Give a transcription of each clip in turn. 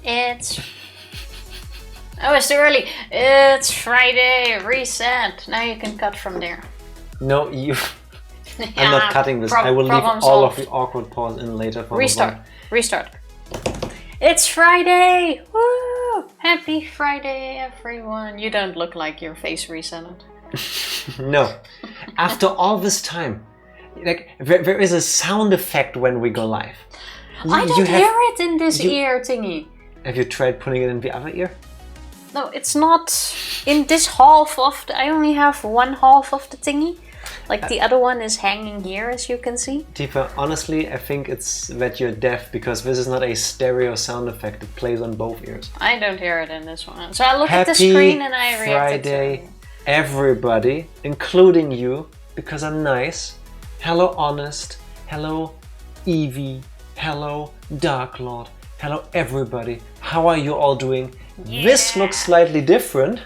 It's... Oh, it's too early. It's Friday. Reset. Now you can cut from there. No, you... I'm not cutting this. I will leave all of the awkward pause in later. For Restart. Restart. It's Friday. Woo! Happy Friday, everyone. You don't look like your face resetted. No. After all this time, like there is a sound effect when we go live. I don't hear it in this ear thingy. Have you tried putting it in the other ear? No, it's not in this half of the... I only have one half of the thingy. Like the other one is hanging here, as you can see. Tifa, honestly, I think it's that you're deaf because this is not a stereo sound effect. It plays on both ears. I don't hear it in this one. So I look at the screen and I react to it. Happy Friday, everybody, including you, because I'm nice. Hello, Honest. Hello, Evie. Hello, Dark Lord. Hello, everybody. How are you all doing? Yeah. This looks slightly different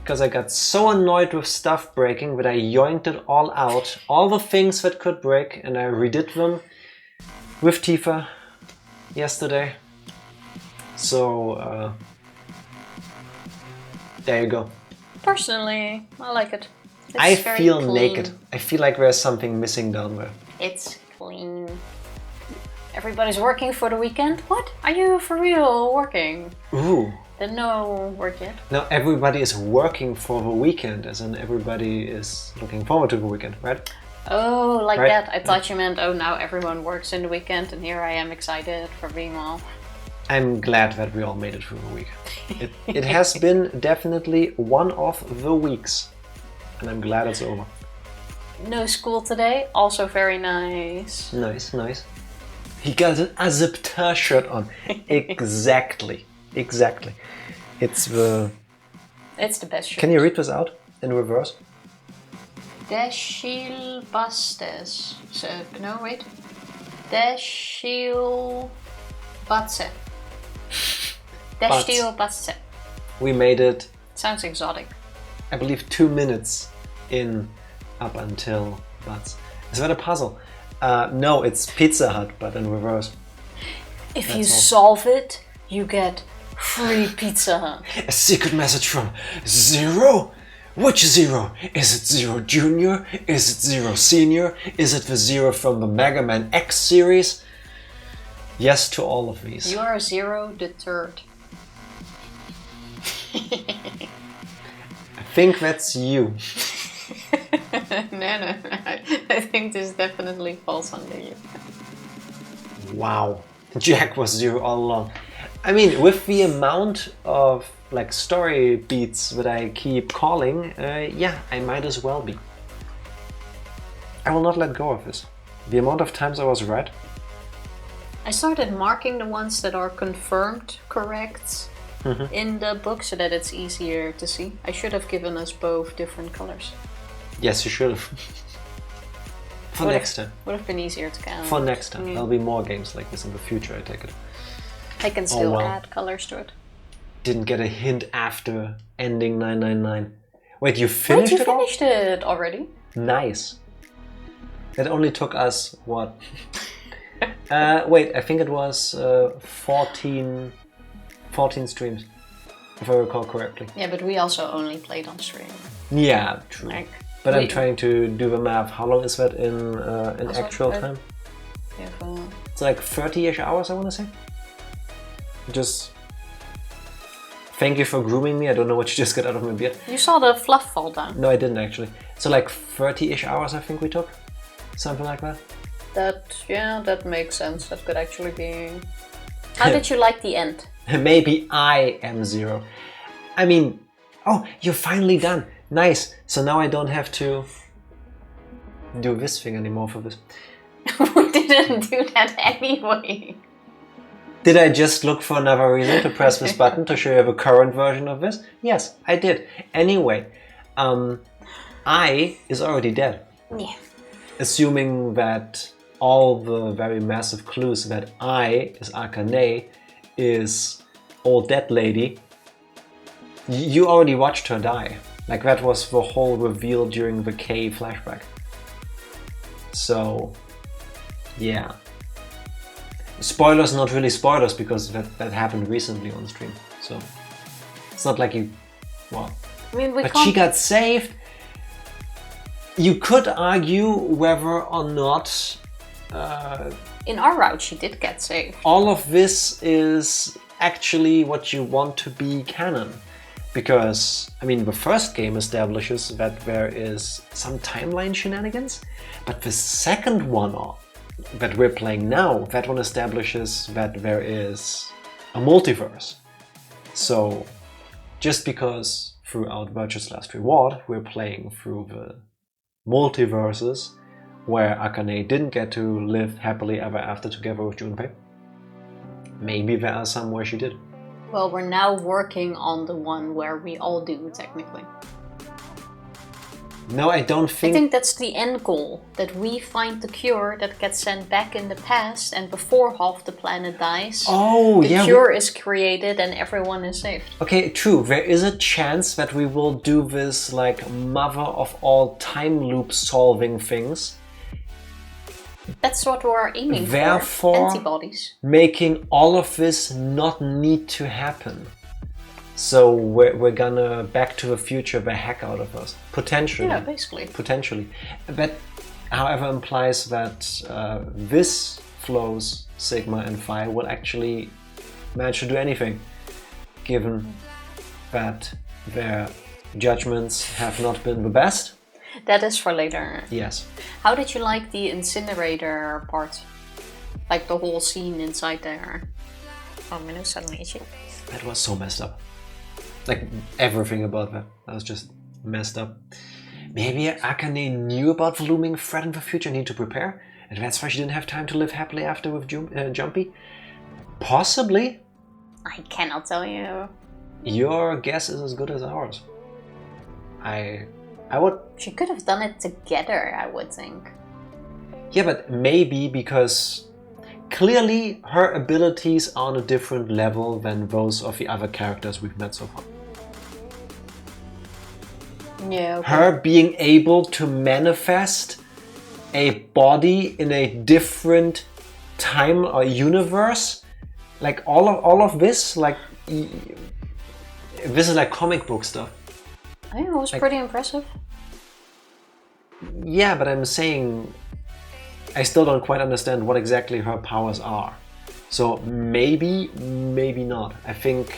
because I got so annoyed with stuff breaking that I yoinked it all out, all the things that could break, and I redid them with Tifa yesterday. So, there you go. Personally, I like it. I feel naked. I feel like there's something missing down there. It's clean. Everybody's working for the weekend? What? Are you for real working? Ooh. Then no work yet. No, everybody is working for the weekend, as in everybody is looking forward to the weekend, right? Oh, like right? That. I thought you meant, oh, now everyone works in the weekend and here I am excited for being off. I'm glad that we all made it through the week. It has been definitely one of the weeks, and I'm glad it's over. No school today, also very nice. Nice, nice. He got an Aziptar shirt on. Exactly. Exactly. It's the best shirt. Can you read this out in reverse? Deshil Bastes. So, no, wait. Deshil Batse. Deshil Batse. We made it. Sounds exotic. I believe 2 minutes in up until Bats. Is that a puzzle? No, it's Pizza Hut, but in reverse. If you solve it, you get free Pizza Hut. A secret message from Zero? Which Zero? Is it Zero Junior? Is it Zero Senior? Is it the Zero from the Mega Man X series? Yes to all of these. You are Zero the Third. I think that's you. No. I think this definitely falls under you. Wow. Jack was Zero all along. I mean, with the amount of like story beats that I keep calling, yeah, I might as well be. I will not let go of this. The amount of times I was right. I started marking the ones that are confirmed correct in the book so that it's easier to see. I should have given us both different colors. Yes, you should have. For next time. Would have been easier to count. For next time. There'll be more games like this in the future, I take it. I can still add colors to it. Didn't get a hint after ending 999. Wait, you finished it? You finished it already. Nice. It only took us, what? Wait, I think it was 14 streams, if I recall correctly. Yeah, but we also only played on stream. Yeah, true. But I'm trying to do the math. How long is that in actual time? Yeah, it's like 30-ish hours, I want to say. Just thank you for grooming me. I don't know what you just got out of my beard. You saw the fluff fall down. No, I didn't actually. So like 30-ish hours I think we took. Something like that. That makes sense. That could actually be... How did you like the end? Maybe I am Zero. I mean, oh, you're finally done. Nice. So now I don't have to do this thing anymore for this. We didn't do that anyway. Did I just look for another reason to press this button to show you the current version of this? Yes, I did. Anyway, I is already dead. Yeah. Assuming that all the very massive clues that I is Akane is old dead lady, you already watched her die. Like that was the whole reveal during the K flashback. So, yeah. spoilers, not really spoilers, because that happened recently on stream. So it's not like you, well, I mean, but she got saved. You could argue whether or not in our route she did get saved. all of this is actually what you want to be canon. Because, I mean, the first game establishes that there is some timeline shenanigans, but the second one that we're playing now, that one establishes that there is a multiverse. So, just because throughout Virtue's Last Reward we're playing through the multiverses where Akane didn't get to live happily ever after together with Junpei, maybe there are some where she did. Well, we're now working on the one where we all do, technically. No, I don't think... I think that's the end goal. That we find the cure that gets sent back in the past, and before half the planet dies, the cure is created and everyone is saved. Okay, true. There is a chance that we will do this like mother of all time loop solving things. That's what we're aiming for. Antibodies. Making all of this not need to happen. So we're gonna Back to the Future the heck out of us. Potentially. Yeah, basically. Potentially. That, however, implies that this Flo's Sigma and Phi will actually manage to do anything, given that their judgments have not been the best. That is for later. Yes. How did you like the incinerator part? Like the whole scene inside there? Oh, Minu suddenly itchy. That was so messed up. Like everything about that. That was just messed up. Maybe Akane knew about the looming threat in the future and need to prepare, and that's why she didn't have time to live happily after with Jumpy? Possibly. I cannot tell you. Your guess is as good as ours. I would... She could have done it together, I would think. Yeah, but maybe because clearly her abilities are on a different level than those of the other characters we've met so far. Yeah, okay. Her being able to manifest a body in a different time or universe, like all of this, like this is like comic book stuff. I think it was like, pretty impressive. Yeah, but I'm saying I still don't quite understand what exactly her powers are. So maybe not. I think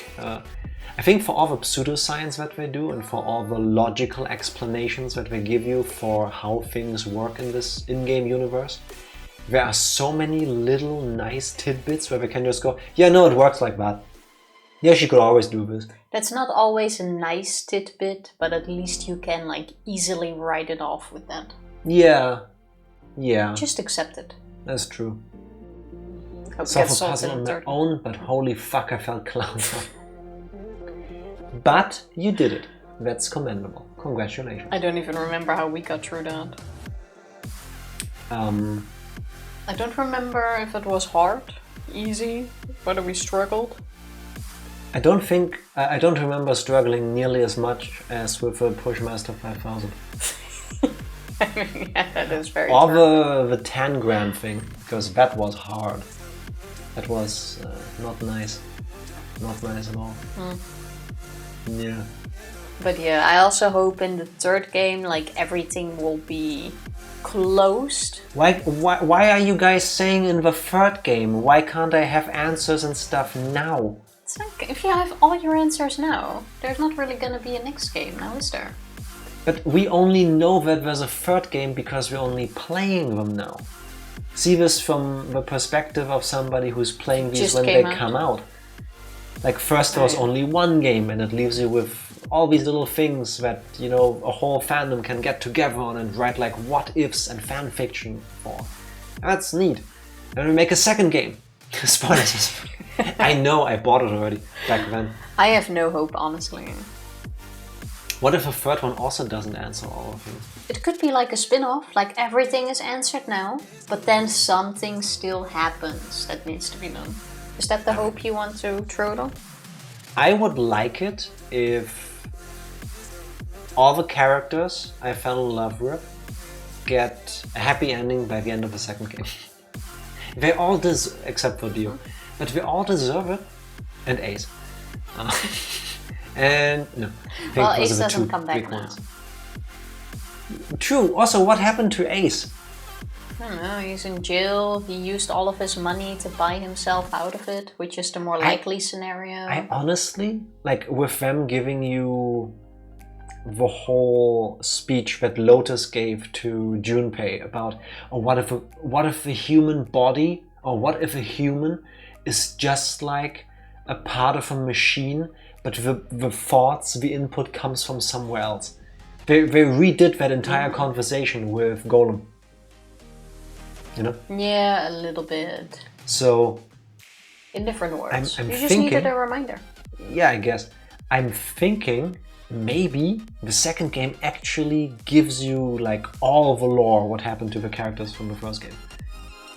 for all the pseudoscience that they do and for all the logical explanations that they give you for how things work in this in-game universe, there are so many little nice tidbits where they can just go, yeah, no, it works like that. Yeah, she could always do this. That's not always a nice tidbit, but at least you can like easily write it off with that. Yeah. Just accept it. That's true. Solve a puzzle on their own, but holy fuck, I felt clowns. But you did it. That's commendable. Congratulations. I don't even remember how we got through that. I don't remember if it was hard, easy, whether we struggled. I don't remember struggling nearly as much as with the Pushmaster 5000. I mean, yeah, that is very or true. the 10 gram thing, because that was hard. That was not nice. Not nice at all. Yeah. But yeah, I also hope in the third game, like, everything will be closed. Why are you guys saying in the third game? Why can't I have answers and stuff now? It's like, if you have all your answers now, there's not really gonna be a next game now, is there? But we only know that there's a third game because we're only playing them now. See this from the perspective of somebody who's playing these when they come out. Like first there was only one game and it leaves you with all these little things that, you know, a whole fandom can get together on and write like what ifs and fan fiction for. That's neat. Then we make a second game. Spoilers. I know, I bought it already back then. I have no hope, honestly. What if a third one also doesn't answer all of them? It could be like a spin-off, like everything is answered now, but then something still happens that needs to be done. Is that the hope you want to throw on? I would like it if all the characters I fell in love with get a happy ending by the end of the second game. They all except for Dio, but they all deserve it. And Ace. And no, I think Well, those Ace are the doesn't two come back big now. ones. True. Also, what happened to Ace? I don't know, he's in jail, he used all of his money to buy himself out of it, which is the more likely scenario. I honestly, like, with them giving you the whole speech that Lotus gave to Junpei about, oh, what if the human body, or what if a human is just like a part of a machine, but the thoughts, the input comes from somewhere else. They redid that entire conversation with Golem. You know? Yeah, a little bit. So... in different words. I'm you just thinking, needed a reminder. Yeah, I guess. I'm thinking maybe the second game actually gives you like all the lore, what happened to the characters from the first game.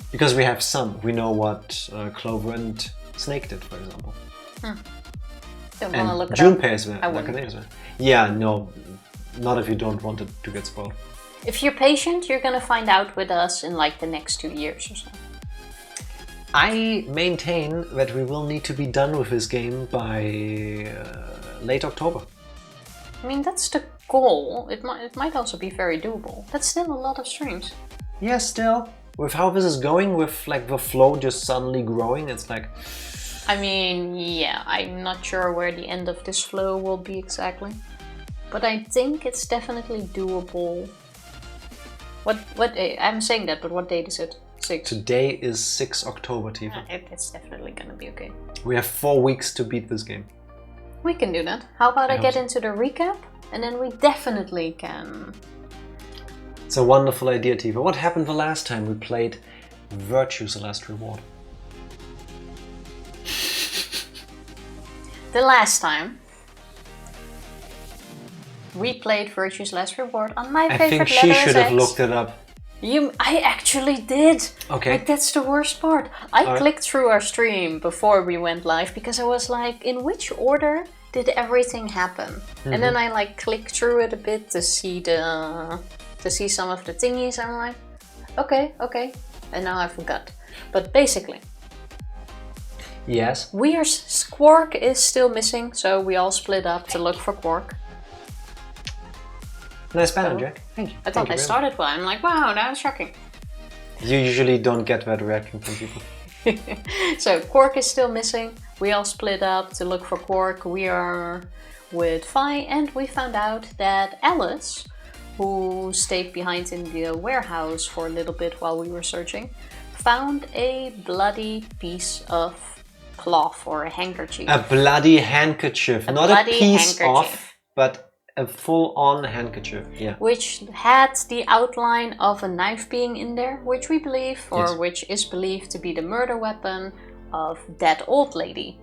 Because we have some. We know what Clover and Snake did, for example. Don't want to look it Junpei up. is there. I wouldn't. Yeah, no. Not if you don't want it to get spoiled. If you're patient, you're gonna find out with us in like the next 2 years or so. I maintain that we will need to be done with this game by late October. I mean, that's the goal. It might also be very doable. That's still a lot of streams. Yeah, still. With how this is going, with like the flow just suddenly growing, it's like... I mean, yeah, I'm not sure where the end of this flow will be exactly. But I think it's definitely doable. What I'm saying that, but what date is it? 6. Today is 6 October, Tifa. It's definitely gonna be okay. We have 4 weeks to beat this game. We can do that. How about I hope get so. into the recap? And then we definitely can... It's a wonderful idea, Tifa. What happened the last time we played Virtue's Last Reward? The last time we played Virtue's Last Reward on my I favorite think she letter should is have X. looked it up. I actually did. Okay. Like, that's the worst part. I Alright. clicked through our stream before we went live because I was like, in which order did everything happen? And then I like clicked through it a bit to see some of the thingies. I'm like, okay, and now I forgot. But basically, Yes. Quark is still missing, so we all split up to look for Quark. Nice banner, Jack. Thank you. I thought I started well. I'm like, wow, that was shocking. You usually don't get that reaction from people. So Quark is still missing. We all split up to look for Quark. We are with Fi, and we found out that Alice, who stayed behind in the warehouse for a little bit while we were searching, found a bloody piece of cloth or a handkerchief. A bloody handkerchief. Not a bloody piece handkerchief. of, but a full-on handkerchief. Yeah. Which had the outline of a knife being in there, which we believe, or Yes. which is believed to be the murder weapon of that old lady.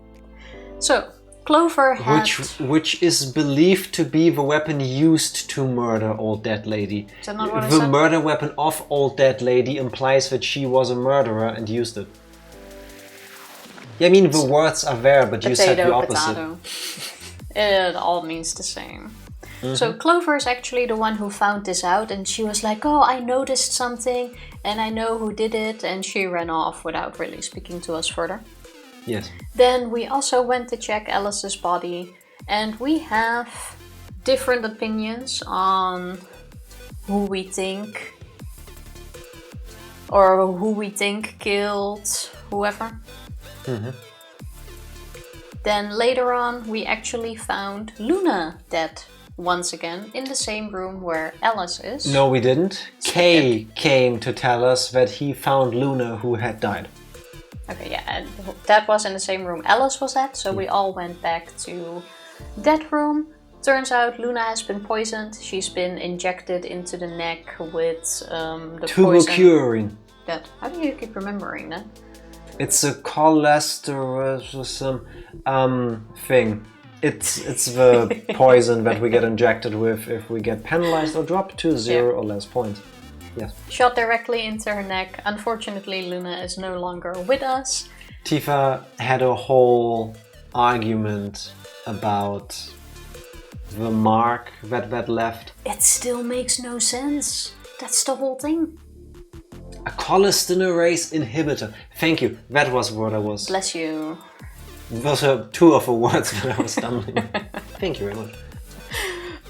So, Clover had... Which is believed to be the weapon used to murder Old Dead Lady. Is that not what I The said? murder weapon of Old Dead Lady implies that she was a murderer and used it. Yeah, I mean, the words are there, but you said the opposite. Potato. It all means the same. So Clover is actually the one who found this out, and she was like, oh, I noticed something and I know who did it, and she ran off without really speaking to us further. Yes. Then we also went to check Alice's body, and we have different opinions on who we think killed whoever. Then later on we actually found Luna dead once again in the same room where Alice is. No, we didn't. Kay came to tell us that he found Luna who had died. Okay, yeah, and that was in the same room Alice was at, so we all went back to that room. Turns out Luna has been poisoned. She's been injected into the neck with the poison. Tubercurin. That. How do you keep remembering that? It's a cholesterol thing. It's the poison that we get injected with if we get penalized or dropped to 0 or less points. Yes. Shot directly into her neck. Unfortunately, Luna is no longer with us. Tifa had a whole argument about the mark that left. It still makes no sense. That's the whole thing. A collastonerase inhibitor. Thank you. That was what I was. Bless you. Those are two of the words that I was stumbling. Thank you very much.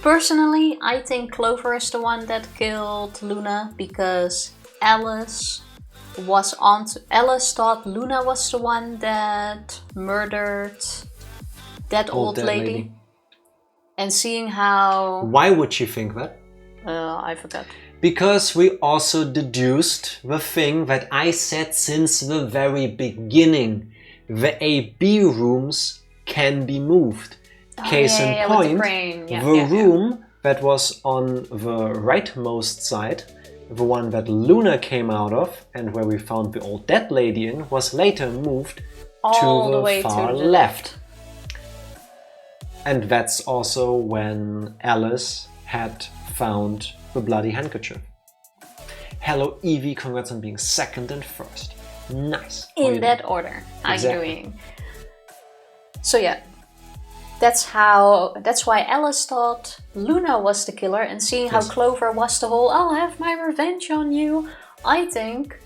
Personally, I think Clover is the one that killed Luna because Alice thought Luna was the one that murdered that old lady. And seeing how... Why would she think that? I forgot. Because we also deduced the thing that I said since the very beginning. The A-B rooms can be moved. Case in point, the room that was on the rightmost side, the one that Luna came out of and where we found the old dead lady in, was later moved to the far left. And that's also when Alice had found the bloody handkerchief. Hello Evie, congrats on being second and first. Nice. In that order. How are you doing? So yeah. That's why Alice thought Luna was the killer, and seeing how Clover was the whole, I'll have my revenge on you. I think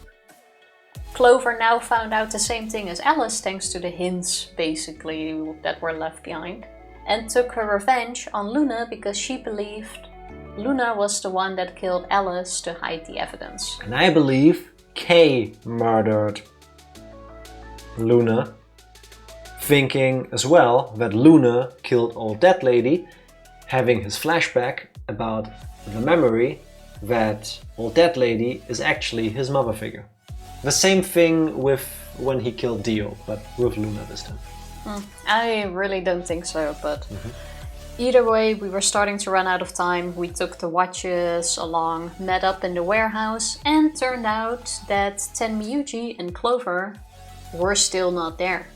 Clover now found out the same thing as Alice thanks to the hints, basically, that were left behind. And took her revenge on Luna because she believed Luna was the one that killed Alice to hide the evidence. And I believe Kay murdered Luna, thinking as well that Luna killed old dead lady, having his flashback about the memory that old dead lady is actually his mother figure. The same thing with when he killed Dio, but with Luna this time. I really don't think so, but either way, we were starting to run out of time. We took the watches along, met up in the warehouse, and turned out that Tenmyuji and Clover were still not there.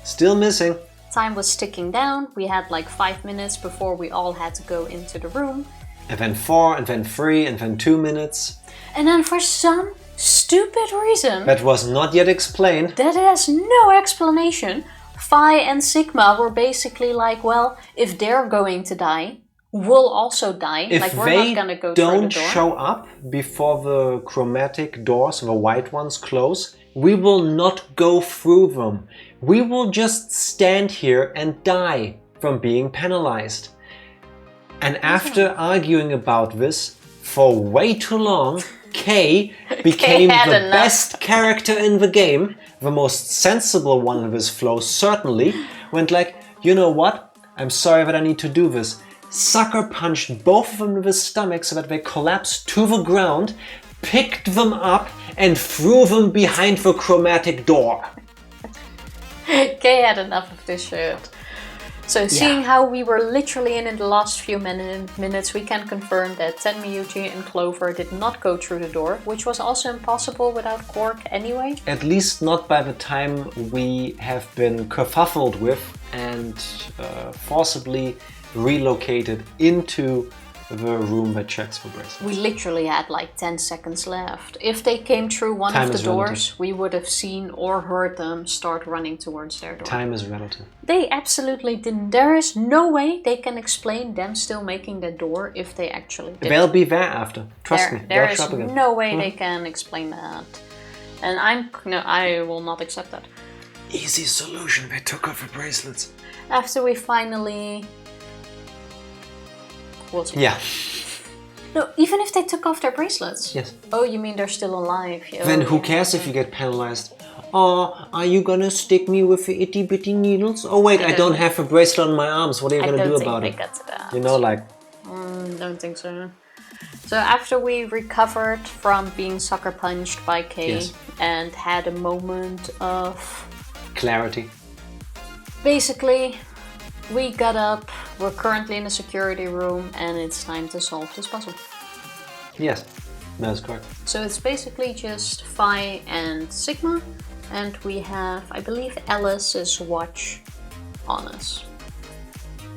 Still missing. Time was ticking down. We had like 5 minutes before we all had to go into the room. And then 4, and then 3, and then 2 minutes. And then for some stupid reason that was not yet explained, that has no explanation, Phi and Sigma were basically like, well, if they're going to die, we'll also die. If like, we're they not gonna go don't through the door. show up before the chromatic doors, the white ones, close, we will not go through them. We will just stand here and die from being penalized. And after arguing about this for way too long, Kay became the best character in the game, the most sensible one of his flows certainly, went like, you know what, I'm sorry that I need to do this. Sucker punched both of them with his stomach so that they collapsed to the ground, picked them up and threw them behind the chromatic door. Kay had enough of this shit. So seeing how we were literally in the last few minutes, we can confirm that Tenmyuji and Clover did not go through the door, which was also impossible without Quark anyway. At least not by the time we have been kerfuffled with and forcibly relocated into the room that checks for bracelets. We literally had like 10 seconds left. If they came through one of the doors, we would have seen or heard them start running towards their door. Time is relative. They absolutely didn't. There is no way they can explain them still making the door if they actually did. They'll be there after. Trust me. There is no way they can explain that. And I will not accept that. Easy solution. They took off the bracelets. After we finally... Yeah. No, even if they took off their bracelets. Yes. Oh, you mean they're still alive? Then who cares if you get penalized? Oh, are you gonna stick me with the itty bitty needles? Oh wait, I don't have a bracelet on my arms. What are you gonna do about it? Got to that. You know, like... don't think so. So after we recovered from being sucker punched by Kay and had a moment of... clarity. Basically, we got up, we're currently in the security room, and it's time to solve this puzzle. Yes, that's correct. So it's basically just Phi and Sigma, and we have, I believe, Alice's watch on us.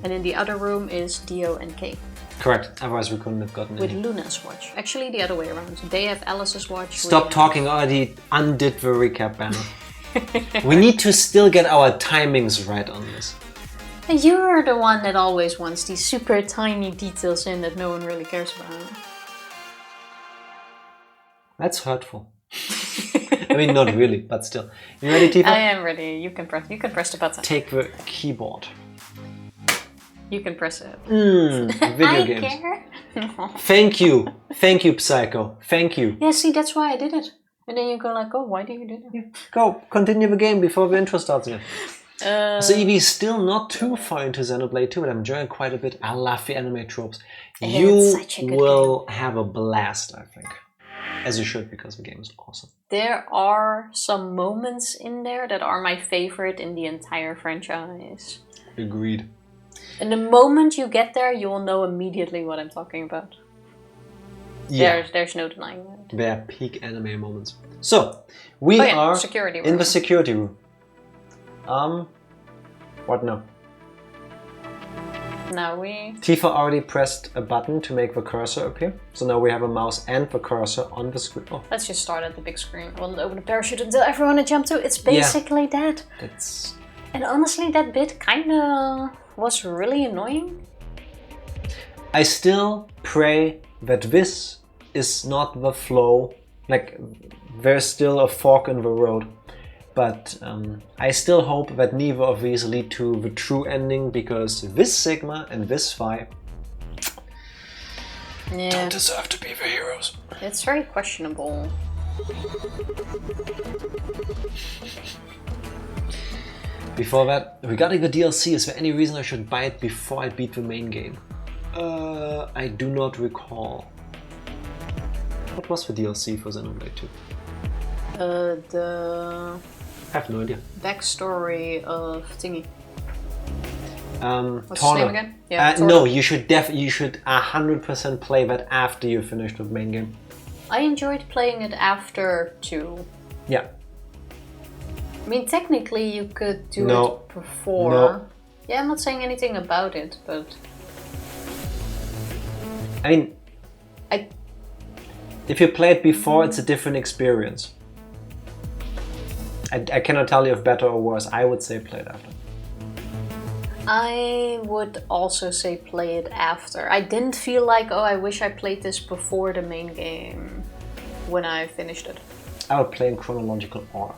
And in the other room is Dio and Kay. Correct, otherwise we couldn't have gotten with Luna's watch. Actually, the other way around. They have Alice's watch. Stop talking, already undid the recap banner. We need to still get our timings right on this. You're the one that always wants these super tiny details in that no one really cares about. That's hurtful. I mean, not really, but still. You ready, Tifa? I am ready. You can press the button. Take the keyboard. You can press it. Video games. I care. Thank you, Psycho. Thank you. Yeah, see, that's why I did it. And then you go like, oh, why do you do that? Go, continue the game before the intro starts again. So Evie is still not too far into Xenoblade 2, but I'm enjoying quite a bit. I love the anime tropes. You will have a blast, I think. As you should, because the game is awesome. There are some moments in there that are my favorite in the entire franchise. Agreed. And the moment you get there, you will know immediately what I'm talking about. Yeah. There's no denying that. They're peak anime moments. So, we are in the security room. What now? Now we... Tifa already pressed a button to make the cursor appear. So now we have a mouse and the cursor on the screen. Oh. Let's just start at the big screen. I will open the parachute and tell everyone to jump to. It's basically that. That's... And honestly, that bit kinda was really annoying. I still pray that this is not the flow. Like, there's still a fork in the road. But I still hope that neither of these lead to the true ending, because this Sigma and this Phi don't deserve to be the heroes. It's very questionable. Before that, regarding the DLC, is there any reason I should buy it before I beat the main game? I do not recall. What was the DLC for Xenoblade 2? I have no idea. Backstory of Thingy. What's Torna. his name again? Yeah, no, you should 100% play that after you finish the main game. I enjoyed playing it after 2. Yeah. I mean, technically you could do it before. No. Yeah, I'm not saying anything about it, but... I mean... If you play it before, it's a different experience. I cannot tell you if better or worse. I would say play it after. I would also say play it after. I didn't feel like, oh, I wish I played this before the main game when I finished it. I would play in chronological order.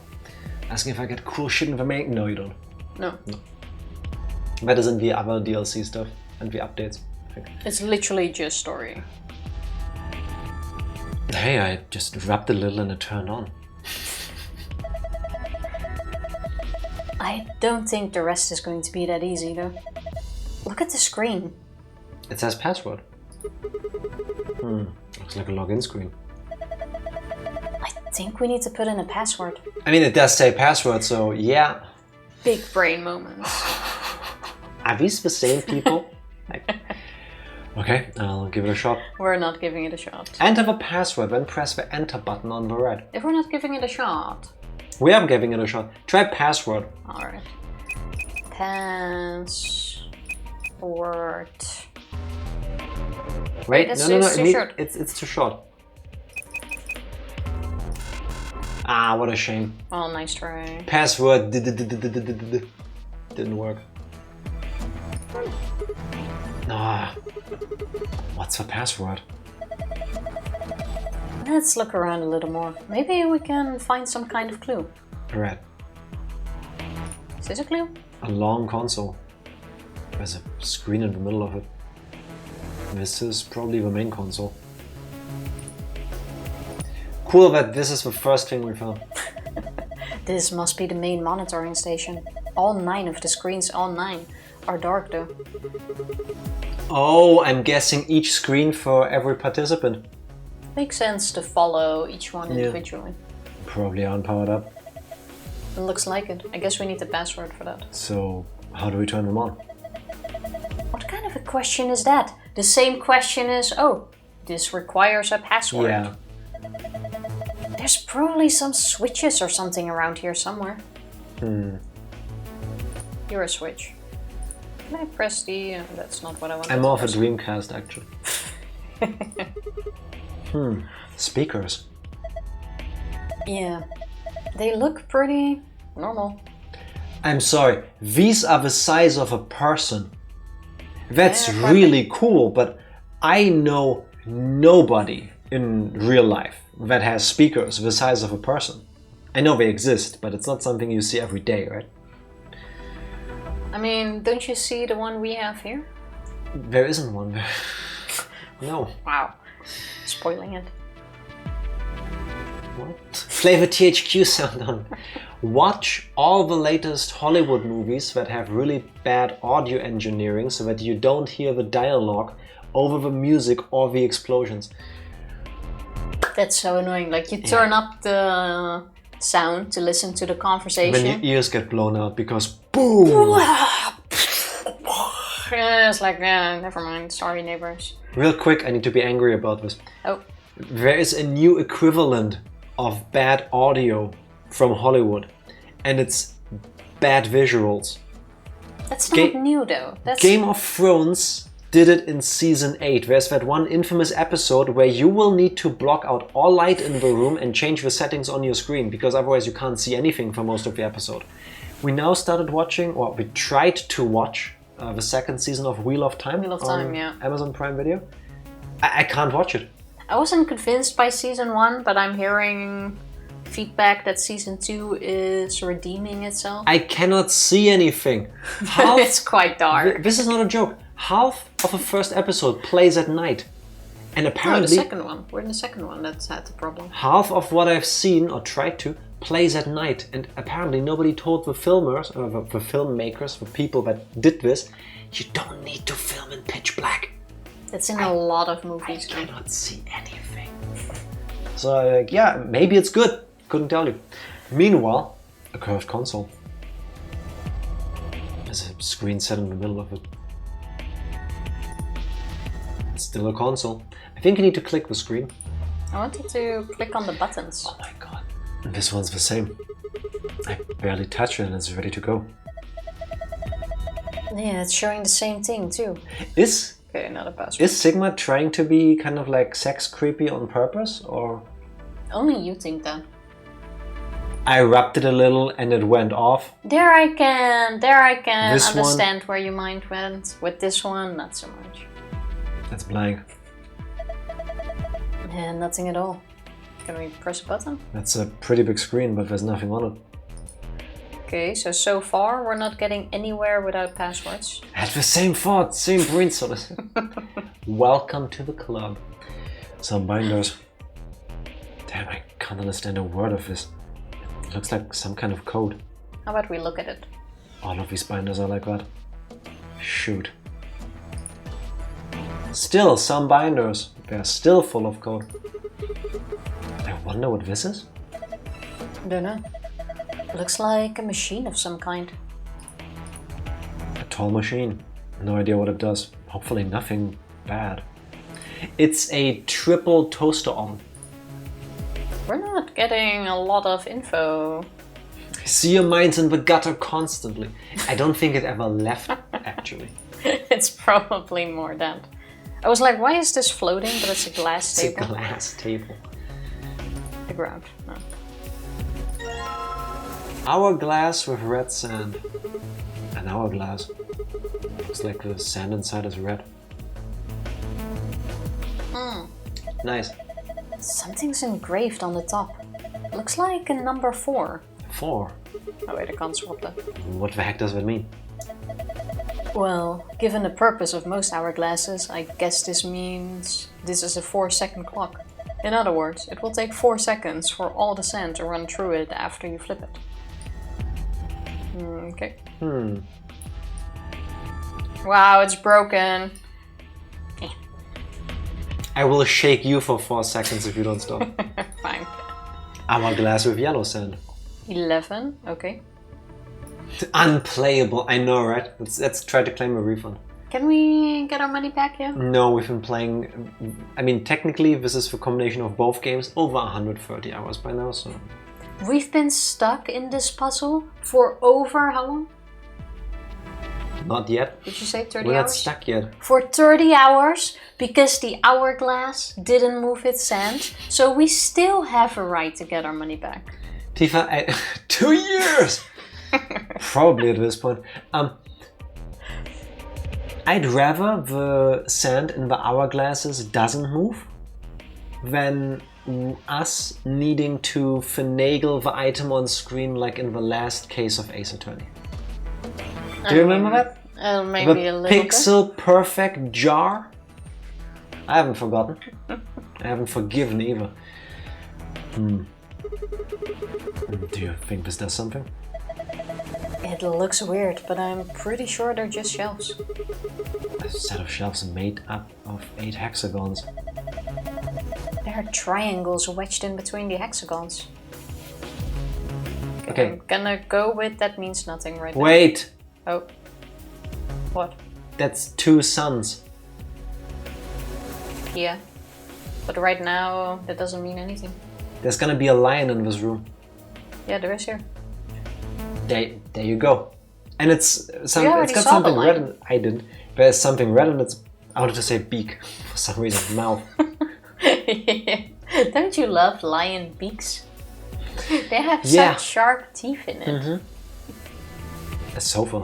Asking if I get cool shit in the main... No, you don't. No. That is in the other DLC stuff and the updates, I think. It's literally just story. Hey, I just rubbed a little and it turned on. I don't think the rest is going to be that easy, though. Look at the screen. It says password. Looks like a login screen. I think we need to put in a password. I mean, it does say password, so yeah. Big brain moments. Are these the same people? Okay, I'll give it a shot. We're not giving it a shot. Enter the password, then press the enter button on the right. If we're not giving it a shot... We are giving it a shot. Try password. Alright. Password. Wait, no, it's too short. It's too short. Ah, what a shame. Oh, nice try. Password didn't work. Ah, what's the password? Let's look around a little more. Maybe we can find some kind of clue. Right. Is this a clue? A long console. There's a screen in the middle of it. This is probably the main console. Cool that this is the first thing we found. This must be the main monitoring station. All 9 of the screens, all 9, are dark though. Oh, I'm guessing each screen for every participant. Makes sense to follow each one individually. Probably aren't powered up. It looks like it. I guess we need the password for that. So, how do we turn them on? What kind of a question is that? The same question as, oh, this requires a password. Yeah. There's probably some switches or something around here somewhere. You're a switch. Can I press the... that's not what I want. I'm more of a Dreamcast, actually. Speakers. Yeah. They look pretty normal. I'm sorry, these are the size of a person. That's really cool, but I know nobody in real life that has speakers the size of a person. I know they exist, but it's not something you see every day, right? I mean, don't you see the one we have here? There isn't one. No. Wow. Spoiling it. What? Flavor THQ sound on. Watch all the latest Hollywood movies that have really bad audio engineering so that you don't hear the dialogue over the music or the explosions. That's so annoying. Like you turn up the sound to listen to the conversation. Then your ears get blown out because boom! It's like, never mind. Sorry, neighbors. Real quick, I need to be angry about this. Oh. There is a new equivalent of bad audio from Hollywood, and it's bad visuals. That's not new though. That's... Game of Thrones did it in season 8. There's that one infamous episode where you will need to block out all light in the room and change the settings on your screen, because otherwise you can't see anything for most of the episode. We now started watching, or we tried to watch, the second season of Wheel of Time. Wheel of Time, yeah. Amazon Prime Video. I can't watch it. I wasn't convinced by season 1, but I'm hearing feedback that season 2 is redeeming itself. I cannot see anything. It's quite dark. This is not a joke. Half of the first episode plays at night. And apparently... No, the second one. We're in the second one that's had the problem. Half of what I've seen, or tried to, plays at night. And apparently nobody told the filmers, or the filmmakers, the people that did this, you don't need to film in pitch black. It's in a lot of movies. I cannot see anything. So, yeah, maybe it's good. Couldn't tell you. Meanwhile, a curved console. There's a screen set in the middle of it. It's still a console. I think you need to click the screen. I wanted to click on the buttons. Oh my god. And this one's the same. I barely touch it and it's ready to go. Yeah, it's showing the same thing too. Okay, not a password. Is Sigma trying to be kind of like sex creepy on purpose, or? Only you think that. I rubbed it a little and it went off. There I can This understand where your mind went. With this one, not so much. That's blank. Yeah, nothing at all. Can we press a button? That's a pretty big screen, but there's nothing on it. Okay, so far we're not getting anywhere without passwords. I had the same thought, same brain cells. Welcome to the club. Some binders. Damn, I can't understand a word of this. It looks like some kind of code. How about we look at it? All of these binders are like that. Shoot. Still some binders. They're still full of code. I wonder what this is? I don't know. Looks like a machine of some kind. A tall machine. No idea what it does. Hopefully nothing bad. It's a triple toaster oven. We're not getting a lot of info. I see your mind's in the gutter constantly. I don't think it ever left, actually. It's probably more that. I was like, why is this floating? But it's a glass table. It's a glass table. The ground. No. Hourglass with red sand. An hourglass. Looks like the sand inside is red. Nice. Something's engraved on the top. Looks like a number 4. 4? Oh wait, I can't swap that. What the heck does that mean? Well, given the purpose of most hourglasses, I guess this means this is a 4-second clock. In other words, it will take 4 seconds for all the sand to run through it after you flip it. Okay. Wow, it's broken. I will shake you for 4 seconds if you don't stop. Fine. Hourglass with yellow sand. 11, okay. Unplayable, I know, right? Let's try to claim a refund. Can we get our money back yet? No, we've been playing... I mean, technically, this is the combination of both games, over 130 hours by now, so... We've been stuck in this puzzle for over how long? Not yet. Did you say 30 We're hours? not stuck yet. For 30 hours, because the hourglass didn't move its sand, so we still have a right to get our money back. Tifa, 2 years! Probably at this point. I'd rather the sand in the hourglasses doesn't move. than us needing to finagle the item on screen like in the last case of Ace Attorney. Do you remember that? Maybe The a little pixel perfect jar? I haven't forgotten. I haven't forgiven either. Do you think this does something? bit. It looks weird, but I'm pretty sure they're just shelves. A set of shelves made up of 8 hexagons. There are triangles wedged in between the hexagons. Okay. I'm gonna go with that means nothing right now. Wait! Oh. What? That's 2 suns. Yeah. But right now, that doesn't mean anything. There's gonna be a lion in this room. Yeah, there is here. There you go. And it's already got saw something the red lion. in it. I didn't. There's something red in its, I wanted to say beak. For some reason, mouth. Don't you love lion beaks? They have Yeah. such sharp teeth in it. A sofa.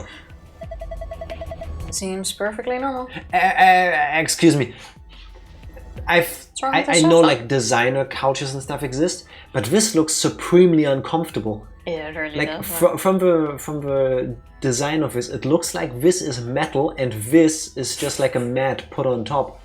Seems perfectly normal. Excuse me. wrong with the I know sofa? like designer couches and stuff exist, but this looks supremely uncomfortable. Yeah, it really Like does. from the design of this, it looks like this is metal and this is just like a mat put on top.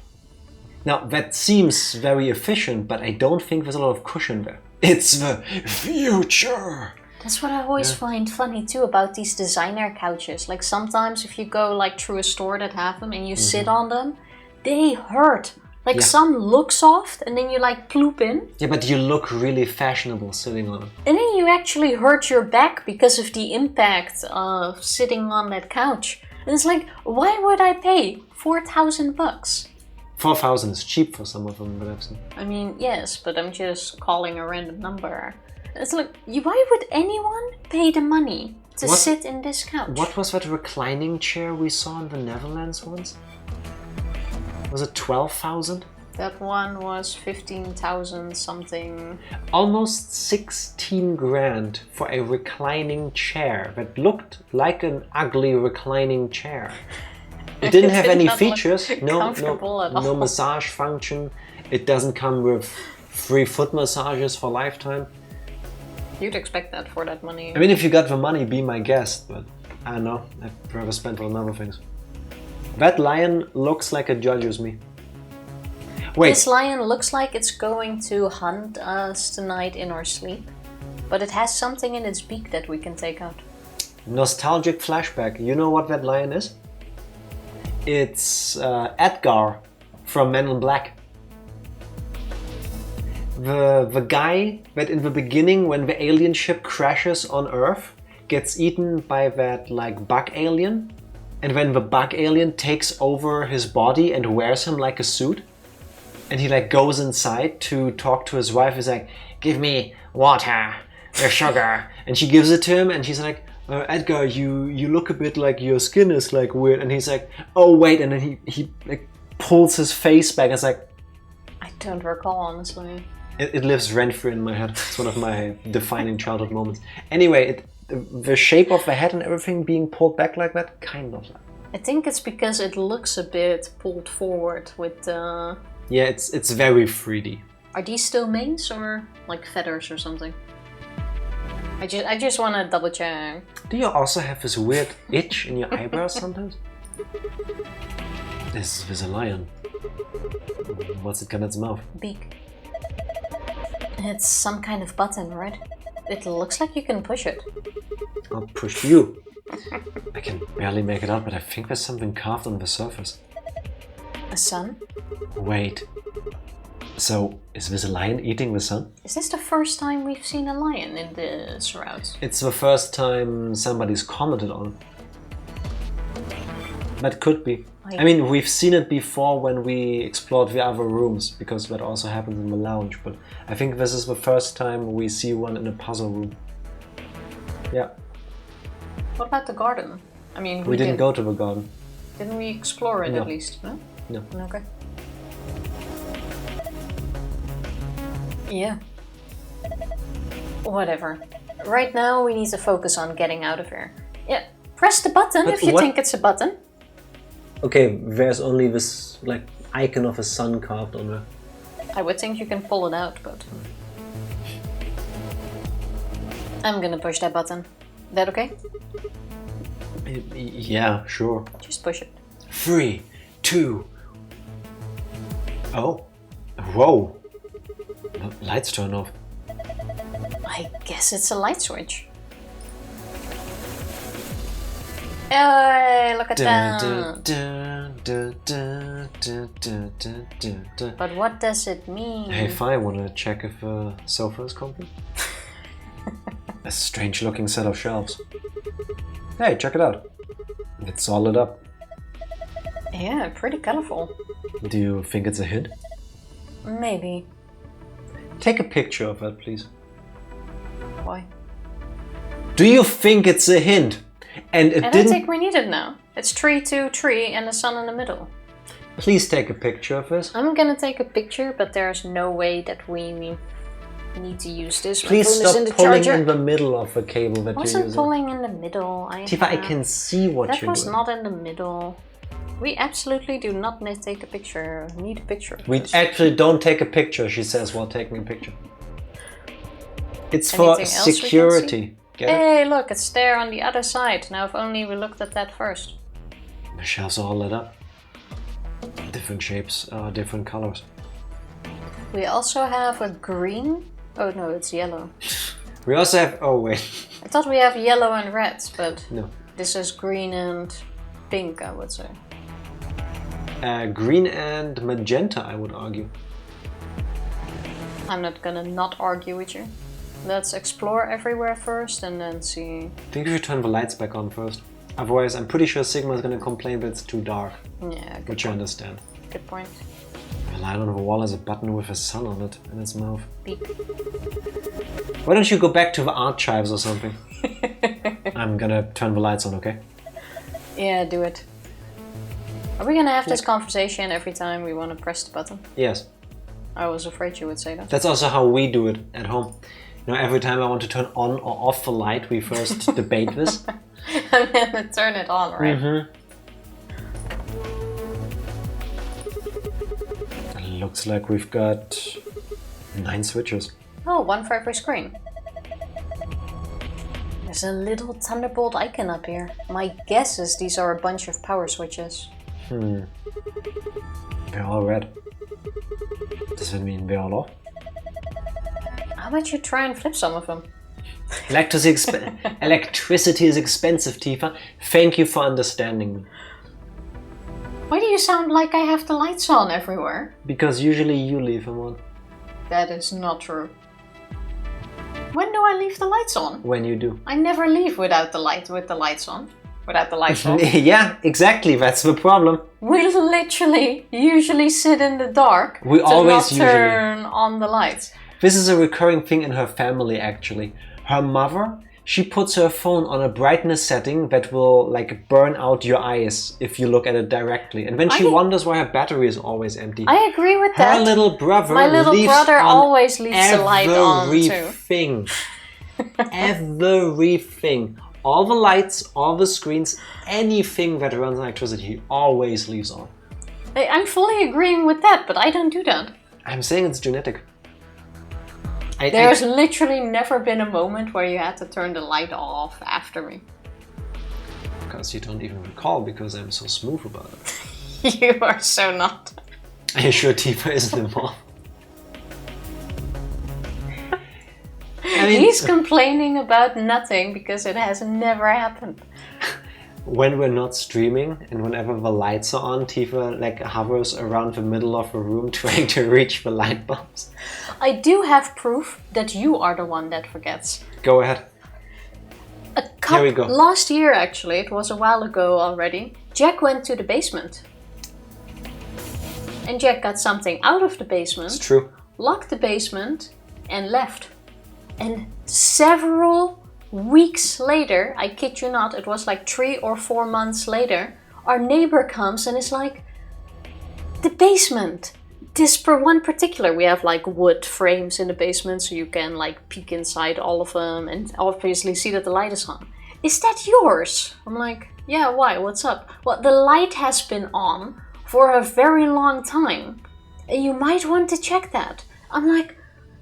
Now that seems very efficient, but I don't think there's a lot of cushion there. It's the future. That's what I always find funny too about these designer couches. Like sometimes if you go like through a store that have them and you sit on them, they hurt. Like some look soft and then you like ploop in. Yeah, but you look really fashionable sitting on it. And then you actually hurt your back because of the impact of sitting on that couch. And it's like, why would I pay $4,000? 4,000 is cheap for some of them, but I've seen. I mean, yes, but I'm just calling a random number. It's like, why would anyone pay the money to sit in this couch? What was that reclining chair we saw in the Netherlands once? Was it 12,000? That one was 15,000 something. Almost 16 grand for a reclining chair that looked like an ugly reclining chair. It didn't have any not look features, comfortable at no all. massage function. It doesn't come with free foot massages for lifetime. You'd expect that for that money. I mean, if you got the money, be my guest, but I don't know. I'd rather spend on other things. That lion looks like it judges me. Wait, This lion looks like it's going to hunt us tonight in our sleep. But it has something in its beak that we can take out. nostalgic flashback. You know what that lion is? It's Edgar from Men in Black. The guy that in the beginning, when the alien ship crashes on Earth, gets eaten by that like bug alien. And when the bug alien takes over his body and wears him like a suit, and he like goes inside to talk to his wife, he's like, give me water, or sugar. And she gives it to him and she's like, Edgar, you look a bit like your skin is like weird. And he's like, oh wait, and then he like pulls his face back and it's like, I don't recall, honestly. it lives rent-free in my head. It's one of my defining childhood moments. Anyway, the shape of the head and everything being pulled back like that, kind of like. I think it's because it looks a bit pulled forward with Yeah, it's very 3D. Are these still manes or like feathers or something? I just want to double check. Do you also have this weird itch in your eyebrows sometimes? This is a lion. What's it got in its mouth? Beak. It's some kind of button, right? It looks like you can push it. I'll push you. I can barely make it out, but I think there's something carved on the surface. A sun? Wait. So, is this a lion eating the sun? Is this the first time we've seen a lion in this route? It's the first time somebody's commented on it. But could be. I mean, we've seen it before when we explored the other rooms, because that also happens in the lounge, but I think this is the first time we see one in a puzzle room. Yeah. What about the garden? I mean, We didn't go to the garden. Didn't we explore it No. at least? No? No. Okay. Yeah. Whatever. Right now we need to focus on getting out of here. Yeah. Press the button But if you what- think it's a button. Okay, there's only this like icon of a sun carved on there. I would think you can pull it out, but... I'm gonna push that button. That okay? Yeah, sure. Just push it. 3, 2... Oh. Whoa. The lights turn off. I guess it's a light switch. Hey, look at that! But what does it mean? Hey, Fi, wanna check if a sofa is comfy? A strange looking set of shelves. Hey, check it out. It's all lit up. Yeah, pretty colorful. Do you think it's a hint? Maybe. Take a picture of that, please. Why? Do you think it's a hint? And it I didn't... don't think we need it now. It's tree to tree and the sun in the middle. Please take a picture of this. I'm gonna take a picture, but there's no way that we need to use this. Please My phone is stop in the pulling charger. in the middle of the cable that you're Wasn't using. pulling in the middle. Tifa, I can see what That you're was doing. not in the middle. We absolutely do not need to take a picture. Need a picture. of We this. actually don't take a picture, she says while taking a picture. It's for Anything else we can security. Get it? Hey, look, it's there on the other side. Now, if only we looked at that first. The shelves are all lit up. Different shapes, different colors. We also have a green. Oh no, it's yellow. We also have... Oh, wait. I thought we have yellow and red, but No. this is green and pink, I would say. Green and magenta, I would argue. I'm not gonna not argue with you. Let's explore everywhere first and then see. I think we should turn the lights back on first. Otherwise, I'm pretty sure Sigma is going to complain that it's too dark. Yeah, good Which I point. understand. Good point. The light on the wall has a button with a sun on it in its mouth. Beep. Why don't you go back to the archives or something? I'm gonna turn the lights on, okay? Yeah, do it. Are we gonna have this conversation every time we want to press the button? Yes. I was afraid you would say that. That's also how we do it at home. You know, every time I want to turn on or off the light, we first debate this. And then turn it on, right? Mm-hmm. Looks like we've got 9 switches. Oh, one for every screen. There's a little Thunderbolt icon up here. My guess is these are a bunch of power switches. They're all red. Does that mean they're all off? How about you try and flip some of them? Electricity is expensive, Tifa. Thank you for understanding me. Why do you sound like I have the lights on everywhere? Because usually you leave them on. That is not true. When do I leave the lights on? When you do. I never leave without the lights on. Without the lights on. Yeah, exactly. That's the problem. We literally usually sit in the dark We to always not turn on the lights. This is a recurring thing in her family, actually. Her mother, she puts her phone on a brightness setting that will like burn out your eyes if you look at it directly. And then she wonders why her battery is always empty. I agree with that. Her little brother My little leaves brother on always leaves the light on too. everything. Everything. All the lights, all the screens, anything that runs on electricity, he always leaves on. I'm fully agreeing with that, but I don't do that. I'm saying it's genetic. There's literally never been a moment where you had to turn the light off after me. Because you don't even recall, because I'm so smooth about it. You are so not. Are you sure Tifa isn't involved? I mean, He's complaining about nothing because it has never happened. when we're not streaming and whenever the lights are on, Tifa like hovers around the middle of the room trying to reach the light bulbs. I do have proof that you are the one that forgets. Go ahead. Here we go. Last year, actually, it was a while ago already, Jack went to the basement. And Jack got something out of the basement, It's true. locked the basement, and left. And several weeks later, I kid you not, it was like 3 or 4 months later, our neighbor comes and is like, the basement. One particular, we have like wood frames in the basement so you can like peek inside all of them and obviously see that the light is on. Is that yours? I'm like, yeah, why? What's up? Well, the light has been on for a very long time You might want to check that. I'm like,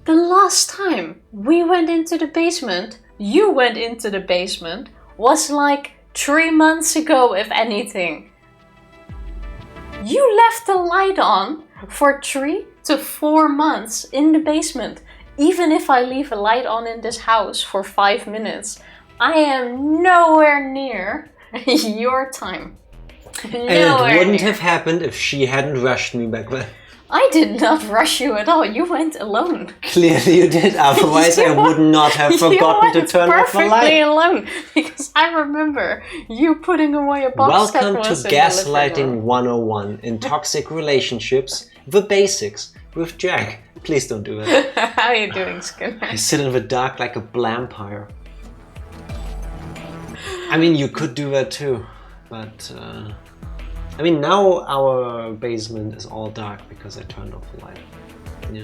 the last time we went into the basement, you went into the basement, was like 3 months ago, if anything. You left the light on for 3 to 4 months in the basement. Even if I leave a light on in this house for 5 minutes, I am nowhere near your time. And it wouldn't have happened if she hadn't rushed me back then. I did not rush you at all. You went alone. Clearly you did, otherwise I would not have forgotten to turn off the light. Perfectly alone, because I remember you putting away a box. Welcome to Gaslighting 101 in toxic relationships, the basics, with Jack. Please don't do it. How are you doing, Skinner? I sit in the dark like a vampire. I mean, you could do that too, but I mean, now our basement is all dark because I turned off the light. Yeah.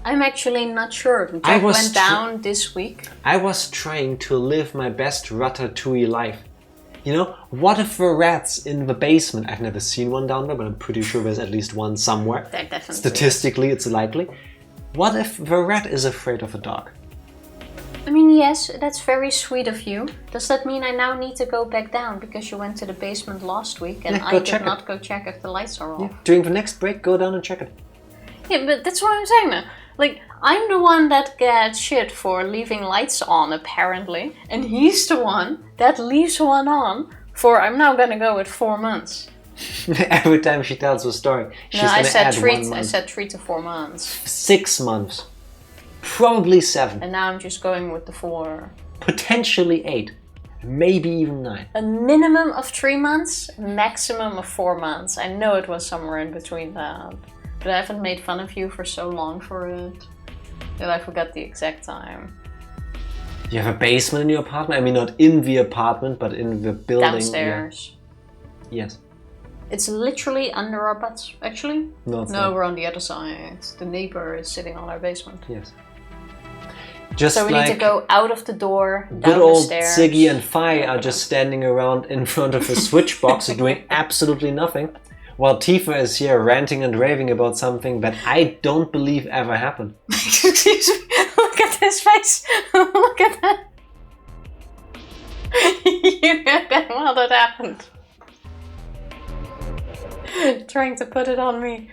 I'm actually not sure. Jack went down this week. I was trying to live my best ratatouille life. You know, what if the rats in the basement, I've never seen one down there, but I'm pretty sure there's at least one somewhere. There definitely Statistically, it's likely. What if the rat is afraid of a dog? I mean, yes, that's very sweet of you. Does that mean I now need to go back down because you went to the basement last week and I did not go check if the lights are off? Yeah. During the next break, go down and check it. Yeah, but that's what I'm saying now. Like, I'm the one that gets shit for leaving lights on, apparently. And he's the one that leaves one on for, I'm now gonna go with 4 months. Every time she tells a story, she's gonna add 1 month. I said 3 to 4 months. 6 months. Probably 7. And now I'm just going with the 4. Potentially 8. Maybe even 9. A minimum of 3 months, maximum of 4 months. I know it was somewhere in between that. But I haven't made fun of you for so long for it that I forgot the exact time. You have a basement in your apartment? I mean, not in the apartment, but in the building. Downstairs. Yeah. Yes. It's literally under our butts, actually. No, we're on the other side. The neighbor is sitting on our basement. Yes. Just so we need to go out of the door, down good old the stairs. Siggy and Fi are just standing around in front of a switch box doing absolutely nothing, while Tifa is here ranting and raving about something that I don't believe ever happened. Excuse me, look at his face. Look at that. You know damn well that happened. Trying to put it on me.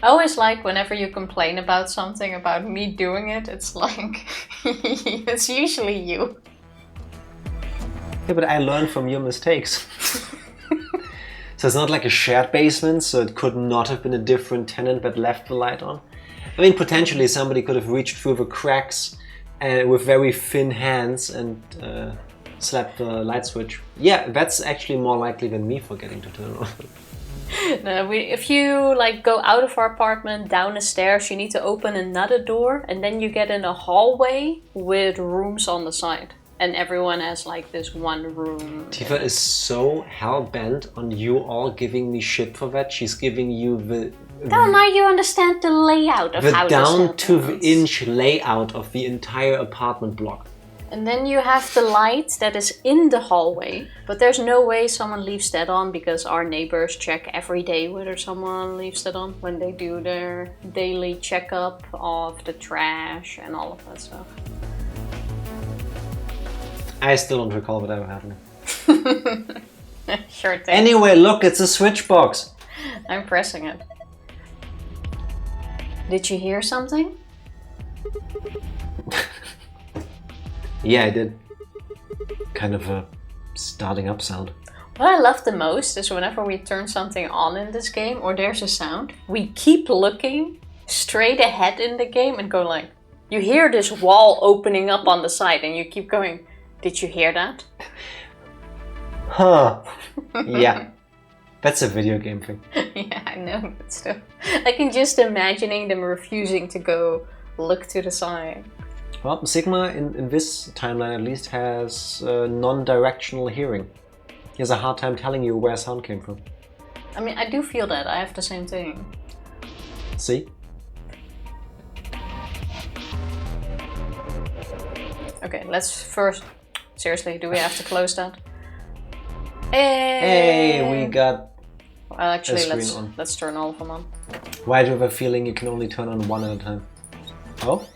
I always like whenever you complain about something, about me doing it, it's like, it's usually you. Yeah, but I learned from your mistakes. So it's not like a shared basement, so it could not have been a different tenant that left the light on. I mean, potentially somebody could have reached through the cracks with very thin hands and slapped the light switch. Yeah, that's actually more likely than me forgetting to turn it on. No, if you like go out of our apartment, down the stairs, you need to open another door and then you get in a hallway with rooms on the side. And everyone has like this one room. Tifa is so hell-bent on you all giving me shit for that. She's giving you the... Well, now you understand the layout of how this happens. The down-to-the-inch layout of the entire apartment block. And then you have the light that is in the hallway, but there's no way someone leaves that on because our neighbors check every day whether someone leaves that on when they do their daily checkup of the trash and all of that stuff. I still don't recall what ever happened. Sure thing. Anyway, look, it's a switch box. I'm pressing it. Did you hear something? Yeah, I did. Kind of a starting up sound. What I love the most is whenever we turn something on in this game or there's a sound, we keep looking straight ahead in the game and go like, you hear this wall opening up on the side and you keep going, did you hear that? Huh. Yeah. That's a video game thing. Yeah, I know, but still. I can just imagining them refusing to go look to the side. Well, Sigma, in this timeline at least, has non-directional hearing. He has a hard time telling you where sound came from. I mean, I do feel that. I have the same thing. See? Okay, let's first... Seriously, do we have to close that? Hey, we got Actually, screen on. let's turn all of them on. Why do you have a feeling you can only turn on one at a time? Oh?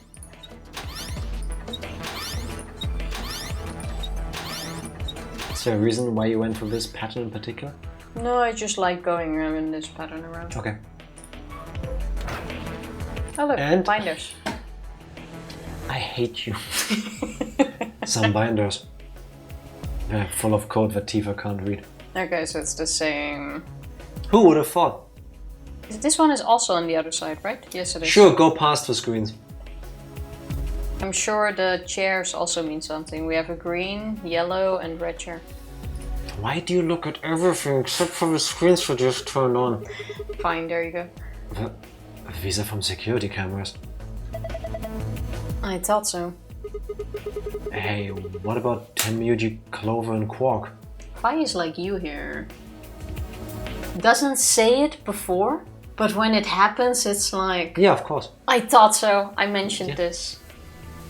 Is there a reason why you went for this pattern in particular? No, I just like going in this pattern around. Okay. Oh look, And binders. I hate you. Some binders. They're full of code that Tifa can't read. Okay, so it's the same. Who would have thought? This one is also on the other side, right? Yes, it is. Sure, go past the screens. I'm sure the chairs also mean something. We have a green, yellow, and red chair. Why do you look at everything except for the screens that just turned on? Fine, there you go. These are from security cameras. I thought so. Hey, what about Temuji, Clover, and Quark? Fi is like you here. Doesn't say it before, but when it happens, it's like... Yeah, of course. I thought so. I mentioned this.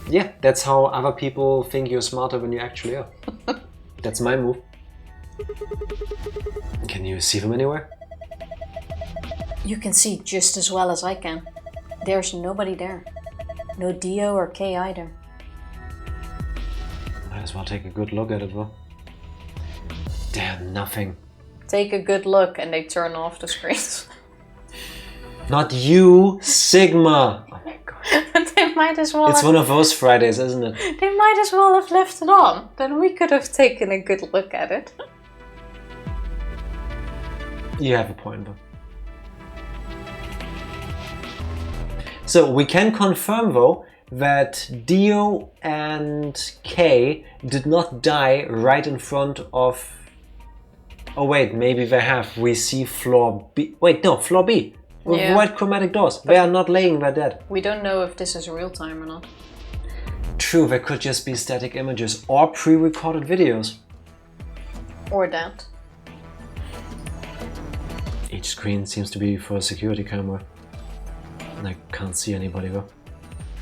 Yeah, that's how other people think you're smarter than you actually are. That's my move. Can you see them anywhere? You can see just as well as I can. There's nobody there. No Dio or K either. Might as well take a good look at it, though. Damn, nothing. Take a good look and they turn off the screens. Not you, Sigma! Oh my god. They might as well It's one of those Fridays, isn't it? They might as well have left it on. Then we could have taken a good look at it. You have a point, though. So we can confirm, though, that Dio and K did not die right in front of... Oh wait, maybe they have. We see floor B. Wait, no, floor B. With white chromatic doors. They are not laying there dead. We don't know if this is real time or not. True, they could just be static images or pre-recorded videos. Or that. Each screen seems to be for a security camera. And I can't see anybody though.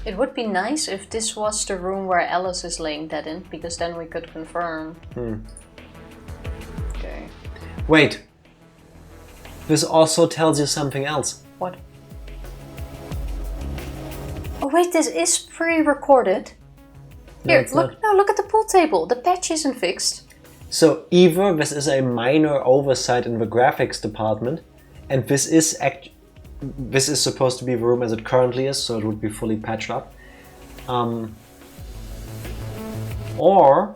It would be nice if this was the room where Alice is laying dead in, because then we could confirm. Okay. Wait. This also tells you something else. What? Oh wait, this is pre-recorded. No, Here, look! No, look at the pool table. The patch isn't fixed. So either this is a minor oversight in the graphics department, and this is supposed to be the room as it currently is, so it would be fully patched up, or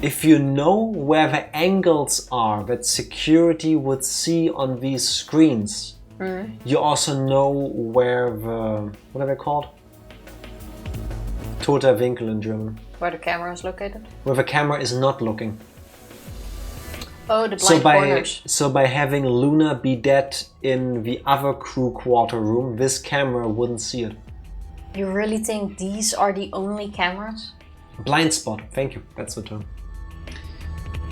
if you know where the angles are that security would see on these screens, you also know where the, what are they called? Toter Winkel in German. Where the camera is located? Where the camera is not looking. Oh, the blind corners. So by having Luna be dead in the other crew quarter room, this camera wouldn't see it. You really think these are the only cameras? Blind spot, thank you, that's the term.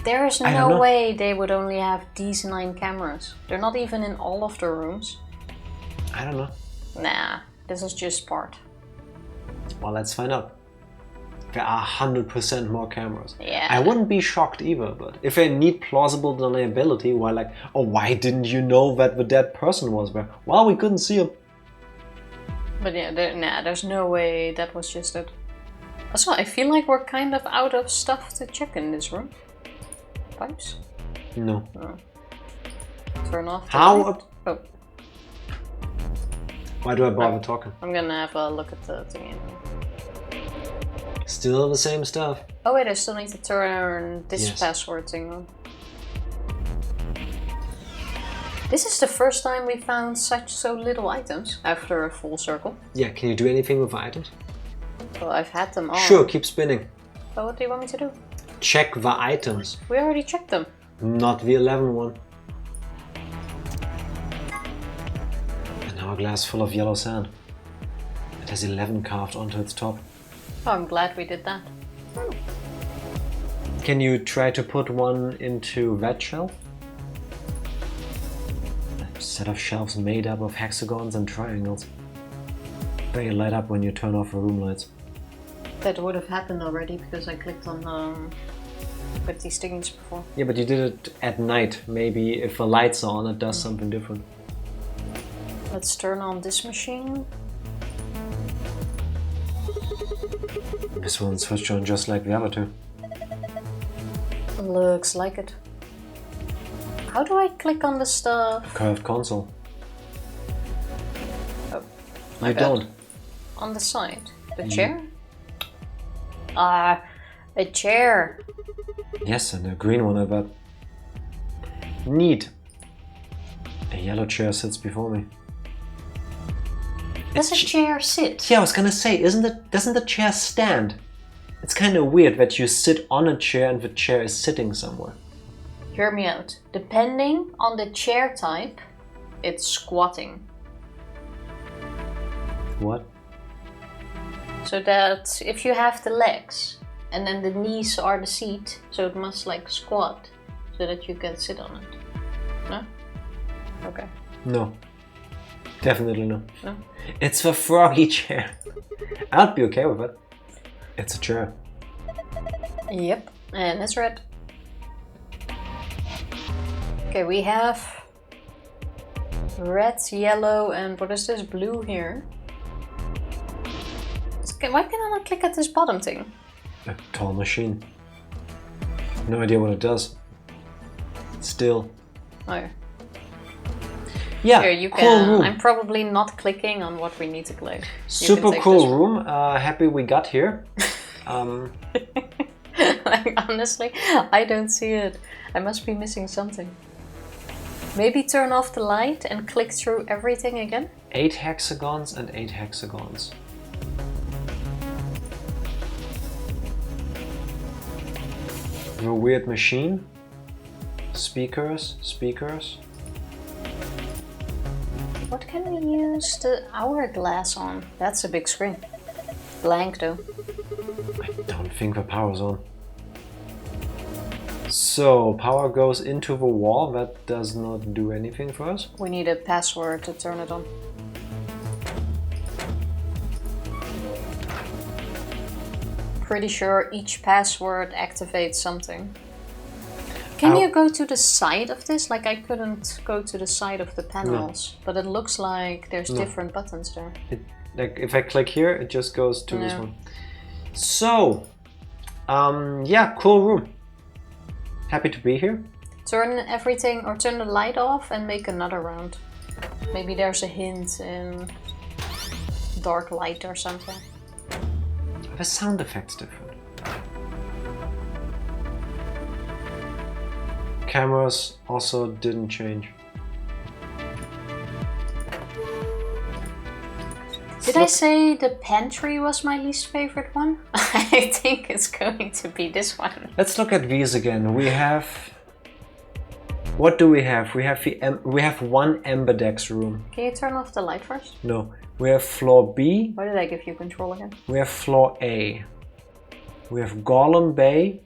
There is no way they would only have these 9 cameras. They're not even in all of the rooms. I don't know. Nah, this is just part. Well, let's find out. There are 100% more cameras. Yeah. I wouldn't be shocked either, but if they need plausible deniability, why like, oh, why didn't you know that the dead person was there? Well, we couldn't see him. But yeah, there's no way that was just it. Also, I feel like we're kind of out of stuff to check in this room. Pipes? No. Oh. Turn off the How? light. Oh, Why do I bother talking? I'm gonna have a look at the thing. Still the same stuff. Oh wait, I still need to turn this Yes. password thing on. This is the first time we found so little items after a full circle. Yeah, can you do anything with the items? Well, I've had them all. Sure, keep spinning. So what do you want me to do? Check the items. We already checked them. Not the 11 one. An hourglass full of yellow sand. It has 11 carved onto its top. Oh, I'm glad we did that. Can you try to put one into that shelf? A set of shelves made up of hexagons and triangles. They light up when you turn off the room lights. That would have happened already because I clicked on with these thingies before. Yeah, but you did it at night. Maybe if the lights are on, it does something different. Let's turn on this machine. This one switched on just like the other two. Looks like it. How do I click on the stuff? Curved console. Oh, you don't. On the side. The chair? A chair. Yes, and a green one I bet. Neat. A yellow chair sits before me. Does a chair sit? Yeah, I was gonna say, doesn't the chair stand? It's kind of weird that you sit on a chair and the chair is sitting somewhere. Hear me out. Depending on the chair type, it's squatting. What? So that if you have the legs and then the knees are the seat, so it must like squat so that you can sit on it. No? Okay. No. Definitely no. No? It's the froggy chair. I'd be okay with it. It's a chair. Yep, and it's red. Okay, we have red, yellow, and what is this? Blue here. Why can I not click at this bottom thing? A tall machine. No idea what it does. Still. Oh. Yeah, Here, you cool can. room. I'm probably not clicking on what we need to click. Super cool room. Happy we got here. Like, honestly, I don't see it. I must be missing something. Maybe turn off the light and click through everything again? 8 hexagons and 8 hexagons. A weird machine. Speakers. What can we use the hourglass on? That's a big screen. Blank though. I don't think the power's on. So, power goes into the wall. That does not do anything for us. We need a password to turn it on. Pretty sure each password activates something. Can you go to the side of this? Like I couldn't go to the side of the panels, but it looks like there's different buttons there. Like if I click here, it just goes to this one. So, yeah, cool room. Happy to be here. Turn everything, or turn the light off and make another round. Maybe there's a hint in dark light or something. The sound effect's different. Cameras also didn't change. Did I say the pantry was my least favorite one? I think it's going to be this one. Let's look at these again. We have... What do we have? We have one Ambidex room. Can you turn off the light first? No. We have floor B. Why did I give you control again? We have floor A. We have Golem Bay.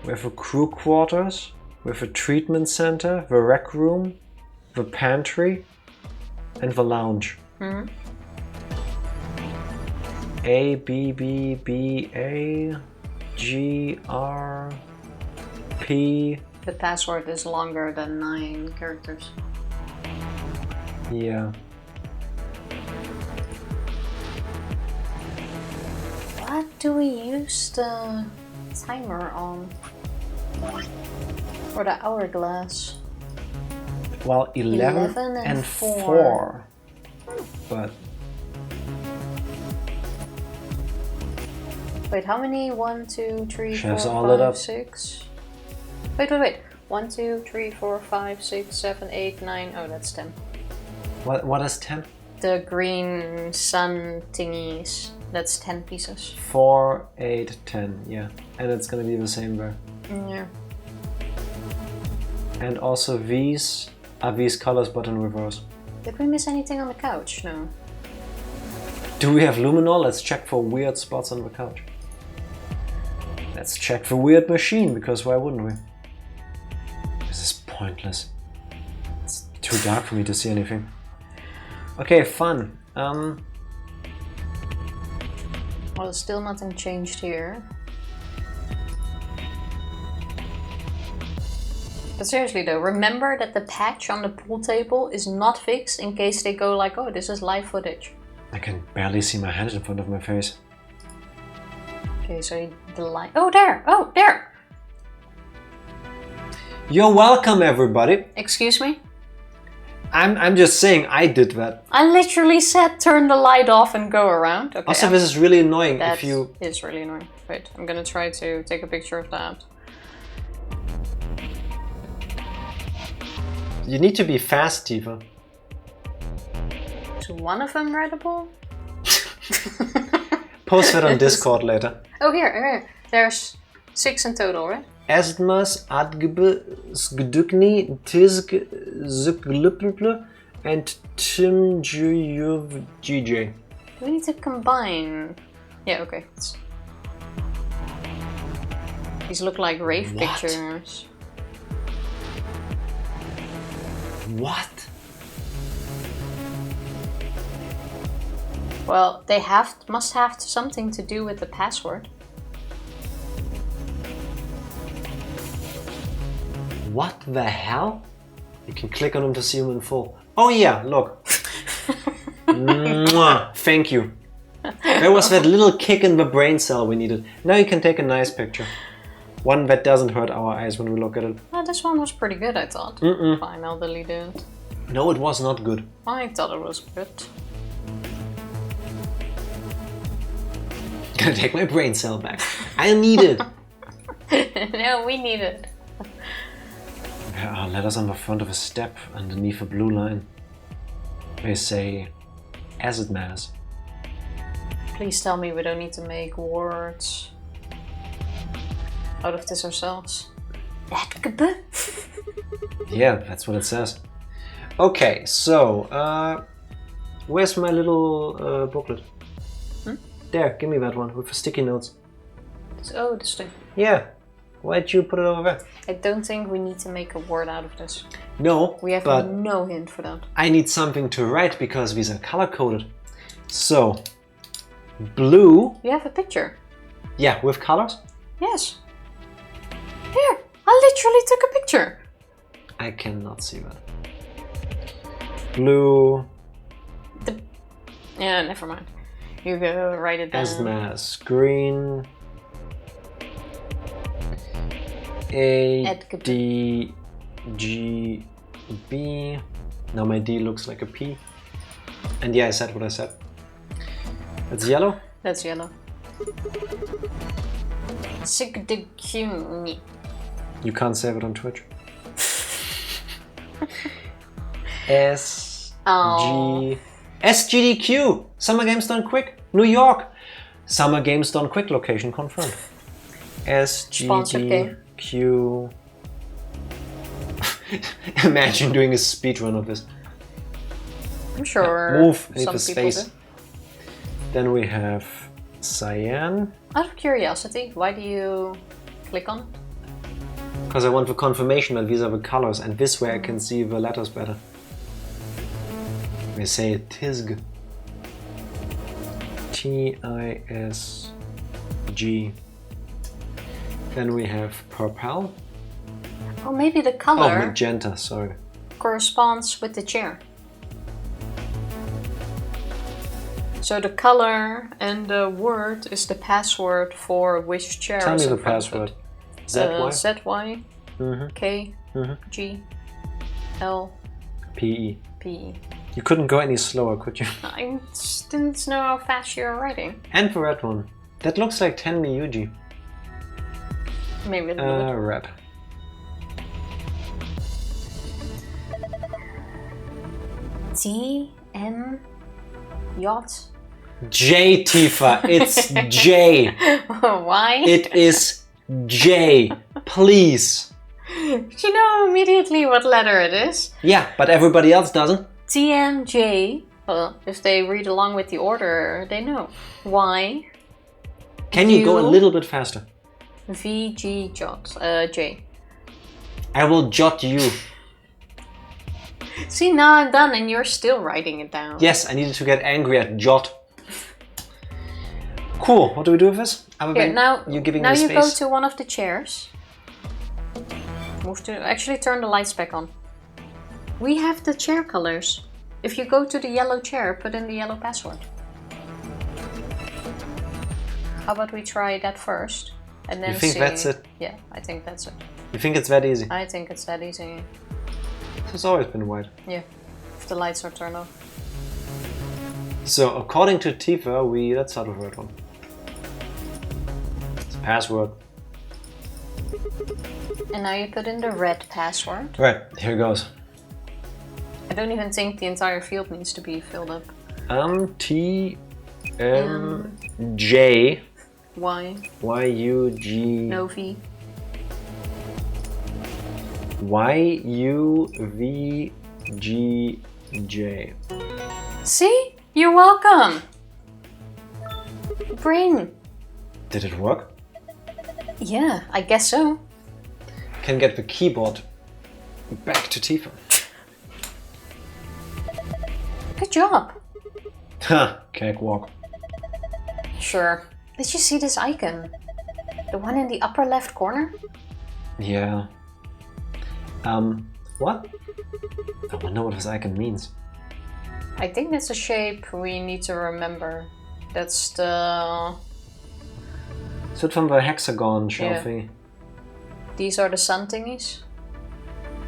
We have a crew quarters. We have a treatment center, the rec room, the pantry, and the lounge. Mm-hmm. A, B, B, B, A, G, R, P. The password is longer than 9 characters. Yeah. What do we use the timer on? Or the hourglass? Well, 11 and 4. But... Wait, how many? 1, 2, 3, Chef's 4, all lit 5, up. 6? Wait. 1, 2, 3, 4, 5, 6, 7, 8, 9. Oh, that's 10. What is 10? The green sun thingies. That's 10 pieces. 4, 8, 10, yeah. And it's gonna be the same there. Yeah. And also these are these colors but in reverse. Did we miss anything on the couch? No. Do we have luminol? Let's check for weird spots on the couch. Let's check the weird machine, because why wouldn't we? This is pointless. It's too dark for me to see anything. Okay, fun. Well, still nothing changed here. But seriously though, remember that the patch on the pool table is not fixed in case they go like, oh, this is live footage. I can barely see my hand in front of my face. Okay, so the light. Oh, there! Oh, there! You're welcome, everybody. Excuse me? I'm just saying I did that. I literally said turn the light off and go around. Okay, Also, this is really annoying that if you... is really annoying. Wait, I'm gonna try to take a picture of that. You need to be fast, Tifa. Is one of them readable? Post that on Discord later. Oh, here. There's 6 in total, right? Erstmals adgebe sgdukni tizg zglupple and Tim GJ. We need to combine. Yeah, okay. These look like rave pictures. What? Well, they must have something to do with the password. What the hell? You can click on them to see them in full. Oh yeah, look. Mwah, thank you. There was that little kick in the brain cell we needed. Now you can take a nice picture. One that doesn't hurt our eyes when we look at it. Oh, this one was pretty good, I thought. Fine, I'll delete it. No, it was not good. I thought it was good. Gonna take my brain cell back. I need it. No, we need it. There are letters on the front of a step underneath a blue line. They say acid mass. Please tell me we don't need to make words out of this ourselves. Yeah, that's what it says. Okay, so where's my little booklet? There, give me that one with the sticky notes. Oh, this thing. Yeah. Why'd you put it over there? I don't think we need to make a word out of this. No, we have but no hint for that. I need something to write because these are color-coded. So, blue... You have a picture? Yeah, with colors? Yes. Here, I literally took a picture. I cannot see that. Blue... Yeah, never mind. You go write it down. Asthma's green... A, D, G, B. Now my D looks like a P. And yeah, I said what I said. That's yellow? That's yellow. You can't save it on Twitch. S, G, SGDQ! Summer Games Done Quick, New York! Summer Games Done Quick location confirmed. SGDQ. Imagine doing a speedrun of this. I'm sure. Yeah, move some into space. Do. Then we have cyan. Out of curiosity, why do you click on it? Because I want the confirmation that these are the colors, and this way I can see the letters better. We say TISG. T-I-S-G. Then we have purple. Oh, maybe the color magenta, sorry. Corresponds with the chair. So the color and the word is the password for which chair. Tell me the password. ZY? ZY, K, G, L, P-E. P-E. You couldn't go any slower, could you? I just didn't know how fast you're writing. And the red one. That looks like Tenmi Yuji. Maybe a little bit. Red. T-N yacht. J, Tifa. It's J. Why? It is J. Please. You know immediately what letter it is. Yeah, but everybody else doesn't. T-N-J. Well, if they read along with the order, they know. Y. Can you go a little bit faster? V-G jot. J. I will jot you. See, now I'm done and you're still writing it down. Yes, I needed to get angry at jot. Cool. What do we do with this? Here, now you giving now me you space? go to one of the chairs. Move to... Actually, turn the lights back on. We have the chair colors. If you go to the yellow chair, put in the yellow password. How about we try that first? And then you think see... that's it? Yeah, I think that's it. You think it's that easy? I think it's that easy. It's always been white. Yeah, if the lights are turned off. So, according to Tifa, let's start with that one. It's a password. And now you put in the red password. Right, here goes. I don't even think the entire field needs to be filled up. T M J Y. Y U G. No V. Y U V G J. See? You're welcome! Brain. Did it work? Yeah, I guess so. Can get the keyboard back to Tifa. Good job. Ha! Cakewalk. Sure. Did you see this icon? The one in the upper left corner? Yeah. What? I wonder what this icon means. I think that's a shape we need to remember. That's the... Is it from the hexagon shell Yeah. thingy? These are the sun thingies.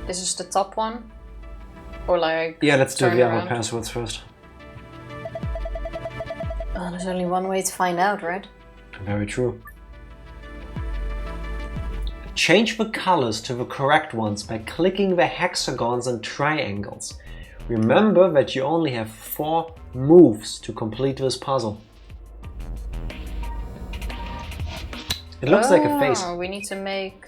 This is the top one. Or like... Yeah, let's do turn the other around. passwords first. Oh, there's only one way to find out, right? Very true. Change the colors to the correct ones by clicking the hexagons and triangles. Remember that you only have 4 moves to complete this puzzle. It looks like a face. We need to make...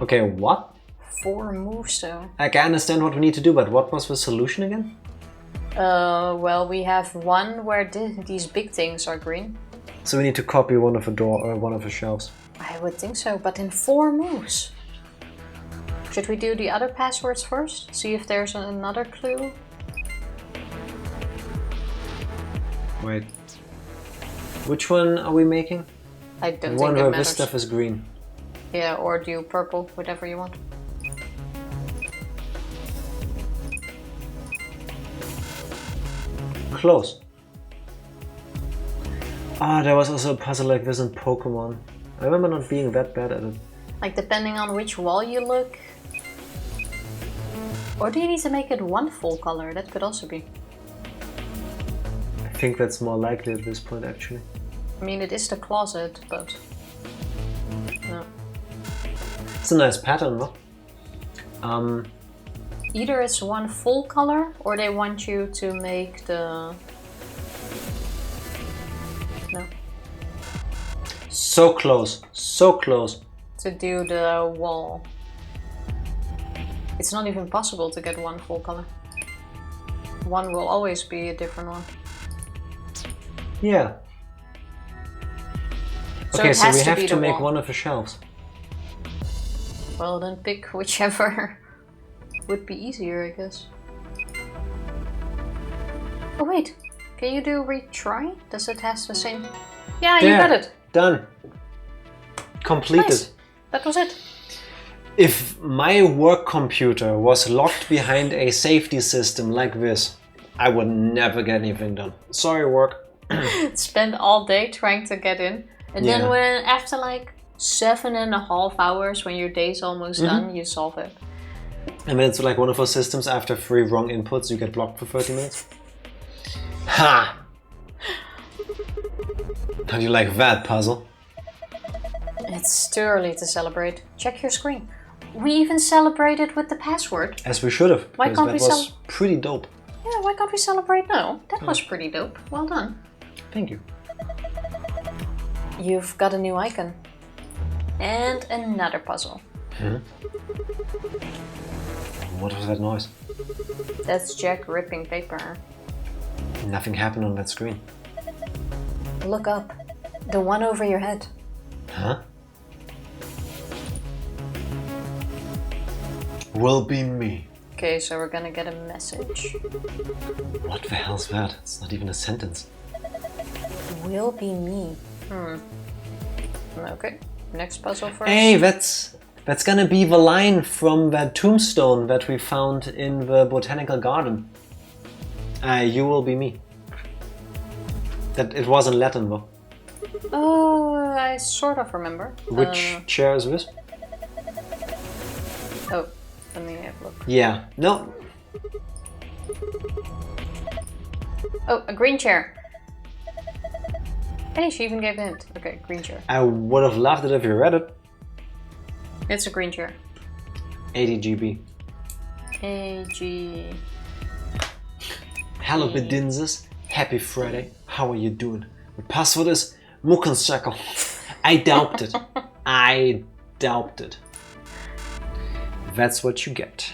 Okay, what? 4 moves though. I can understand what we need to do, but what was the solution again? Well, we have one where these big things are green. So we need to copy one of the shelves. I would think so, but in 4 moves. Should we do the other passwords first? See if there's another clue? Wait. Which one are we making? I don't The think one it where matters. this stuff is green. Yeah, or do purple, whatever you want. Close. Ah, there was also a puzzle like this in Pokemon. I remember not being that bad at it. Like depending on which wall you look. Or do you need to make it one full color? That could also be. I think that's more likely at this point, actually. I mean, it is the closet, but... No. It's a nice pattern, no? Either it's one full color, or they want you to make the... No. So close, so close. To do the wall. It's not even possible to get one full color. One will always be a different one. Yeah. So Okay, it so has we to have be to the make wall. one of the shelves. Well, then pick whichever would be easier, I guess. Oh wait, can you do retry? Does it have the same? Yeah, you There, got it. Done. Completed. Nice. That was it. If my work computer was locked behind a safety system like this, I would never get anything done. Sorry, work. Spend all day trying to get in, and Yeah. then when after like 7.5 hours, when your day's almost done, you solve it. And then it's like one of those systems, after 3 wrong inputs, you get blocked for 30 minutes. Ha! How do you like that puzzle? It's too early to celebrate. Check your screen. We even celebrated with the password. As we should have, Why because can't that we was pretty dope. Yeah, why can't we celebrate now? That was pretty dope. Well done. Thank you. You've got a new icon. And another puzzle. What was that noise? That's Jack ripping paper. Nothing happened on that screen. Look up. The one over your head. Huh? Will be me. Okay, so we're gonna get a message. What the hell's that? It's not even a sentence. Will be me. Okay, next puzzle first. Hey, that's gonna be the line from that tombstone that we found in the botanical garden. You will be me. That it was in Latin though. Oh, I sort of remember. Which chair is this? Oh, let me have a look. Yeah, no. Oh, a green chair. Hey, she even gave a hint. Okay, green chair. I would have loved it if you read it. It's a green chair. 80 GB. AG. Hello, Bedinses. Happy Friday. How are you doing? The password is Muckensucker. I doubt it. I doubt it. That's what you get.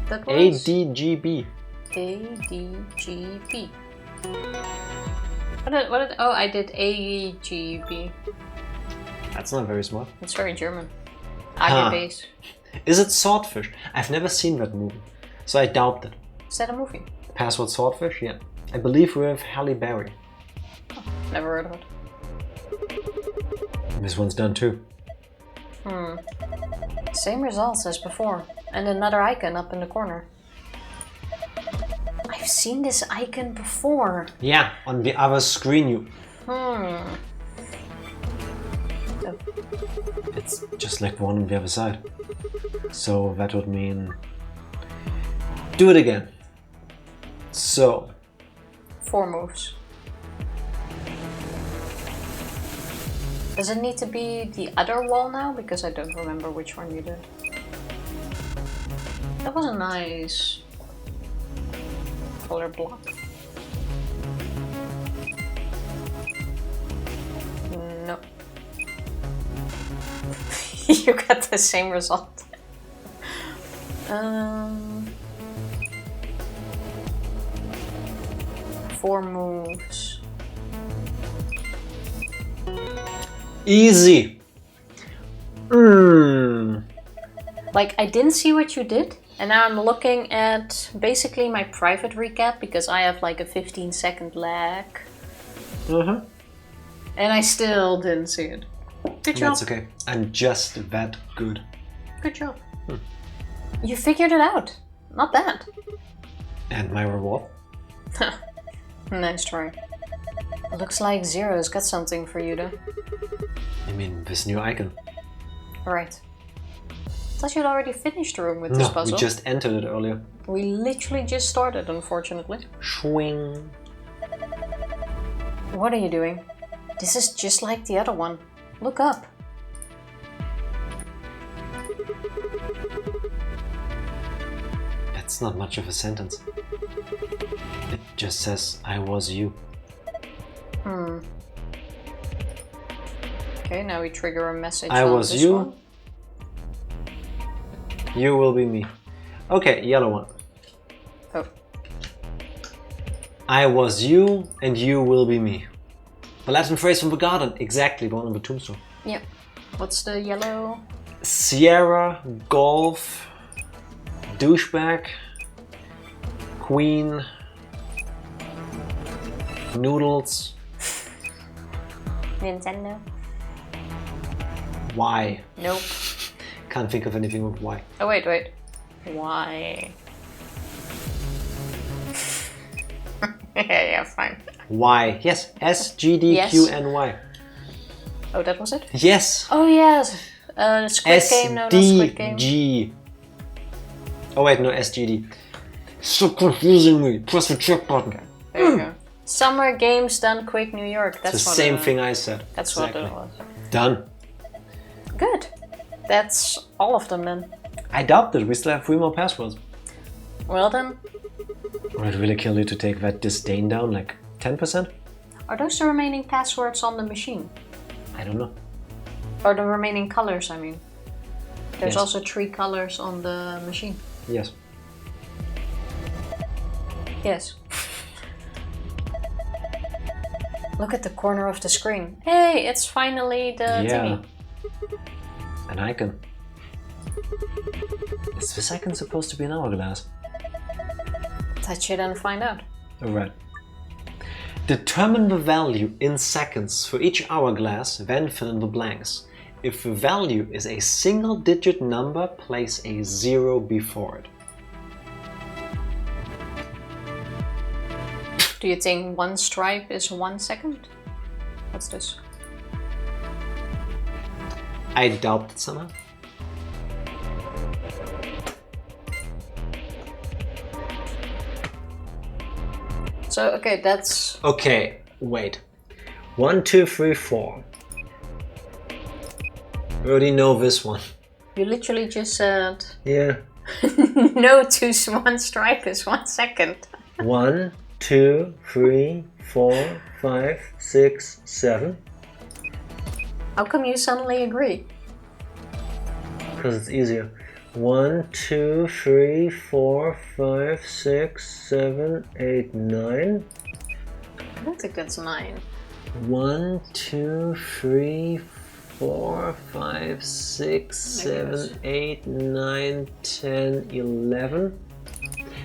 That was ADGB. ADGB. What did, oh, I did AGB. That's not very smart. It's very German. Huh. Base. Is it Swordfish? I've never seen that movie, so I doubt it. Is that a movie? Password Swordfish? Yeah. I believe with Halle Berry. Oh, never heard of it. This one's done too. Same results as before. And another icon up in the corner. I've seen this icon before. Yeah, on the other screen you. Oh. It's just like one on the other side. So that would mean... Do it again. So... 4 moves. Does it need to be the other wall now? Because I don't remember which one you did. That was a nice color block. No. You got the same result. 4 moves. Easy! Like, I didn't see what you did, and now I'm looking at basically my private recap because I have like a 15-second lag. Uh-huh. And I still didn't see it. Good job. That's okay. I'm just that good. Good job. You figured it out. Not bad. And my reward? Nice try. Looks like Zero's got something for you though. I mean, this new icon. Right. Thought you'd already finished the room with this puzzle. We just entered it earlier. We literally just started, unfortunately. Swing. What are you doing? This is just like the other one. Look up. That's not much of a sentence. It just says, I was you. Okay, now we trigger a message. I was this you. one. You will be me. Okay, yellow one. Oh. I was you and you will be me. The Latin phrase from the garden. Exactly, the one on the tombstone. Yep. What's the yellow? Sierra, golf, douchebag, queen, noodles. Nintendo? Why? Nope. Can't think of anything with why. Oh, wait. Why? yeah, fine. Why? Yes. SGDQNY. Oh, that was it? Yes. Oh, yes. Squid Game? No, not Squid Game. SDG. Oh, wait, no, SGD. Stop confusing me. Press the check button. Okay, there you go. Summer Games Done Quick New York. That's it's the what same thing I said. That's exactly. what it was. Done. Good. That's all of them then. I doubt it. We still have 3 more passwords. Well then. Would it really kill you to take that disdain down, like 10%? Are those the remaining passwords on the machine? I don't know. Or the remaining colors, I mean. There's Yes. also 3 colors on the machine. Yes. Yes. Look at the corner of the screen. Hey, it's finally the thingy. An icon. Is this icon supposed to be an hourglass? Touch it and find out. Alright. Determine the value in seconds for each hourglass, then fill in the blanks. If the value is a single-digit number, place a 0 before it. Do you think 1 stripe is 1 second? What's this? I doubt it somehow. So, okay, that's... Okay, wait. 1, 2, 3, 4. I already know this one. You literally just said... Yeah. No, 1 stripe is 1 second. 1, 2, 3, 4, 5, 6, 7. How come you suddenly agree? Because it's easier. 1, 2, 3, 4, 5, 6, 7, 8, 9. I don't think that's 9. 1, 2, 3, 4, 5, 6, 7, 8, 9, 10, 11.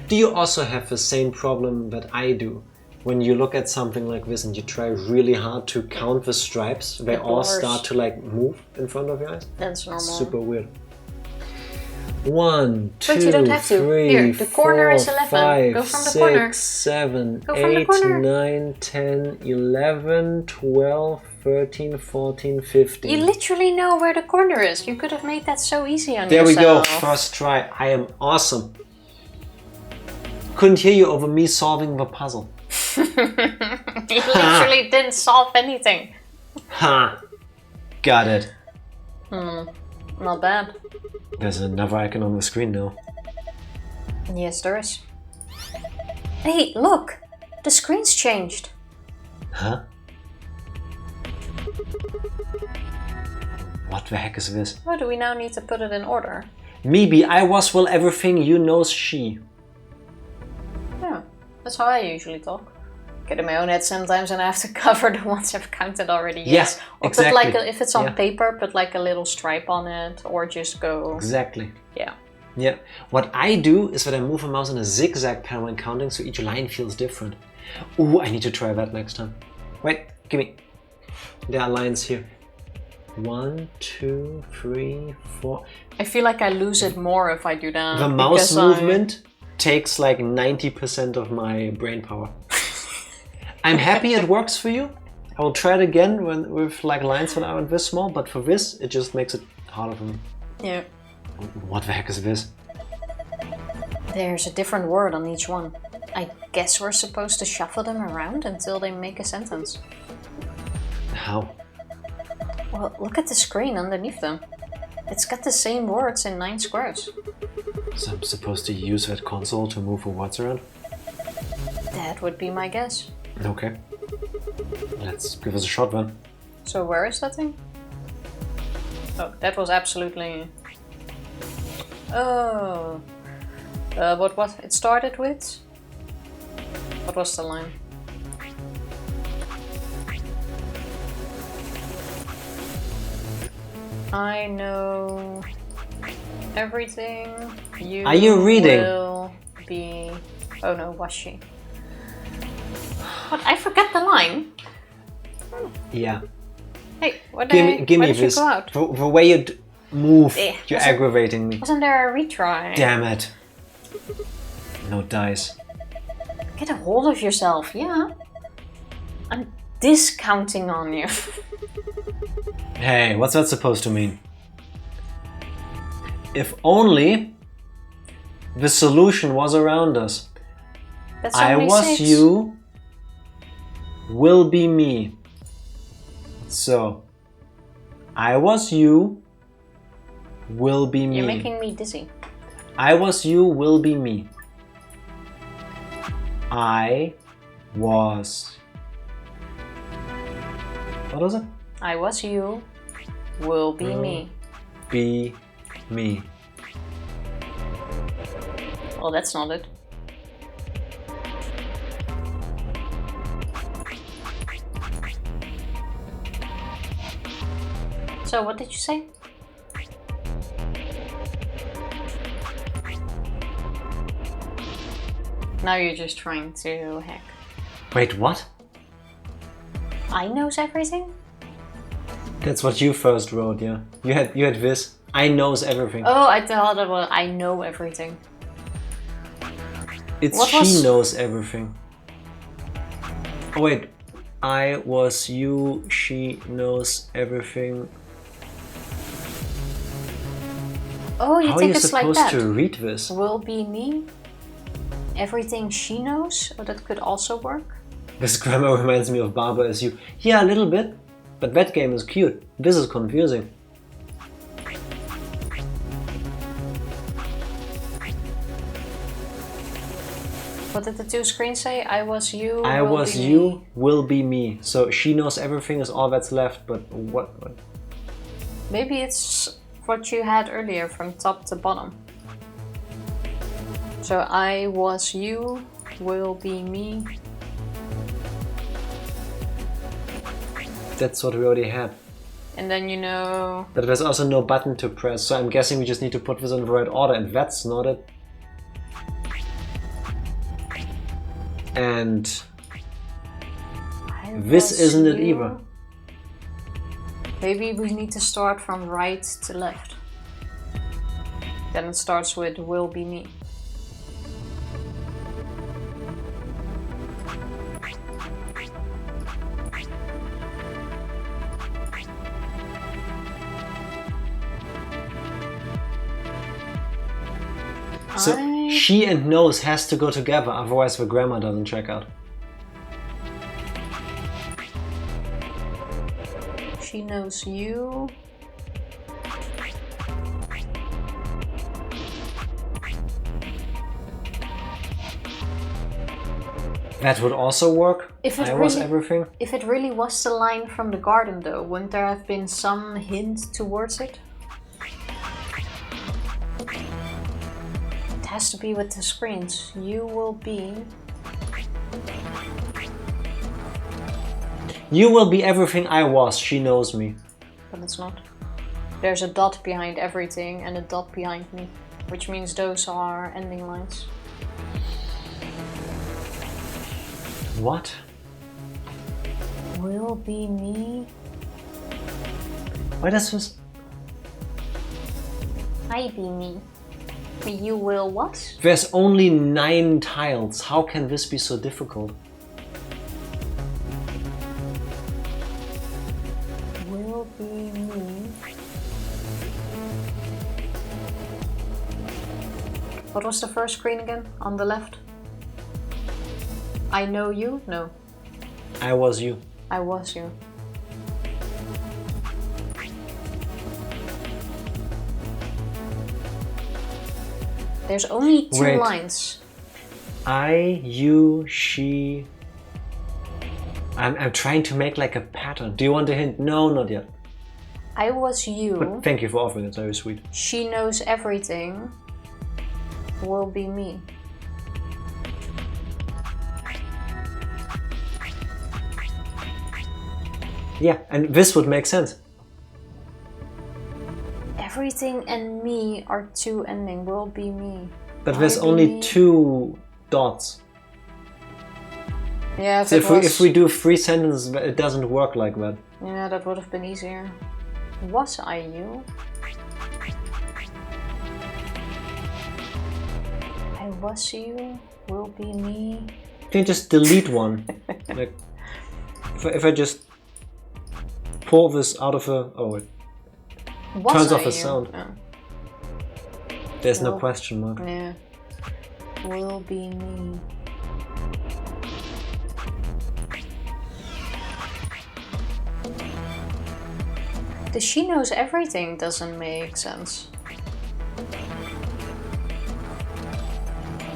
Do you also have the same problem that I do? When you look at something like this and you try really hard to count the stripes, they all start to like move in front of your eyes? That's normal. Super weird. 1, 2, But you don't have to. 3, Here, the corner 4, is 11. 5, Go from the corner. 6, 7, Go from the 8, corner. 9, 10, 11, 12, 13, 14, 15. You literally know where the corner is. You could have made that so easy on There yourself. we go, first try. I am awesome. Couldn't hear you over me solving the puzzle. You literally didn't solve anything. Ha! Got it. Not bad. There's another icon on the screen now. Yes, there is. Hey, look! The screen's changed. Huh? What the heck is this? Oh, do we now need to put it in order? Maybe I was well everything you knows she. Yeah, that's how I usually talk. Get in my own head sometimes and I have to cover the ones I've counted already. Yes. Yeah, Or exactly. put like if it's on paper, put like a little stripe on it, or just go. Exactly. Yeah. Yeah. What I do is that I move the mouse in a zigzag pattern when counting, so each line feels different. Ooh, I need to try that next time. Wait, give me. There are lines here. 1, 2, 3, 4. I feel like I lose it more if I do that. The mouse movement takes like 90% of my brain power. I'm happy it works for you. I will try it again with like lines that aren't this small, but for this, it just makes it harder for me. Yeah. What the heck is this? There's a different word on each one. I guess we're supposed to shuffle them around until they make a sentence. How? Well, look at the screen underneath them. It's got the same words in 9 squares. So I'm supposed to use that console to move the words around? That would be my guess. Okay. Let's give us a shot then. So where is that thing? Oh, that was absolutely... Oh... what was it started with? What was the line? I know everything you Are you reading? will be... Oh no, was she? What? I forgot the line. Yeah. Hey, what Give me did this. you go out? The way you move, Eh, you're aggravating me. Wasn't there a retry? Damn it. No dice. Get a hold of yourself, yeah. I'm discounting on you. Hey, what's that supposed to mean? If only the solution was around us. That's I only was 6. you, will be me. So, I was you, will be me. You're making me dizzy. I was you, will be me. I was... What was it? I was you, will be me. Be me. Well, that's not it. So, what did you say? Now you're just trying to hack. Wait, what? I knows everything? That's what you first wrote, yeah. You had this. I knows everything. Oh, I thought it was I know everything. It's what she was... knows everything. Oh wait. I was you, she knows everything. Oh, you How are think you it's like that? supposed to read this? Will be me? Everything she knows? Oh, that could also work. This grammar reminds me of Barbara as you. Yeah, a little bit. But that game is cute. This is confusing. What did the two screens say? I was you, I will was be you, me. will be me. So she knows everything is all that's left, but what? Maybe it's what you had earlier from top to bottom. So I was you, will be me. That's what we already had. And then you know... But there's also no button to press, so I'm guessing we just need to put this in the right order, and that's not it. And this isn't it either. Maybe we need to start from right to left. Then it starts with will be me. So she and knows has to go together, otherwise the grammar doesn't check out. She knows you. That would also work. I was everything. If it really was the line from the garden though, wouldn't there have been some hint towards it? It has to be with the screens. You will be... You will be everything I was, she knows me. But it's not. There's a dot behind everything and a dot behind me, which means those are ending lines. What? Will be me. Why does this... I be me. You will what? There's only 9 tiles. How can this be so difficult? Will be me. What was the first screen again? On the left? I know you? No. I was you. I was you. There's only 2 lines. I, you, she... I'm trying to make like a pattern. Do you want a hint? No, not yet. I was you. But thank you for offering, it's very sweet. She knows everything. Will be me. Yeah, and this would make sense. Everything and me are 2 ending. Will be me. But there's only 2 dots. Yeah, so if we do 3 sentences, it doesn't work like that. Yeah, that would have been easier. Was I you? I was you. Will be me. Can you just delete one? Like, if I just pull this out of a... Oh wait. Turns off the sound. Yeah. There's no question mark. Yeah. Will be me. The she knows everything doesn't make sense.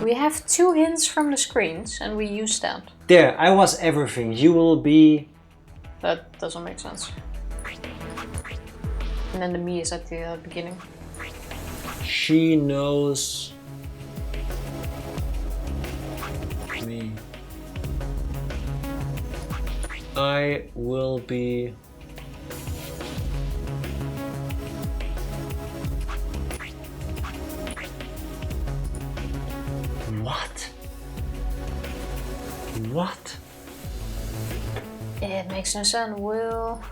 We have 2 hints from the screens and we use that. There, I was everything. You will be... That doesn't make sense. And then the me is at the beginning. She knows me. I will be... What? What? It makes no sense. Will.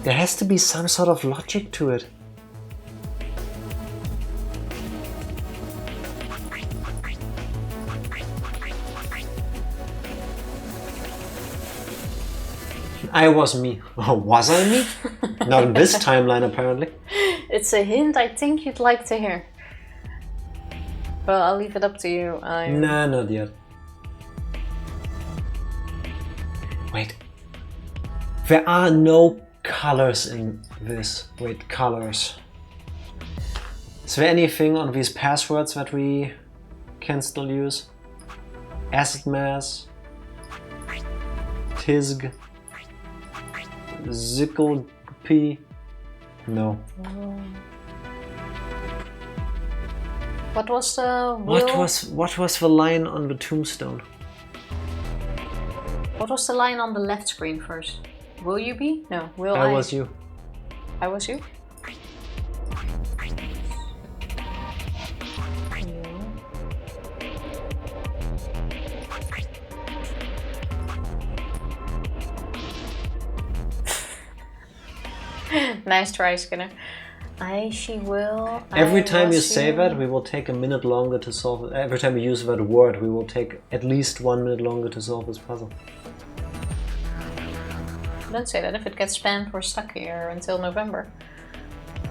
There has to be some sort of logic to it. I was me. Oh, was I me? Not in this timeline, apparently. It's a hint I think you'd like to hear. Well, I'll leave it up to you. Nah, not yet. Wait. There are no colors in this. Wait, colors. Is there anything on these passwords that we can still use? Acid mass. Tisg. Zicklp. No. What was the will? What was the line on the tombstone? What was the line on the left screen first? Will you be? No, will I? I was you. I was you? Nice try, Skinner. She will. Every time you say that, we will take a minute longer to solve it. Every time we use that word, we will take at least 1 minute longer to solve this puzzle. Don't say that. If it gets spammed, we're stuck here until November.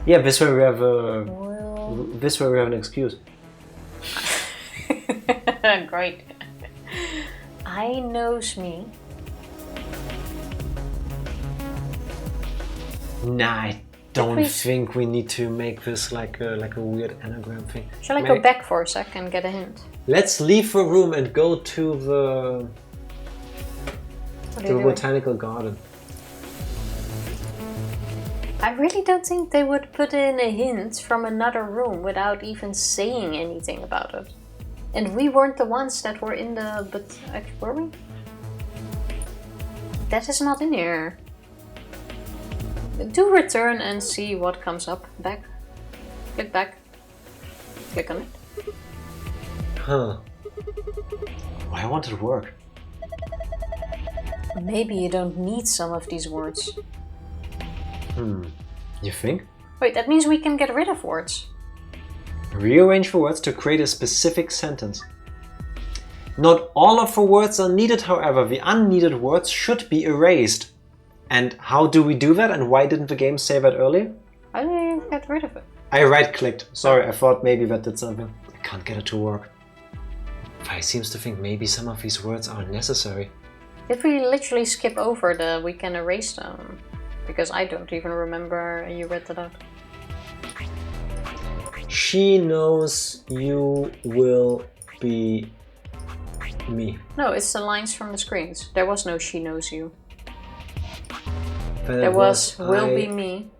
Yeah, this way we have an excuse. Great. I knows me. Nah, I don't think we need to make this like a weird anagram thing. Shall I go back for a sec and get a hint? Let's leave the room and go to the botanical garden. I really don't think they would put in a hint from another room without even saying anything about it. And we weren't the ones that were in the... But were we? That is not in here. Do return and see what comes up. Back. Click back. Click on it. Huh. Why won't it work? Maybe you don't need some of these words. You think? Wait, that means we can get rid of words. Rearrange the words to create a specific sentence. Not all of the words are needed, however. The unneeded words should be erased. And how do we do that? And why didn't the game say that earlier? How do you get rid of it? I right-clicked. Sorry, I thought maybe that did something. I can't get it to work. I seems to think maybe some of these words aren't necessary. Did we literally skip over the we can erase them? Because I don't even remember you read that out. She knows you will be me. No, it's the lines from the screens. There was no she knows you. Then there was will be me.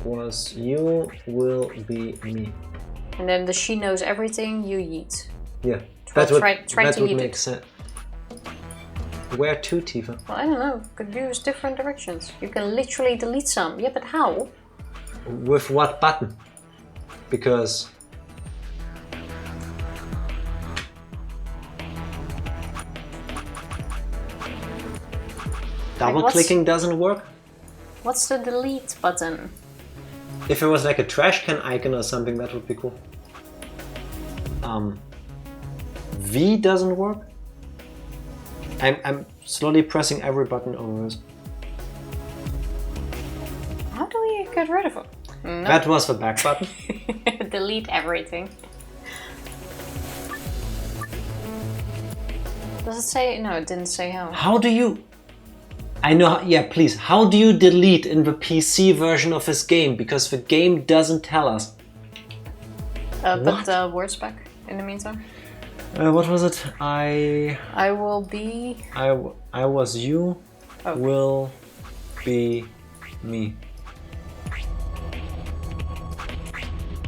Was you will be me. And then the she knows everything, you yeet. Yeah, Try that to would yeet make it. sense. Where to, Tifa? Well, I don't know. Could use different directions. You can literally delete some. Yeah, but how? With what button? Because... double-clicking doesn't work? What's the delete button? If it was like a trash can icon or something, that would be cool. V doesn't work? I'm slowly pressing every button over this. How do we get rid of it? No. That was the back button. Delete everything. Does it say? No, it didn't say how. How do you... I know, yeah, please. How do you delete in the PC version of this game? Because the game doesn't tell us. Put the words back in the meantime. What was it? I will be... I was you, okay. Will be me.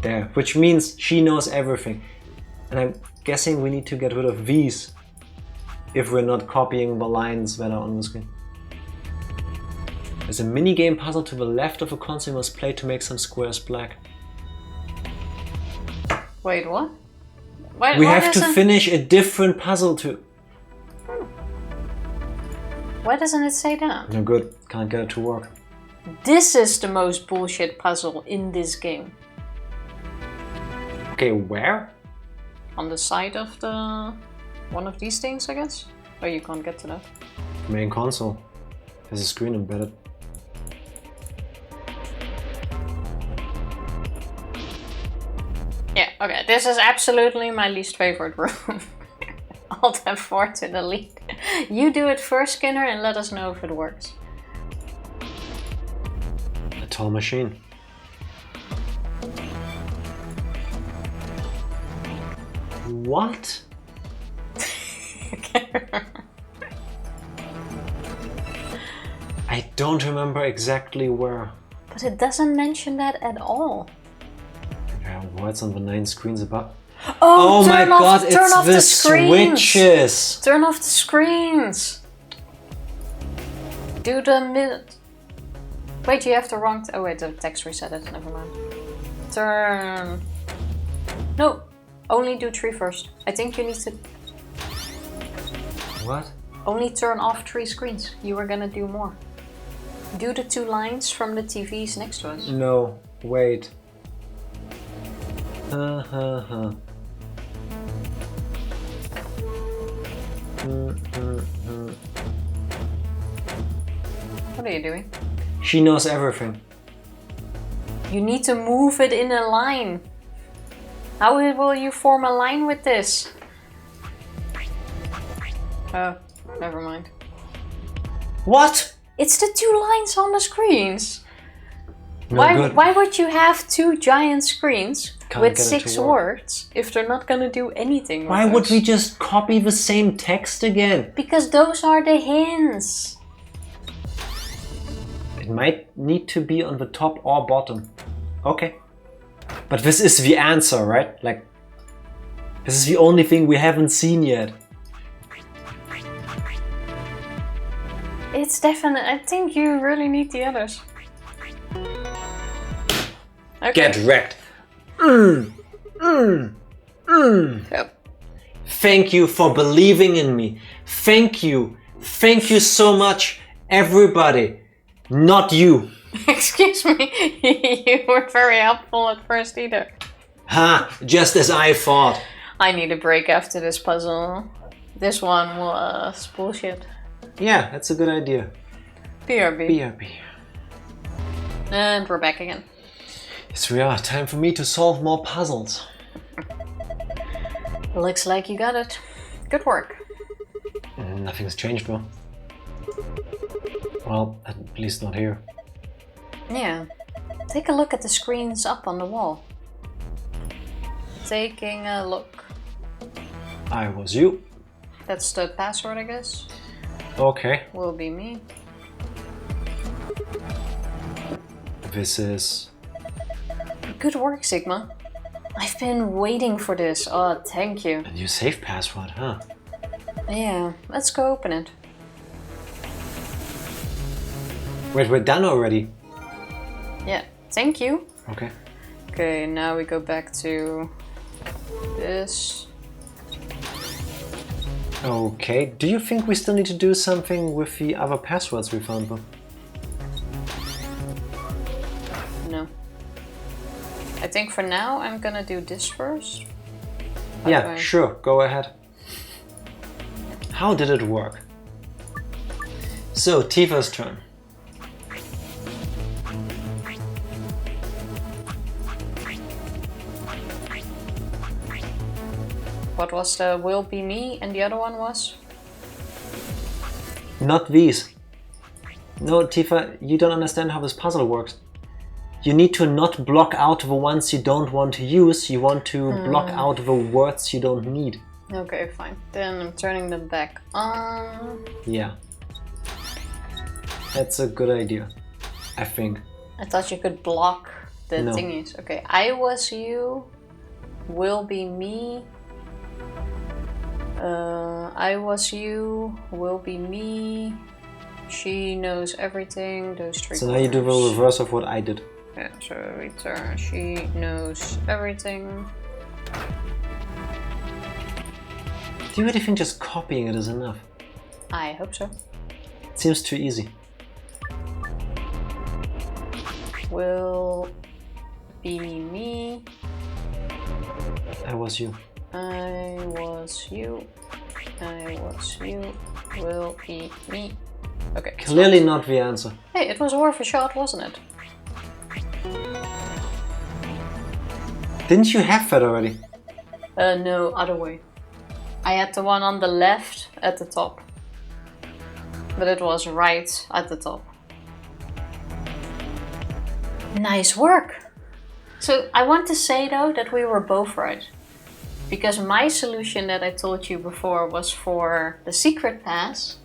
There, which means she knows everything. And I'm guessing we need to get rid of these if we're not copying the lines that are on the screen. There's a mini-game puzzle to the left of the console you must play to make some squares black. Wait, what? We have to finish a different puzzle too. Why doesn't it say that? No good. Can't get it to work. This is the most bullshit puzzle in this game. Okay, where? On the side of the... one of these things, I guess? Oh, you can't get to that. Main console. There's a screen embedded. Yeah, okay. This is absolutely my least favorite room. Alt F4 to delete. You do it first, Skinner, and let us know if it works. A tall machine. What? I don't remember exactly where. But it doesn't mention that at all. There are words on the 9 screens above. Oh my god, it's the switches! Turn off the screens! Do the mid... Wait, you have the wrong... oh wait, the text reset it, never mind. Turn... No, only do 3 first. I think you need to... What? Only turn off 3 screens. You were gonna do more. Do the 2 lines from the TVs next to us. No, wait. What are you doing? She knows everything. You need to move it in a line. How will you form a line with this? Oh, never mind. What? It's the 2 lines on the screens. No Why would you have 2 giant screens Can't with get it 6 to work. words if they're not gonna do anything with Why would us? we just copy the same text again? Because those are the hints. It might need to be on the top or bottom. Okay. But this is the answer, right? Like, this is the only thing we haven't seen yet. It's definite. I think you really need the others. Okay. Get wrecked. Yep. Thank you for believing in me. Thank you. Thank you so much, everybody. Not you. Excuse me. You weren't very helpful at first either. Ha! Just as I thought. I need a break after this puzzle. This one was bullshit. Yeah, that's a good idea. BRB. BRB. And we're back again. Yes, we are. Time for me to solve more puzzles. Looks like you got it. Good work. Nothing's changed though. Well, at least not here. Yeah. Take a look at the screens up on the wall. Taking a look. I was you. That's the password, I guess. Okay. Will be me. This is... Good work, Sigma. I've been waiting for this. Oh, thank you. a new safe password, huh? Yeah, let's go open it. Wait, we're done already. Yeah, thank you. Okay. Okay, now we go back to this. Okay, do you think we still need to do something with the other passwords we found though? No. I think for now I'm gonna do this first. Yeah, sure, go ahead. How did it work? So, Tifa's turn. What was the will be me and the other one was? Not these. No, Tifa, you don't understand how this puzzle works. You need to not block out the ones you don't want to use, you want to block out the words you don't need. Okay, fine. Then I'm turning them back on. Yeah. That's a good idea, I think. I thought you could block the No. thingies. Okay, I was you, will be me. I was you, will be me. She knows everything, those 3 So now you do the corners. reverse of what I did. Yeah, so return. She knows everything. Do you really think just copying it is enough? I hope so. It seems too easy. Will be me. I was you. I was you. I was you. Will be me. Okay. Clearly not the answer. Hey, it was worth a shot, wasn't it? Didn't you have that already? No, other way. I had the one on the left at the top. But it was right at the top. Nice work! So I want to say though that we were both right. Because my solution that I told you before was for the secret pass.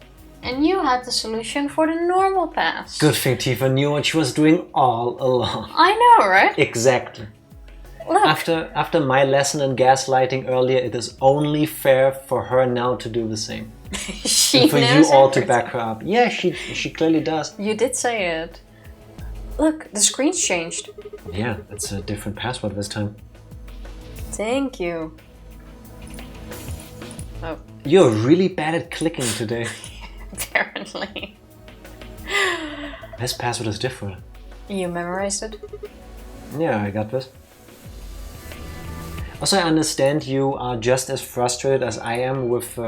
And you had the solution for the normal pass. Good thing Tifa knew what she was doing all along. I know, right? Exactly. Look. After my lesson in gaslighting earlier, it is only fair for her now to do the same. She and for knows you all to everything. back her up. Yeah, she clearly does. You did say it. Look, the screen's changed. Yeah, it's a different password this time. Thank you. Oh, You're really bad at clicking today. apparently. This password is different. You memorized it? Yeah, I got this. Also, I understand you are just as frustrated as I am with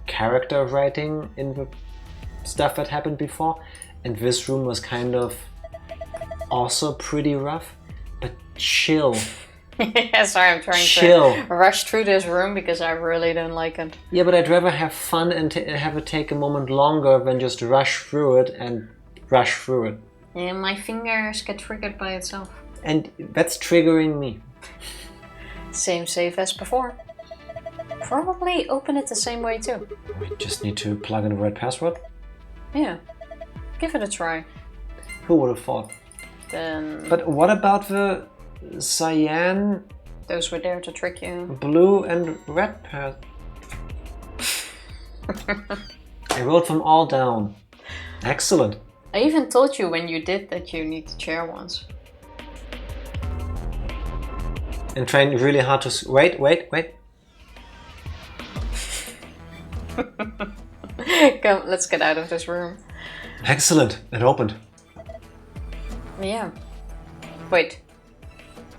character writing in the stuff that happened before. And this room was kind of also pretty rough. But chill. Yeah, sorry, I'm trying Chill. to rush through this room because I really don't like it. Yeah, but I'd rather have fun and have it take a moment longer than just rush through it and rush through it. Yeah, my fingers get triggered by itself. And that's triggering me. Same save as before. Probably open it the same way too. We just need to plug in the right password. Yeah, give it a try. Who would have thought? Then But what about the cyan, those were there to trick you. blue and red pass? I wrote them all down. Excellent. I even told you when you did that you need to chair once. And trying really hard to... Wait. Come, let's get out of this room. Excellent. It opened. Yeah. Wait.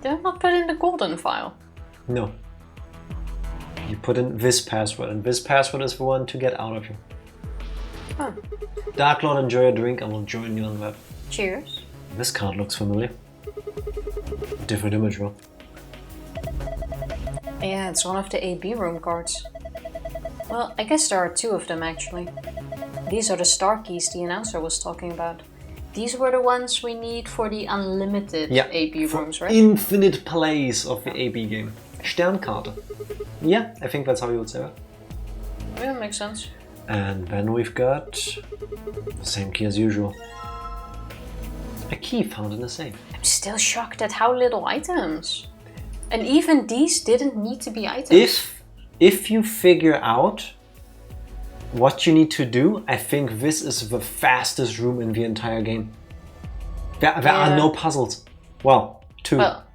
Did I not put in the golden file? No. You put in this password, and this password is the one to get out of here. Oh. Dark Lord, enjoy a drink. I will join you on that. Cheers. This card looks familiar. Different image, though. Yeah, it's one of the AB room cards. Well, I guess there are two of them actually. These are the star keys the announcer was talking about. These were the ones we need for the unlimited AB rooms, right? Infinite plays of the AB game. Sternkarte. Yeah, I think that's how you would say that. Yeah, makes sense. And then we've got the same key as usual. A key found in the safe. I'm still shocked at how little items. And even these didn't need to be items. If you figure out what you need to do, I think this is the fastest room in the entire game. There are no puzzles. Well, two. Well,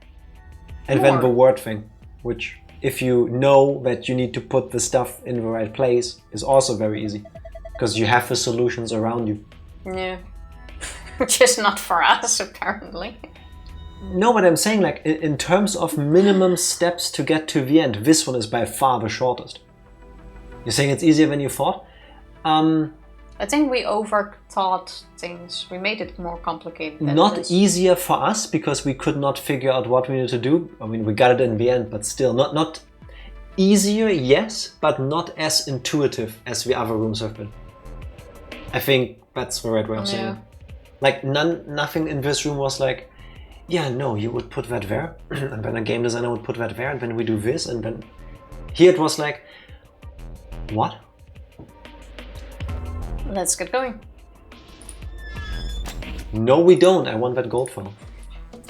and then the word thing, which if you know that you need to put the stuff in the right place, is also very easy. Because you have the solutions around you. Yeah. Just not for us, apparently. No, but I'm saying, like, in terms of minimum steps to get to the end, this one is by far the shortest. You're saying it's easier than you thought? I think we overthought things. We made it more complicated than Not it is. easier for us, because we could not figure out what we needed to do. I mean, we got it in the end, but still. Not easier, yes, but not as intuitive as the other rooms have been. I think that's the right way of saying it. Like, nothing in this room was like, yeah, no, you would put that there, and then a game designer would put that there, and then we do this, and then... Here it was like, what? Let's get going. No, we don't. I want that gold file.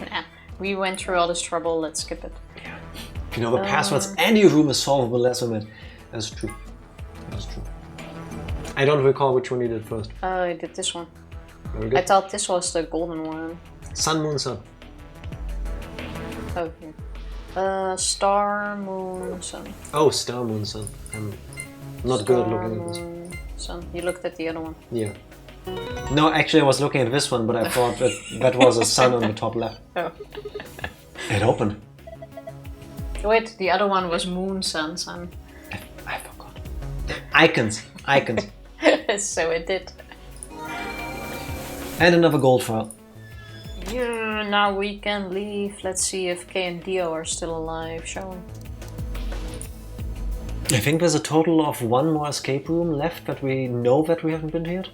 Nah, we went through all this trouble, let's skip it. Yeah. If you know the passwords, any room is solvable less than it. That's true. That's true. I don't recall which one you did first. I did this one. Very good. I thought this was the golden one. Sun, moon, sun. Oh, here. Star, moon, sun. Oh, star, moon, sun. Not good at looking at this. Sun. You looked at the other one. Yeah. No, actually I was looking at this one, but I thought that was a sun on the top left. Oh. It opened. Wait, the other one was moon, sun, sun. I forgot. Icons. Icons. So it did. And another gold file. Yeah, now we can leave. Let's see if Kay and Dio are still alive, shall we? I think there's a total of one more escape room left that we know that we haven't been to yet.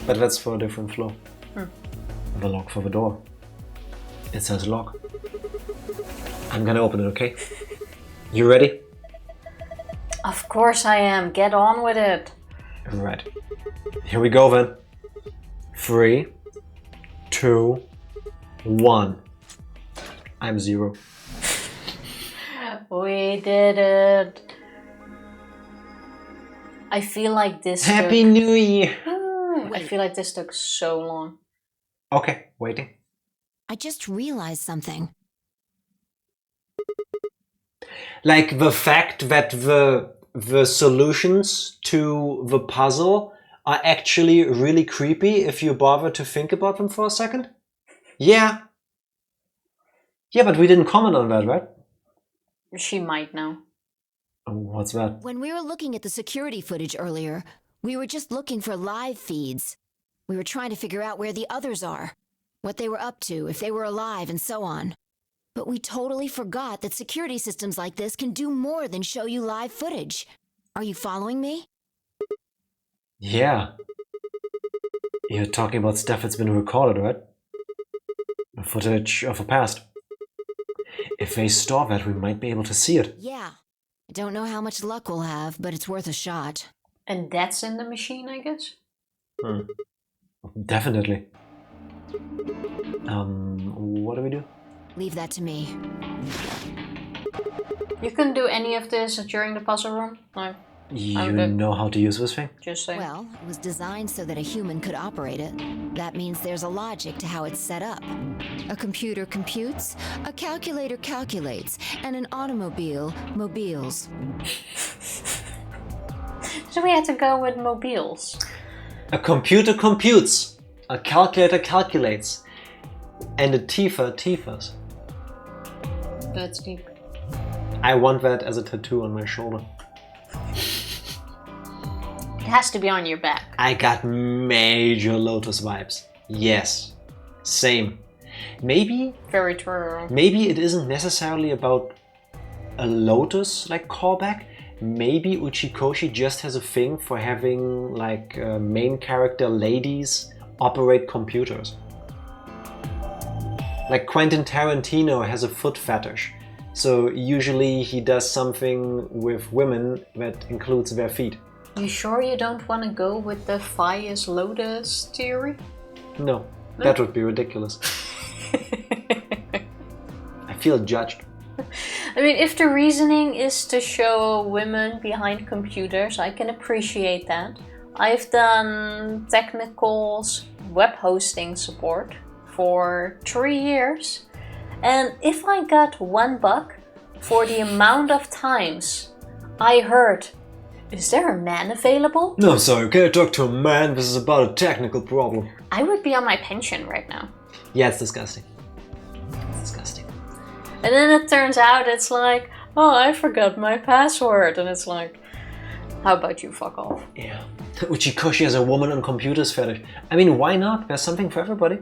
But that's for a different floor. The lock for the door. It says lock. I'm gonna open it, okay? You ready? Of course I am. Get on with it. Right. Here we go then. 3, 2, 1. I'm 0. We did it. I feel like this Happy took... New Year! I feel like this took so long. Okay, waiting. I just realized something. Like the fact that the solutions to the puzzle are actually really creepy if you bother to think about them for a second? Yeah. Yeah, but we didn't comment on that, right? She might know. What's that? When we were looking at the security footage earlier, we were just looking for live feeds. We were trying to figure out where the others are, what they were up to, if they were alive, and so on. But we totally forgot that security systems like this can do more than show you live footage. Are you following me? Yeah. You're talking about stuff that's been recorded, right? The footage of the past. If they store that, we might be able to see it. Yeah. I don't know how much luck we'll have, but it's worth a shot. And that's in the machine, I guess? Definitely. What do we do? Leave that to me. You can do any of this during the puzzle room? No. You know how to use this thing? Just saying. Well, it was designed so that a human could operate it. That means there's a logic to how it's set up. A computer computes, a calculator calculates, and an automobile mobiles. So we had to go with mobiles. A computer computes, a calculator calculates, and a tifa tifas. That's deep. I want that as a tattoo on my shoulder. It has to be on your back. I got major Lotus vibes. Yes. Same. Maybe Very true. Maybe it isn't necessarily about a Lotus like callback. Maybe Uchikoshi just has a thing for having like main character ladies operate computers. Like Quentin Tarantino has a foot fetish. So usually he does something with women that includes their feet. You sure you don't want to go with the Phi is Lotus theory? No, that would be ridiculous. I feel judged. I mean, if the reasoning is to show women behind computers, I can appreciate that. I've done technicals web hosting support for 3 years. And if I got $1 for the amount of times I heard, "Is there a man available?" No, sorry, can I talk to a man? This is about a technical problem. I would be on my pension right now. Yeah, it's disgusting. It's disgusting. And then it turns out it's like, "Oh, I forgot my password." And it's like, how about you fuck off? Yeah. Uchikoshi has a woman on computers fetish. I mean, why not? There's something for everybody.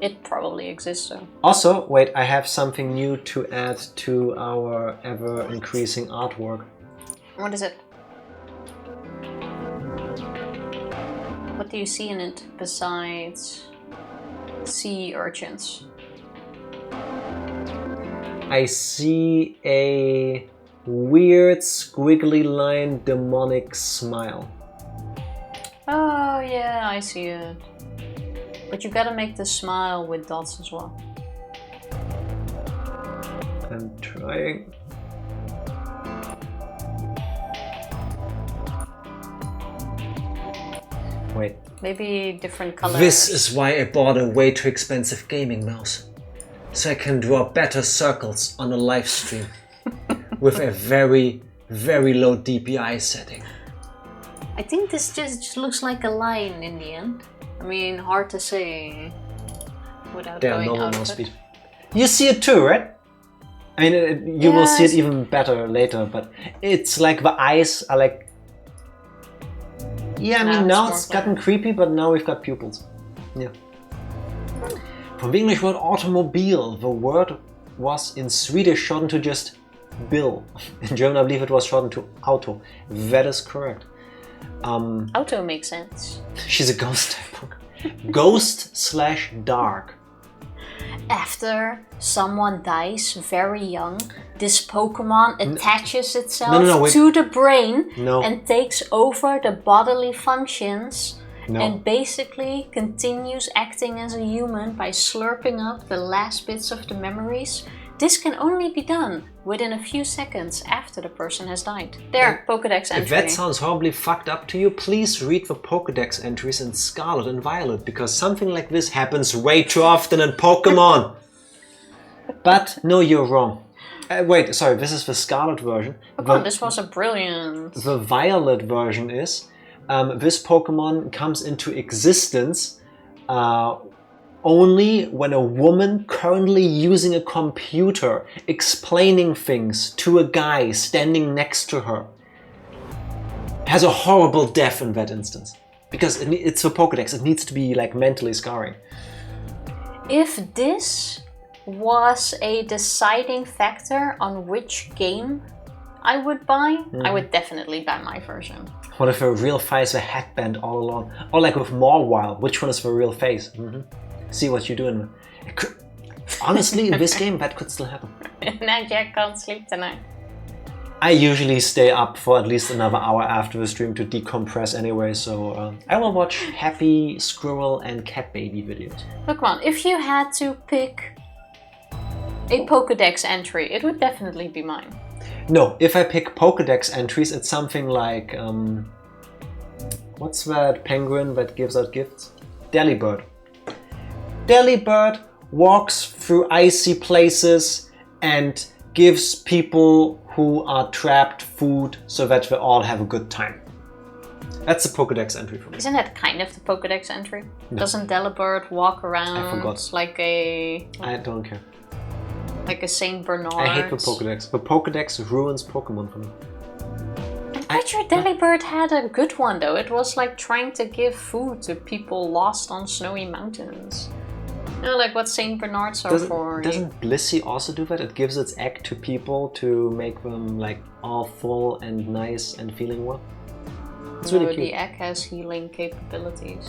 It probably exists, so. Also, wait, I have something new to add to our ever-increasing artwork. What is it? What do you see in it besides sea urchins? I see a weird squiggly line demonic smile. Oh yeah, I see it. But you gotta make the smile with dots as well. I'm trying. Wait. Maybe different colors. This is why I bought a way too expensive gaming mouse. So I can draw better circles on a live stream. With a very, very low DPI setting. I think this just looks like a line in the end. I mean, hard to say without going normal out mouse of it. speed. You see it too, right? I mean, you will see it even better later, but it's like the eyes are like... Yeah, I mean, now it's gotten creepy, but now we've got pupils. Yeah. From the English word automobile, the word was in Swedish shortened to just Bill. In German, I believe it was shortened to Auto. That is correct. Auto makes sense. She's a ghost type. Ghost/dark. After someone dies very young, this Pokemon attaches itself to the brain and takes over the bodily functions and basically continues acting as a human by slurping up the last bits of the memories. This can only be done within a few seconds after the person has died. There, Pokedex entry. If that sounds horribly fucked up to you, please read the Pokedex entries in Scarlet and Violet, because something like this happens way too often in Pokemon. But no, you're wrong. Wait, sorry, this is the Scarlet version. This was a brilliant... The Violet version is, this Pokemon comes into existence only when a woman currently using a computer explaining things to a guy standing next to her has a horrible death in that instance. Because it's a Pokedex, it needs to be like mentally scarring. If this was a deciding factor on which game I would buy, I would definitely buy my version. What if a real face, a headband all along? Or like with Mawile, which one is the real face? See what you're doing. Honestly, in this game, that could still happen. Now Jack can't sleep tonight. I usually stay up for at least another hour after the stream to decompress anyway, so I will watch happy squirrel and cat baby videos. Look, man, if you had to pick a Pokedex entry, it would definitely be mine. No, if I pick Pokedex entries, it's something like... what's that penguin that gives out gifts? Delibird. Delibird walks through icy places and gives people who are trapped food so that they all have a good time. That's a Pokedex entry for me. Isn't that kind of the Pokedex entry? No. Doesn't Delibird walk around I forgot. Like a... I don't care. Like a Saint Bernard? I hate the Pokedex. The Pokedex ruins Pokemon for me. I'm pretty sure Delibird had a good one though. It was like trying to give food to people lost on snowy mountains. You know, like what Saint Bernards are for. Doesn't Blissey also do that? It gives its egg to people to make them like all full and nice and feeling well. It's really cute. The egg has healing capabilities.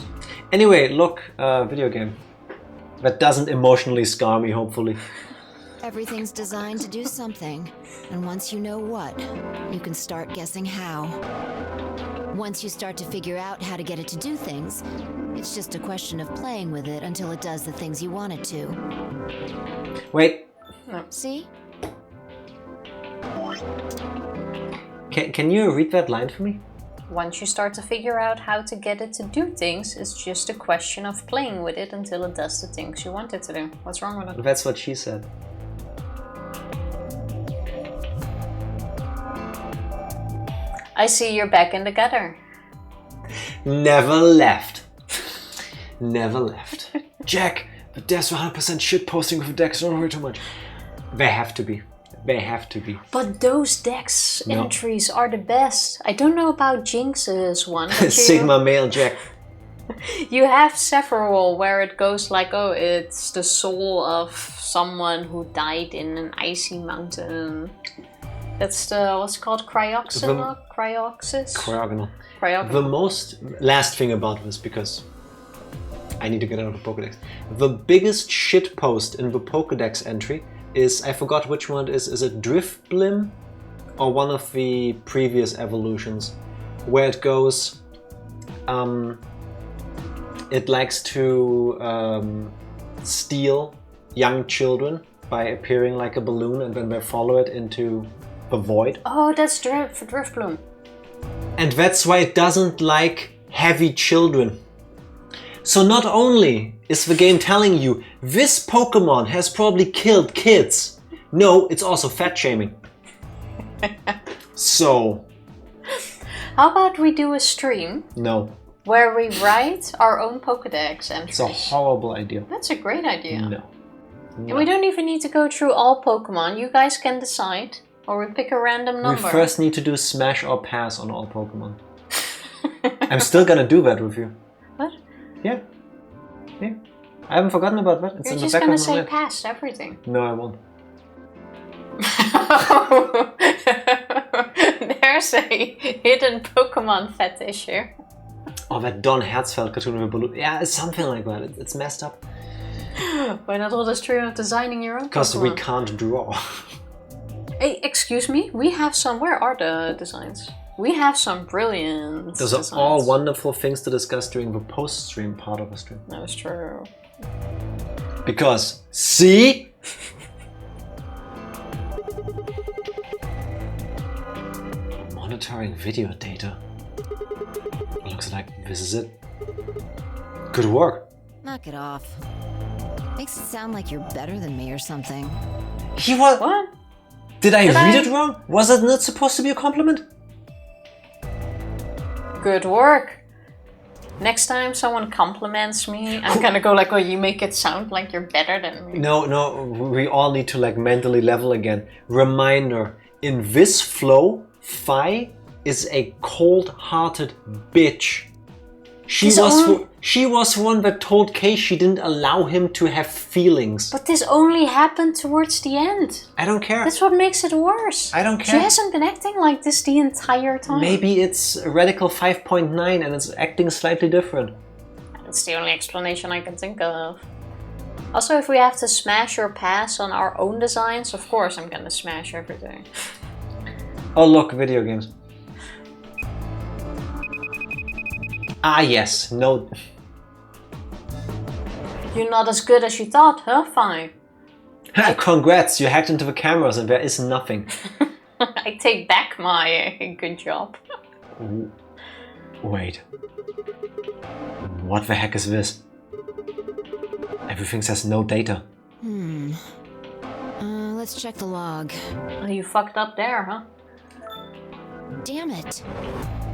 Anyway, look, video game. That doesn't emotionally scar me, hopefully. Everything's designed to do something, and once you know what, you can start guessing how. Once you start to figure out how to get it to do things, it's just a question of playing with it until it does the things you want it to. Wait. No. See? Can you read that line for me? Once you start to figure out how to get it to do things, it's just a question of playing with it until it does the things you want it to do. What's wrong with it? That's what she said. I see you're back in the gutter. Never left. Never left. Jack, the devs are 100% shit posting with the decks, don't worry too much. They have to be. They have to be. But those Dex entries are the best. I don't know about Jinx's one. Sigma male Jack. You have several where it goes like, oh, it's the soul of someone who died in an icy mountain. That's the, what's it called, Cryoxynol? Cryoxys? Cryogonal. The most, last thing about this, because I need to get out of the Pokedex. The biggest shit post in the Pokedex entry is, I forgot which one it is it Driftblim? Or one of the previous evolutions, where it goes, it likes to steal young children by appearing like a balloon and then they follow it into the void. Oh, that's Driftbloom. And that's why it doesn't like heavy children. So not only is the game telling you this Pokemon has probably killed kids, no, it's also fat shaming. So... How about we do a stream? No. Where we write our own Pokédex entries. It's a horrible idea. That's a great idea. No. And we don't even need to go through all Pokemon. You guys can decide. Or we pick a random number. We first need to do smash or pass on all Pokemon. I'm still gonna do that with you. What? Yeah. Yeah. I haven't forgotten about that. It's You're in just the back gonna of my say mind. pass everything. No, I won't. There's a hidden Pokemon fetish here. Oh, that Don Herzfeld cartoon with a balloon. Yeah, it's something like that. It's messed up. Why not all this dream of designing your own Because we Pokemon? can't draw. Hey, excuse me? We have some... Where are the designs? We have some brilliant Those designs. are all wonderful things to discuss during the post-stream part of the stream. That's true. Because, see? Monitoring video data. Looks like this is it. Good work. Knock it off. Makes it sound like you're better than me or something. He was... What? Did I Did read I? it wrong? Was it not supposed to be a compliment? Good work. Next time someone compliments me, I'm gonna go like, oh, you make it sound like you're better than me. No, we all need to like mentally level again. Reminder, in this flow, Phi is a cold-hearted bitch. She was the one that told Kay she didn't allow him to have feelings. But this only happened towards the end. I don't care. That's what makes it worse. I don't She care. hasn't been acting like this the entire time. Maybe it's Radical 5.9 and it's acting slightly different. That's the only explanation I can think of. Also, if we have to smash or pass on our own designs, of course I'm gonna smash everything. Oh look, video games. Ah yes, no. You're not as good as you thought, huh? Fine. Congrats, you hacked into the cameras and there is nothing. I take back my good job. Wait. What the heck is this? Everything says no data. Let's check the log. Oh, you fucked up there, huh? Damn it.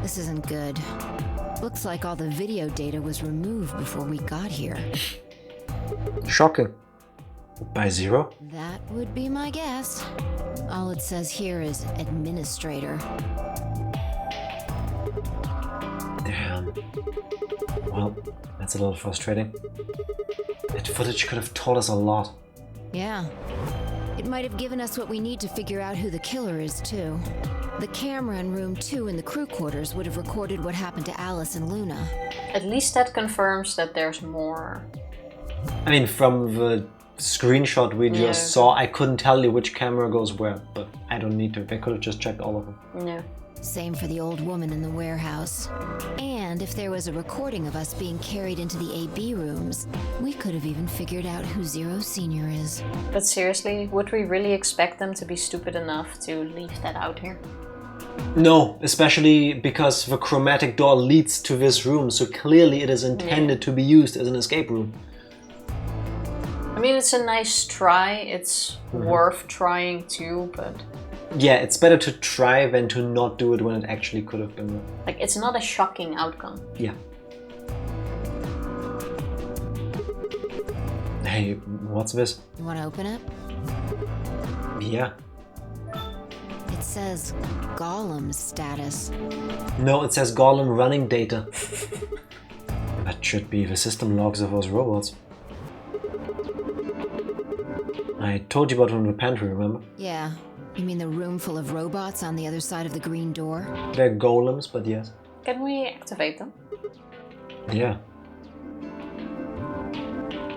This isn't good. Looks like all the video data was removed before we got here. Shocking. By 0? That would be my guess. All it says here is administrator. Damn. Well, that's a little frustrating. That footage could have told us a lot. Yeah. It might have given us what we need to figure out who the killer is, too. The camera in room 2 in the crew quarters would have recorded what happened to Alice and Luna. At least that confirms that there's more. I mean, from the screenshot we just saw, I couldn't tell you which camera goes where, but I don't need to. They could have just checked all of them. No. Same for the old woman in the warehouse. And if there was a recording of us being carried into the AB rooms, we could have even figured out who Zero Senior is. But seriously, would we really expect them to be stupid enough to leave that out here? No, especially because the chromatic door leads to this room, so clearly it is intended to be used as an escape room. I mean, it's a nice try. It's worth trying too, but... Yeah, it's better to try than to not do it when it actually could have been. like, it's not a shocking outcome. Yeah. Hey, what's this? You want to open it? Yeah. It says Gollum status. No, it says Gollum running data. That should be the system logs of those robots. I told you about them in the pantry, remember? Yeah. You mean the room full of robots on the other side of the green door? They're golems, but yes. Can we activate them? Yeah.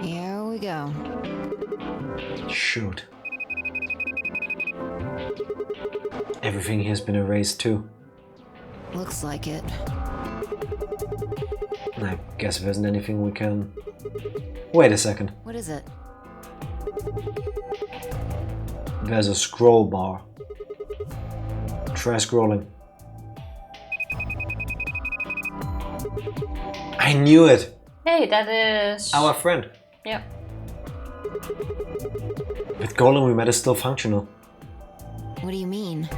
Here we go. Shoot. Everything here's been erased too. Looks like it. I guess there isn't anything we can... Wait a second. What is it? There's a scroll bar. Try scrolling. I knew it! Hey, that is... Our friend. Yeah. With Golem we met is still functional. What do you mean?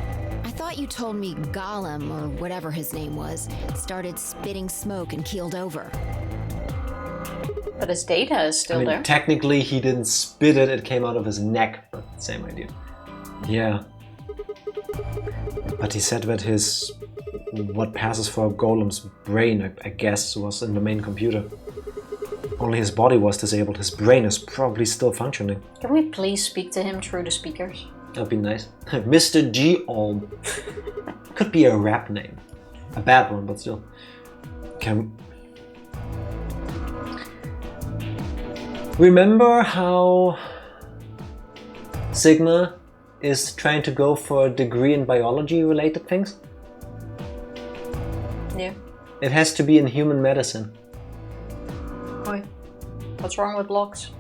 I thought you told me Gollum, or whatever his name was, started spitting smoke and keeled over. But his data is still there. Technically he didn't spit it, it came out of his neck, but same idea. Yeah. But he said that what passes for Golem's brain, I guess, was in the main computer. Only his body was disabled, his brain is probably still functioning. Can we please speak to him through the speakers? That'd be nice. Mr. G. Olm. Could be a rap name. A bad one, but still. Remember how Sigma is trying to go for a degree in biology-related things? Yeah. It has to be in human medicine. Why? What's wrong with logs?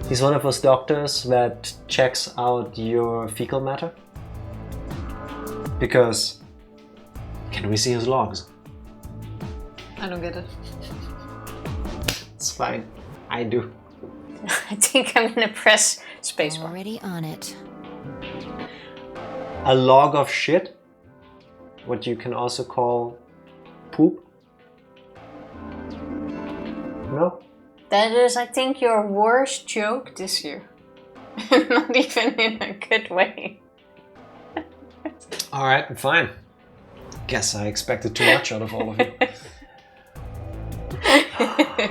He's one of those doctors that checks out your fecal matter. Because... Can we see his logs? I don't get it. It's fine. I do. I think I'm gonna press spacebar. Already on it. A log of shit? What you can also call poop? No? That is, I think, your worst joke this year. Not even in a good way. Alright, fine. Guess I expected too much out of all of you.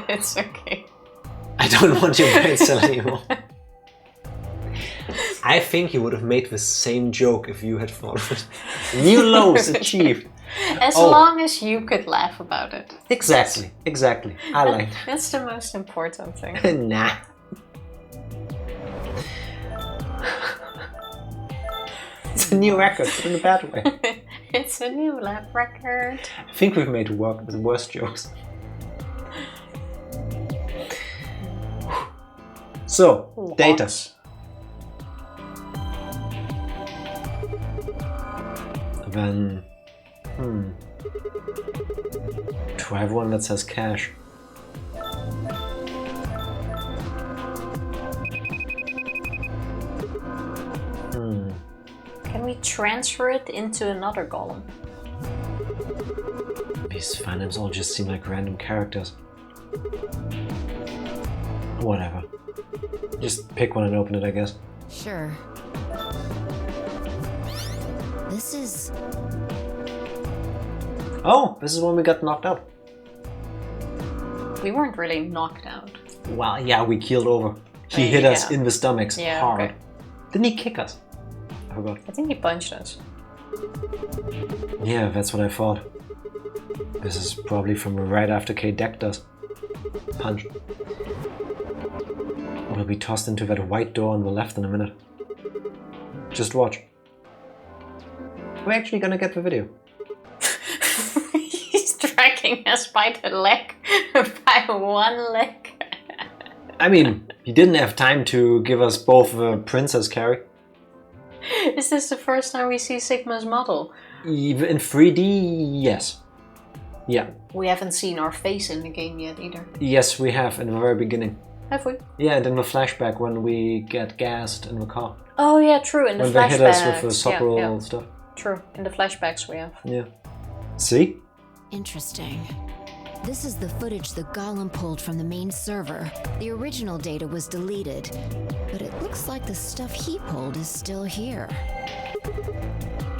It's okay. I don't want your brain cell anymore. I think you would have made the same joke if you had thought of it. New lows achieved. As long as you could laugh about it. Exactly. I like that. That's the most important thing. Nah. It's a new record, but in a bad way. It's a new lab record. I think we've made work with worse jokes. So, data. Then, do I have one that says cash? Can we transfer it into another golem? These fandoms all just seem like random characters. Whatever. Just pick one and open it, I guess. Sure. This is... Oh, this is when we got knocked out. We weren't really knocked out. Well, yeah, we keeled over. He hit us in the stomachs hard. Okay. Didn't he kick us? I forgot. I think he punched us. Yeah, that's what I thought. This is probably from right after K decked us. Punch. We'll be tossed into that white door on the left in a minute. Just watch. We're actually gonna get the video. He's dragging us by the leg. By one leg. I mean, he didn't have time to give us both the princess carry. Is this the first time we see Sigma's model? Even in 3D, yes. Yeah. We haven't seen our face in the game yet either. Yes, we have in the very beginning. Have we? Yeah, and in the flashback when we get gassed in the car. Oh yeah, true. In the when flashbacks. When they hit us with the soccer roll stuff. True. In the flashbacks we have. Yeah. See? Interesting. This is the footage the Golem pulled from the main server. The original data was deleted, but it looks like the stuff he pulled is still here.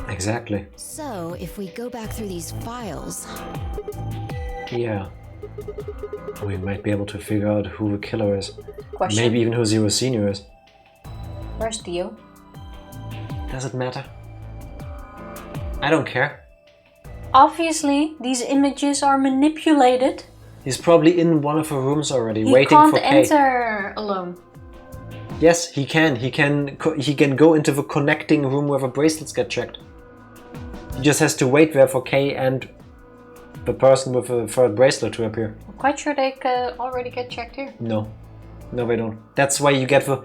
Exactly. So, if we go back through these files... Yeah. We might be able to figure out who the killer is. Question. Maybe even who Zero Senior is. Where's Dio? Does it matter? I don't care. Obviously, these images are manipulated. He's probably in one of the rooms already, he waiting for Kay. He can't enter alone. Yes, he can. He can go into the connecting room where the bracelets get checked. He just has to wait there for Kay and the person with the third bracelet to appear. I'm quite sure they already get checked here. No. No, they don't. That's why you get the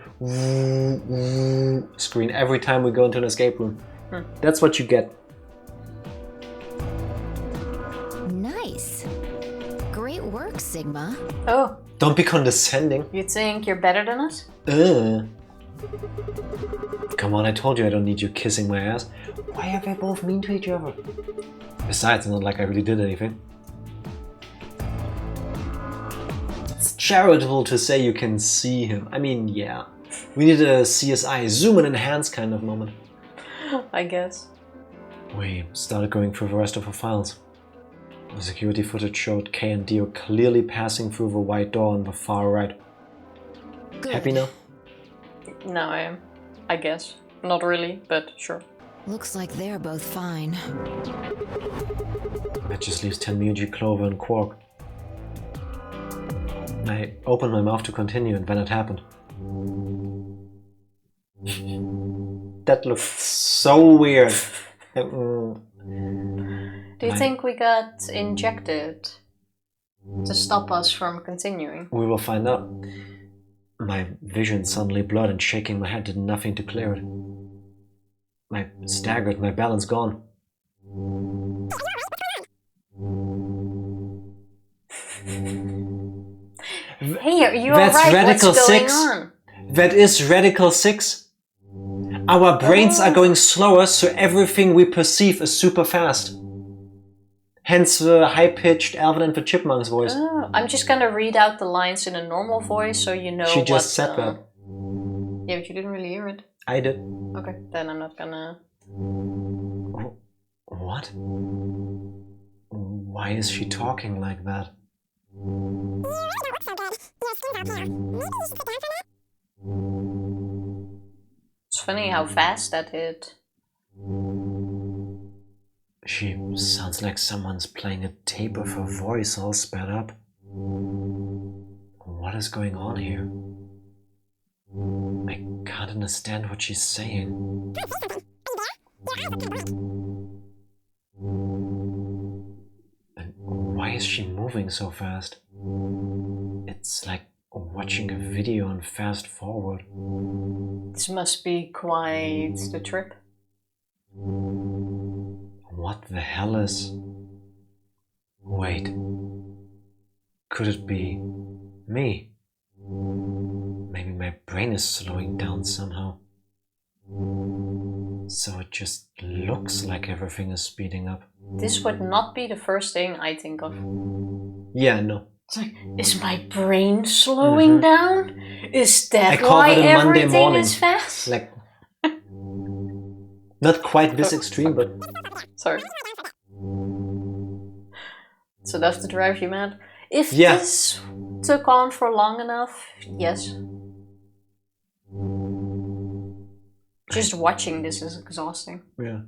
screen every time we go into an escape room. That's what you get. Nice. Great work, Sigma. Oh. Don't be condescending. You think you're better than us? Come on, I told you I don't need you kissing my ass. Why are they both mean to each other? Besides, it's not like I really did anything. It's charitable to say you can see him. I mean, yeah. We need a CSI zoom and enhance kind of moment. I guess. We started going through the rest of the files. The security footage showed K and Dio clearly passing through the white door on the far right. Good. Happy now? No, I am. I guess. Not really, but sure. Looks like they're both fine. That just leaves Tenmuji, Clover and Quark. I opened my mouth to continue and then it happened. That looked so weird. Do you think we got injected to stop us from continuing? We will find out. My vision suddenly blurred and shaking my head did nothing to clear it. I staggered, my balance gone. Hey, you are That's right. Radical What's going 6. on? That is Radical 6. Our brains are going slower, so everything we perceive is super fast. Hence the high-pitched Alvin and the Chipmunks voice. Oh, I'm just gonna read out the lines in a normal voice so you know She just what, said that. Yeah, but you didn't really hear it. I did. Okay, then I'm not gonna... What? Why is she talking like that? It's funny how fast that hit. She sounds like someone's playing a tape of her voice all sped up. What is going on here? I can't understand what she's saying. And why is she moving so fast? It's like watching a video on fast forward. This must be quite the trip. What the hell is... Wait. Could it be me? Maybe my brain is slowing down somehow. So it just looks like everything is speeding up. This would not be the first thing I think of. Yeah, no. It's like, is my brain slowing down? Is that I call why it a Monday everything morning. is fast? Like, not quite this extreme, but Sorry. So that's the drive you mad? If Yeah. this took on for long enough, yes. Just watching this is exhausting. yeah.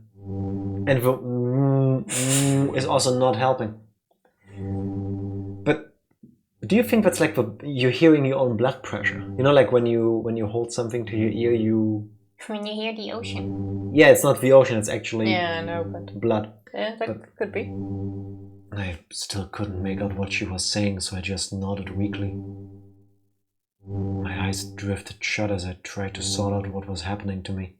And the is also not helping. But do you think that's like you're hearing your own blood pressure? You know, like when you hold something to your ear, you... When you hear the ocean. Yeah, it's not the ocean, it's actually Yeah, I know, but blood. yeah, that could be. I still couldn't make out what she was saying, so I just nodded weakly. My eyes drifted shut as I tried to sort out what was happening to me.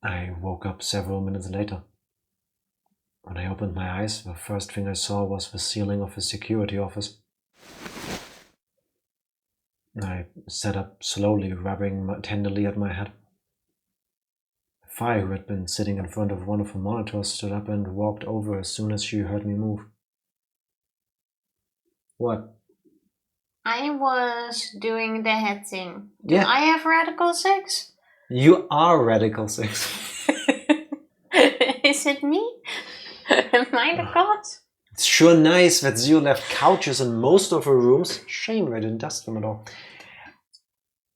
I woke up several minutes later. When I opened my eyes, the first thing I saw was the ceiling of the security office. I sat up slowly, rubbing tenderly at my head. Fi, who had been sitting in front of one of the monitors, stood up and walked over as soon as she heard me move. What? I was doing the head thing. Do Yeah. I have Radical 6? You are Radical 6. Is it me? Am I the cause? It's sure nice that Zio left couches in most of her rooms. Shame I didn't dust them at all.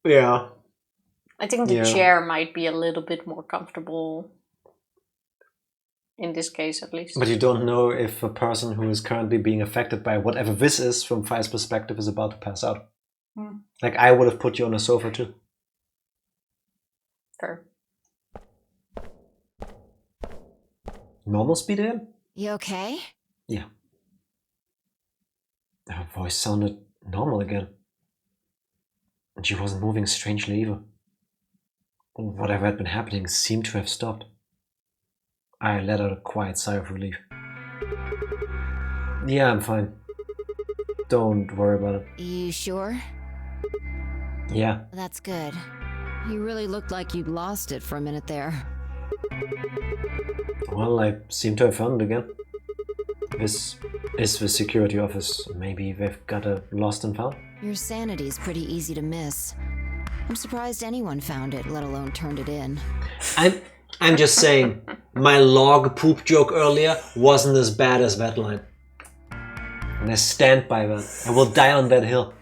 Yeah. I think the Yeah. chair might be a little bit more comfortable. In this case, at least. But you don't know if a person who is currently being affected by whatever this is from Fi's perspective is about to pass out. Like, I would have put you on a sofa too. Fair. Normal speed again? You okay? Yeah. Her voice sounded normal again. And she wasn't moving strangely either. Whatever had been happening seemed to have stopped. I let out a quiet sigh of relief. Yeah, I'm fine. Don't worry about it. You sure? Yeah. That's good. You really looked like you'd lost it for a minute there. Well, I seem to have found it again. This is the security office. Maybe they've got a lost and found? Your sanity's pretty easy to miss. I'm surprised anyone found it, let alone turned it in. I'm just saying, my log poop joke earlier wasn't as bad as that line. And I stand by that. I will die on that hill.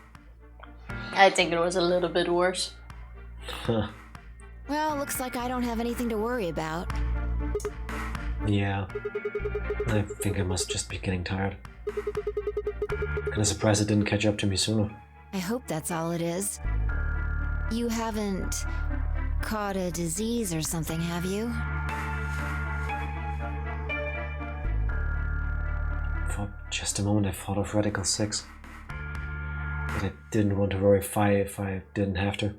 I think it was a little bit worse. Huh. Well, looks like I don't have anything to worry about. Yeah. I think I must just be getting tired. Kinda surprised it didn't catch up to me sooner. I hope that's all it is. You haven't caught a disease or something, have you? For just a moment I thought of Radical 6. But I didn't want to worry Phi if I didn't have to.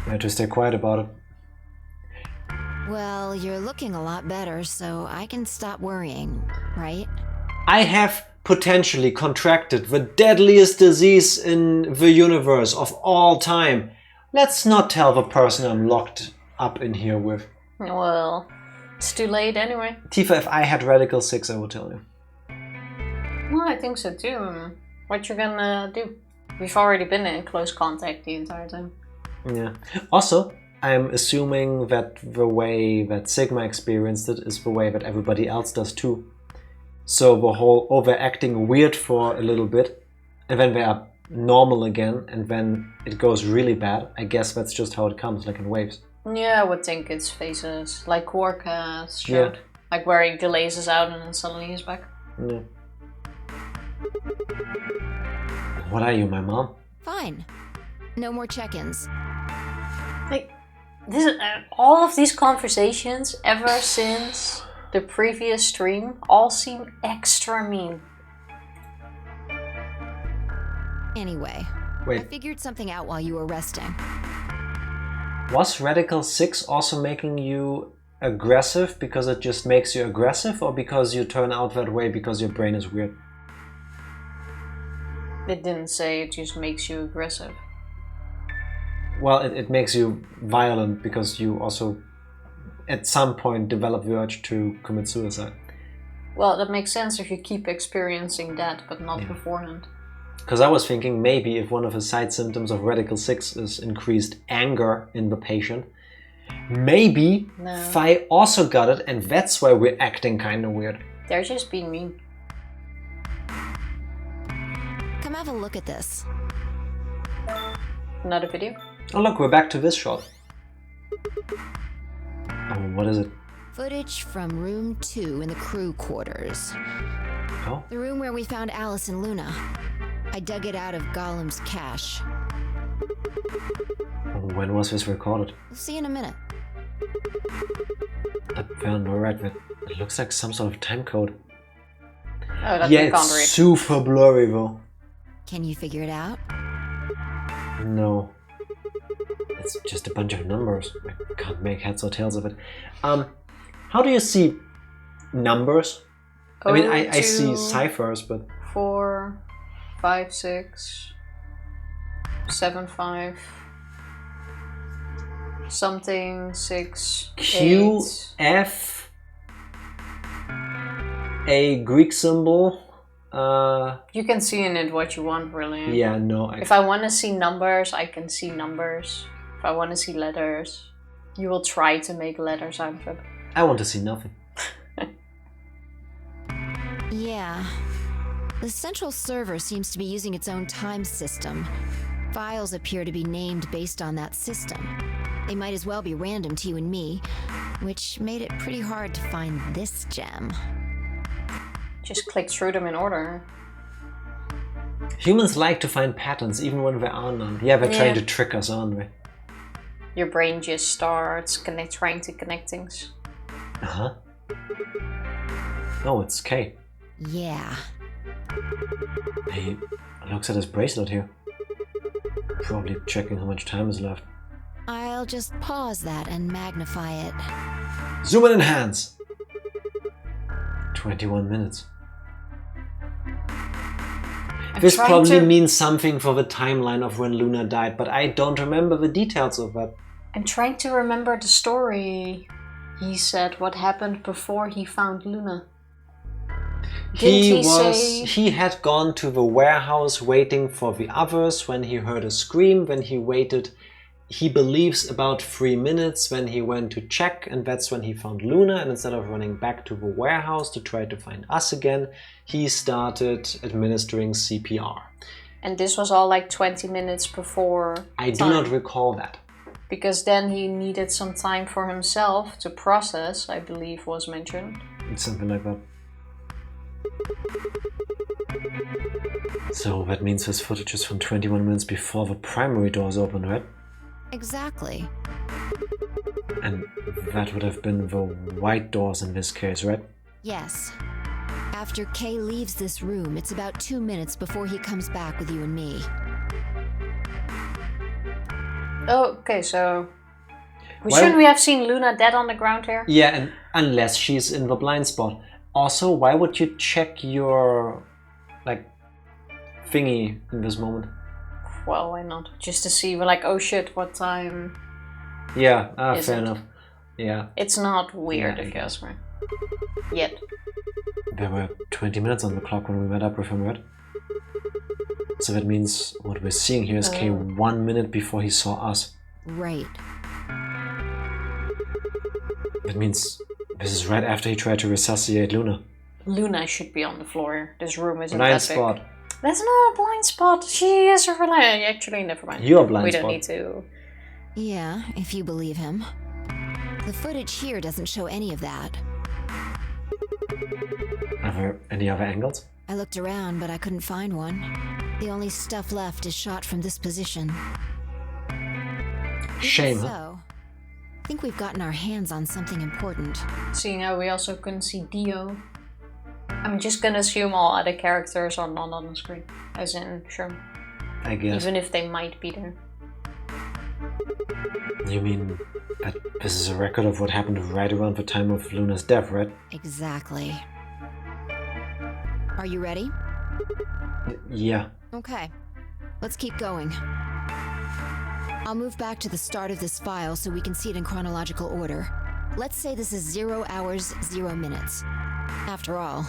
I had to stay quiet about it. Well, you're looking a lot better, so I can stop worrying, right? I have potentially contracted the deadliest disease in the universe of all time. Let's not tell the person I'm locked up in here with. Well, it's too late anyway. Tifa, if I had Radical 6, I would tell you. Well, I think so too. What you gonna do? We've already been in close contact the entire time. Yeah. Also, I'm assuming that the way that Sigma experienced it is the way that everybody else does too. So the whole overacting weird for a little bit, and then they are normal again, and then it goes really bad. I guess that's just how it comes, like in waves. Yeah, I would think it's phases, like Quark has showed. Yeah. Like where he delays us out and then suddenly he's back. Yeah. What are you, my mom? Fine. No more check-ins. Like, this is, all of these conversations ever since the previous stream all seem extra mean. Anyway, I Wait, figured something out while you were resting. was Radical 6 also making you aggressive because it just makes you aggressive, or because you turn out that way because your brain is weird? It didn't say it just makes you aggressive. Well, it makes you violent because you also at some point develop the urge to commit suicide. Well, that makes sense if you keep experiencing that, but not Yeah. beforehand. Because I was thinking maybe if one of the side symptoms of Radical 6 is increased anger in the patient, maybe No. Phi also got it, and that's why we're acting kind of weird. They're just being mean. Come have a look at this. Another video? Oh look, we're back to this shot. Oh, what is it? Footage from room 2 in the crew quarters. Oh, The room where we found Alice and Luna. I dug it out of Gollum's cache. when was this recorded? We'll see in a minute. I found no record. It looks like some sort of time code. Oh, that Yeah, you can't it's read. super blurry though. Can you figure it out? No. It's just a bunch of numbers. I can't make heads or tails of it. How do you see numbers? I mean, I see 2, ciphers, but 4, 5, 6, 7, 5, something, 6, Q, 8. F, a Greek symbol. You can see in it what you want, really. Yeah, no. If I want to see numbers, I can see numbers. If I want to see letters, you will try to make letters out of it. I want to see nothing. Yeah. The central server seems to be using its own time system. Files appear to be named based on that system. They might as well be random to you and me, which made it pretty hard to find this gem. Just click through them in order. Humans like to find patterns even when there are none. Yeah, they're trying to trick us, aren't they? Your brain just starts trying to connect things. Uh-huh. Oh, it's K. Yeah. He looks at his bracelet here. Probably checking how much time is left. I'll I'll just pause that and magnify it. Zoom and enhance. 21 minutes. This probably means something for the timeline of when Luna died, but I don't remember the details of that. I'm trying to remember the story. He said what happened before he found Luna. He had gone to the warehouse waiting for the others when he heard a scream. When he waited, he believes about 3 minutes when he went to check, and that's when he found Luna. And instead of running back to the warehouse to try to find us again, he started administering CPR. And this was all like 20 minutes before I do not recall that. Because then he needed some time for himself to process, I believe was mentioned. It's something like that. So that means this footage is from 21 minutes before the primary doors open, right? Exactly. And that would have been the white doors in this case, right? Yes. After Kay leaves this room, it's about 2 minutes before he comes back with you and me. Oh, okay, so... Shouldn't we have seen Luna dead on the ground here? Yeah, and unless she's in the blind spot. Also, why would you check your, like, thingy in this moment? Well, why not? Just to see, we're like, oh shit, what time... Yeah, fair enough. Yeah. It's not weird, I guess, right? Yet. There were 20 minutes on the clock when we met up with him, right? So that means what we're seeing here is Kay 1 minute before he saw us. Right. That means this is right after he tried to resuscitate Luna. Luna should be on the floor. This room isn't blind that big. spot. That's not a blind spot. She is a blind. Actually, never mind. You're a blind spot. spot. We don't need to. Yeah, if you believe him. The footage here doesn't show any of that. Are there any other angles? I looked around, but I couldn't find one. The only stuff left is shot from this position. Shame, huh? So, I think we've gotten our hands on something important. Seeing how we also couldn't see Dio. I'm just gonna assume all other characters are not on the screen. As in, sure. I guess. Even if they might be there. You mean that this is a record of what happened right around the time of Luna's death, right? Exactly. Are you ready? Yeah. Okay. Let's keep going. I'll move back to the start of this file so we can see it in chronological order. Let's say this is 0 hours, 0 minutes. After all,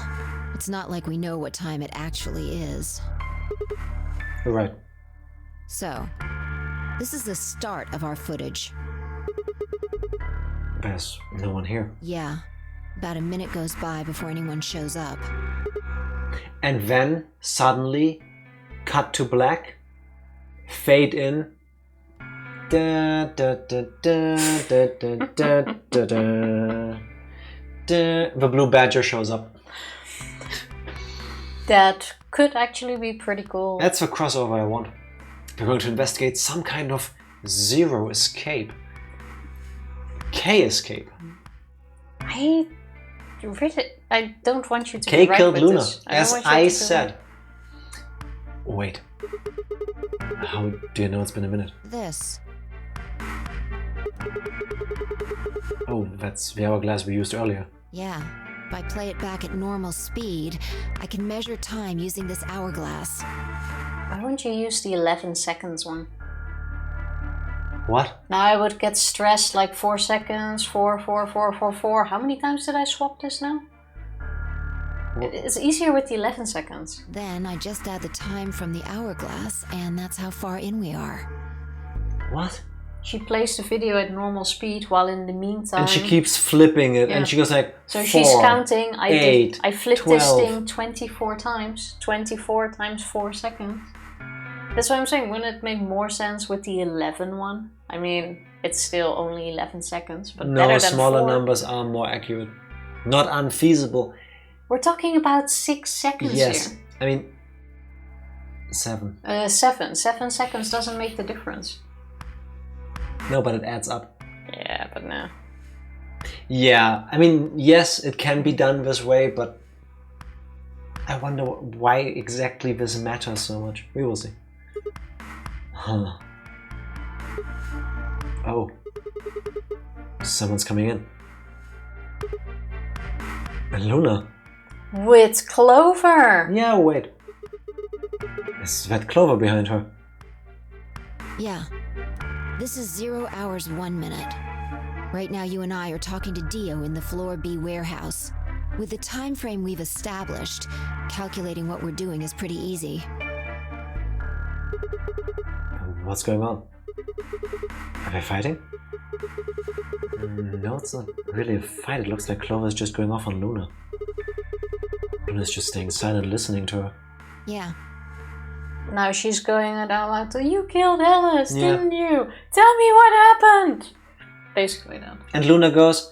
it's not like we know what time it actually is. Right. So, this is the start of our footage. There's no one here. Yeah. About a minute goes by before anyone shows up. And then, suddenly, cut to black, fade in. Da, da, da, da, da, da, da, da, da. The blue badger shows up. That could actually be pretty cool. That's the crossover I want. We're going to investigate some kind of zero escape. K escape. I don't want you to K be right killed with Luna, this. as I said. Wait. How do you know it's been a minute? This. Oh, that's the hourglass we used earlier. Yeah. If I play it back at normal speed, I can measure time using this hourglass. Why wouldn't you use the 11 seconds one? What? Now I would get stressed like 4 seconds, 4, 4, 4, 4, 4. How many times did I swap this now? It's easier with the 11 seconds. Then I just add the time from the hourglass, and that's how far in we are. What? She plays the video at normal speed while in the meantime... And she keeps flipping it, and she goes like, so 4, she's counting. I flipped 12. this thing 24 times. 24 times 4 seconds. That's what I'm saying. Wouldn't it make more sense with the 11 one? I mean, it's still only 11 seconds, but better no, than smaller 4. numbers are more accurate. Not unfeasible. We're talking about 6 seconds yes. here. I mean, 7. 7. 7 seconds doesn't make the difference. No, but it adds up. Yeah, but no. Yeah, I mean, yes, it can be done this way, but I wonder why exactly this matters so much. We will see. Huh. Oh. Someone's coming in. And Luna. With Clover. Yeah, wait. Is that Clover behind her? Yeah. This is 0 hours 1 minute. Right now you and I are talking to Dio in the Floor B warehouse. With the time frame we've established, calculating what we're doing is pretty easy. What's going on? Are they fighting? No, it's not really a fight. It looks like Clover's just going off on Luna. Luna's just staying silent, listening to her. Yeah. Now she's going out to, you killed Alice, Yeah. didn't you? Tell me what happened. Basically that. And Luna goes...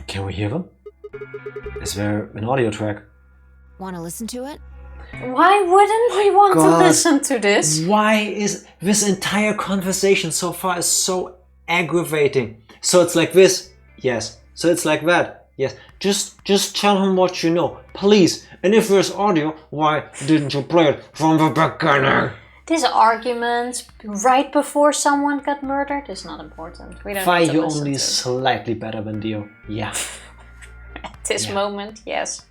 Can we hear them? Is there an audio track? Want to listen to it? Why wouldn't we want to God. listen to this? Why is this entire conversation so far is so aggravating? So it's like this, yes. So it's like that, yes. Just tell him what you know, please. And if there's audio, why didn't you play it from the beginning? This argument right before someone got murdered is not important. We don't Why have to you listen only to it. slightly better than Dio? Yeah. At this moment, yes.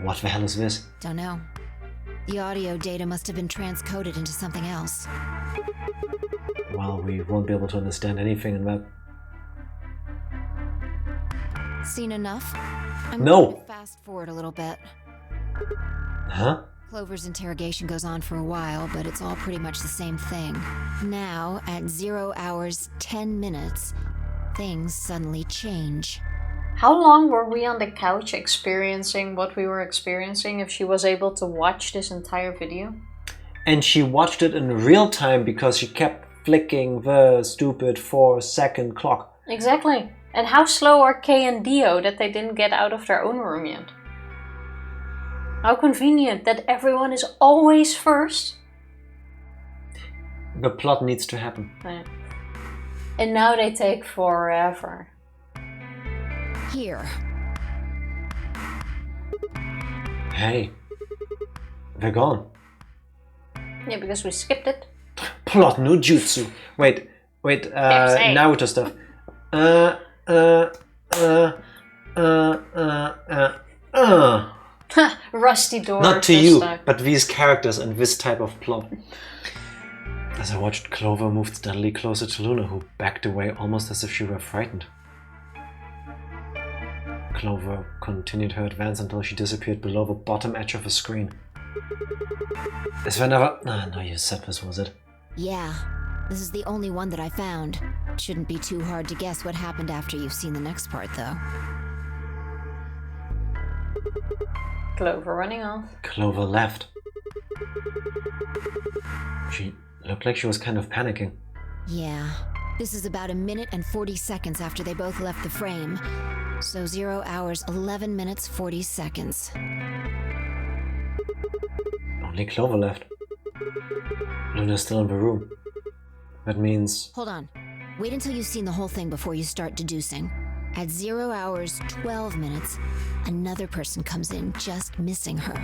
What the hell is this? Don't know. The audio data must have been transcoded into something else. Well, we won't be able to understand anything in that. Seen enough? I'm No. going to fast forward a little bit. Huh? Clover's interrogation goes on for a while, but it's all pretty much the same thing. Now, at 0 hours 10 minutes, things suddenly change. How long were we on the couch experiencing what we were experiencing if she was able to watch this entire video? And she watched it in real time because she kept flicking the stupid 4-second clock. Exactly. And how slow are Kay and Dio that they didn't get out of their own room yet? How convenient that everyone is always first. The plot needs to happen. Yeah. And now they take forever. Here. Hey, they're gone. Yeah, because we skipped it. Plot no jutsu. Wait, say. Naruto stuff. Rusty doors. Not to they're you, stuck. but these characters and this type of plot. As I watched, Clover moved steadily closer to Luna, who backed away almost as if she were frightened. Clover continued her advance until she disappeared below the bottom edge of the screen. Is there another... no, you said this was it. Yeah. This is the only one that I found. Shouldn't be too hard to guess what happened after you've seen the next part, though. Clover running off. Clover left. She looked like she was kind of panicking. Yeah. This is about 1 minute and 40 seconds after they both left the frame. So 0 hours, 11 minutes, 40 seconds. Only Clover left. Luna's still in the room. That means... Hold on. Wait until you've seen the whole thing before you start deducing. At 0 hours, 12 minutes, another person comes in, just missing her.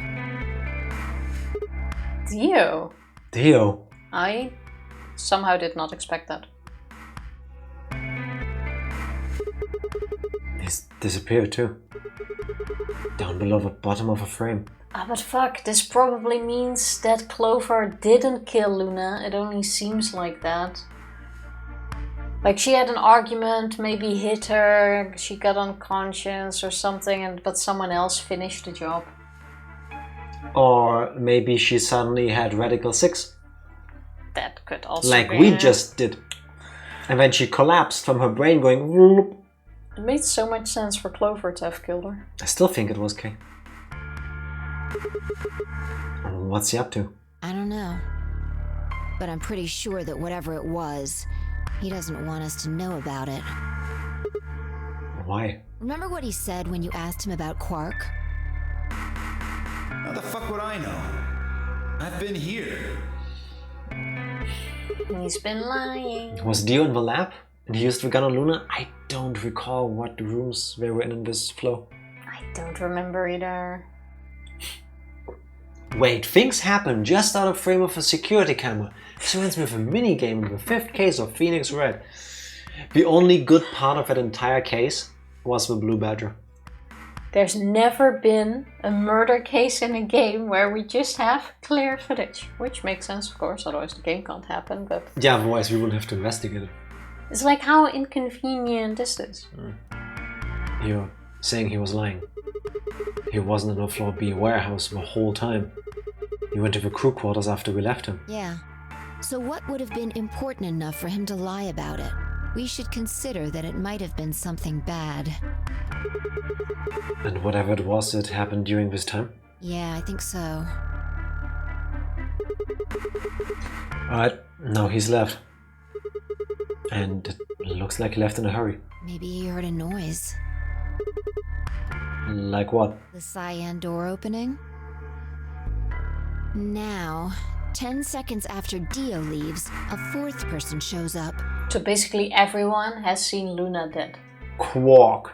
Dio. Dio. I somehow did not expect that. He's disappeared too. Down below the bottom of a frame. Ah, but fuck, this probably means that Clover didn't kill Luna. It only seems like that. Like she had an argument, maybe hit her, she got unconscious or something, but someone else finished the job. Or maybe she suddenly had Radical 6. That could also Like be we it. just did. And then she collapsed from her brain going... Whoop. It made so much sense for Clover to have killed her. I still think it was Kay. What's he up to? I don't know. But I'm pretty sure that whatever it was, he doesn't want us to know about it. Why? Remember what he said when you asked him about Quark? How the fuck would I know? I've been here. He's been lying. Was Dio in the lab? And he used the gun on Luna? I don't recall what rooms they were in this flow. I don't remember either. Wait, things happen just out of frame of a security camera. This reminds me of a minigame in the 5th case of Phoenix Red. The only good part of that entire case was the Blue Badger. There's never been a murder case in a game where we just have clear footage. Which makes sense, of course, otherwise the game can't happen, but... Yeah, otherwise we wouldn't have to investigate it. It's like, how inconvenient is this? You're saying he was lying. He wasn't in a Floor B warehouse the whole time. He went to the crew quarters after we left him. Yeah. So what would have been important enough for him to lie about it? We should consider that it might have been something bad. And whatever it was, it happened during this time? Yeah, I think so. Alright, now he's left. And it looks like he left in a hurry. Maybe he heard a noise. Like what? The cyan door opening? Now, 10 seconds after Dio leaves, a 4th person shows up. So basically everyone has seen Luna dead. Quark.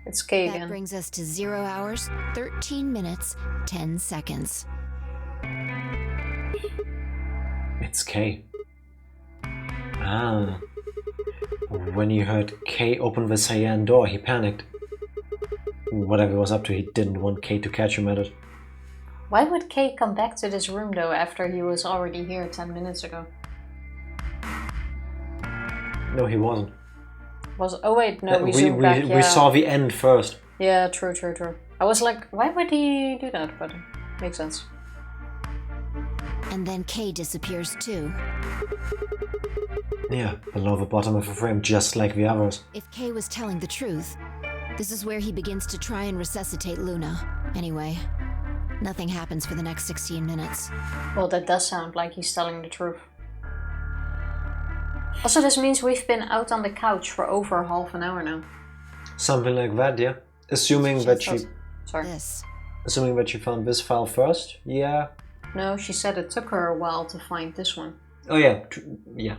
It's Kay That again. brings us to 0 hours, 13 minutes, 10 seconds. It's Kay. Ah. When he heard Kay open the cyan door, he panicked. Whatever he was up to, he didn't want Kay to catch him at it. Why would Kay come back to this room though after he was already here 10 minutes ago? No, he wasn't. Oh wait, no, we zoomed back, yeah. We saw the end first. Yeah, true. I was like, why would he do that? But makes sense. And then Kay disappears too. Yeah, below the bottom of the frame, just like the others. If Kay was telling the truth, this is where he begins to try and resuscitate Luna. Anyway, nothing happens for the next 16 minutes. Well, that does sound like he's telling the truth. Also, this means we've been out on the couch for over half an hour now. Something like that, yeah. Assuming that she found this file first, yeah. No, she said it took her a while to find this one. Oh yeah, yeah.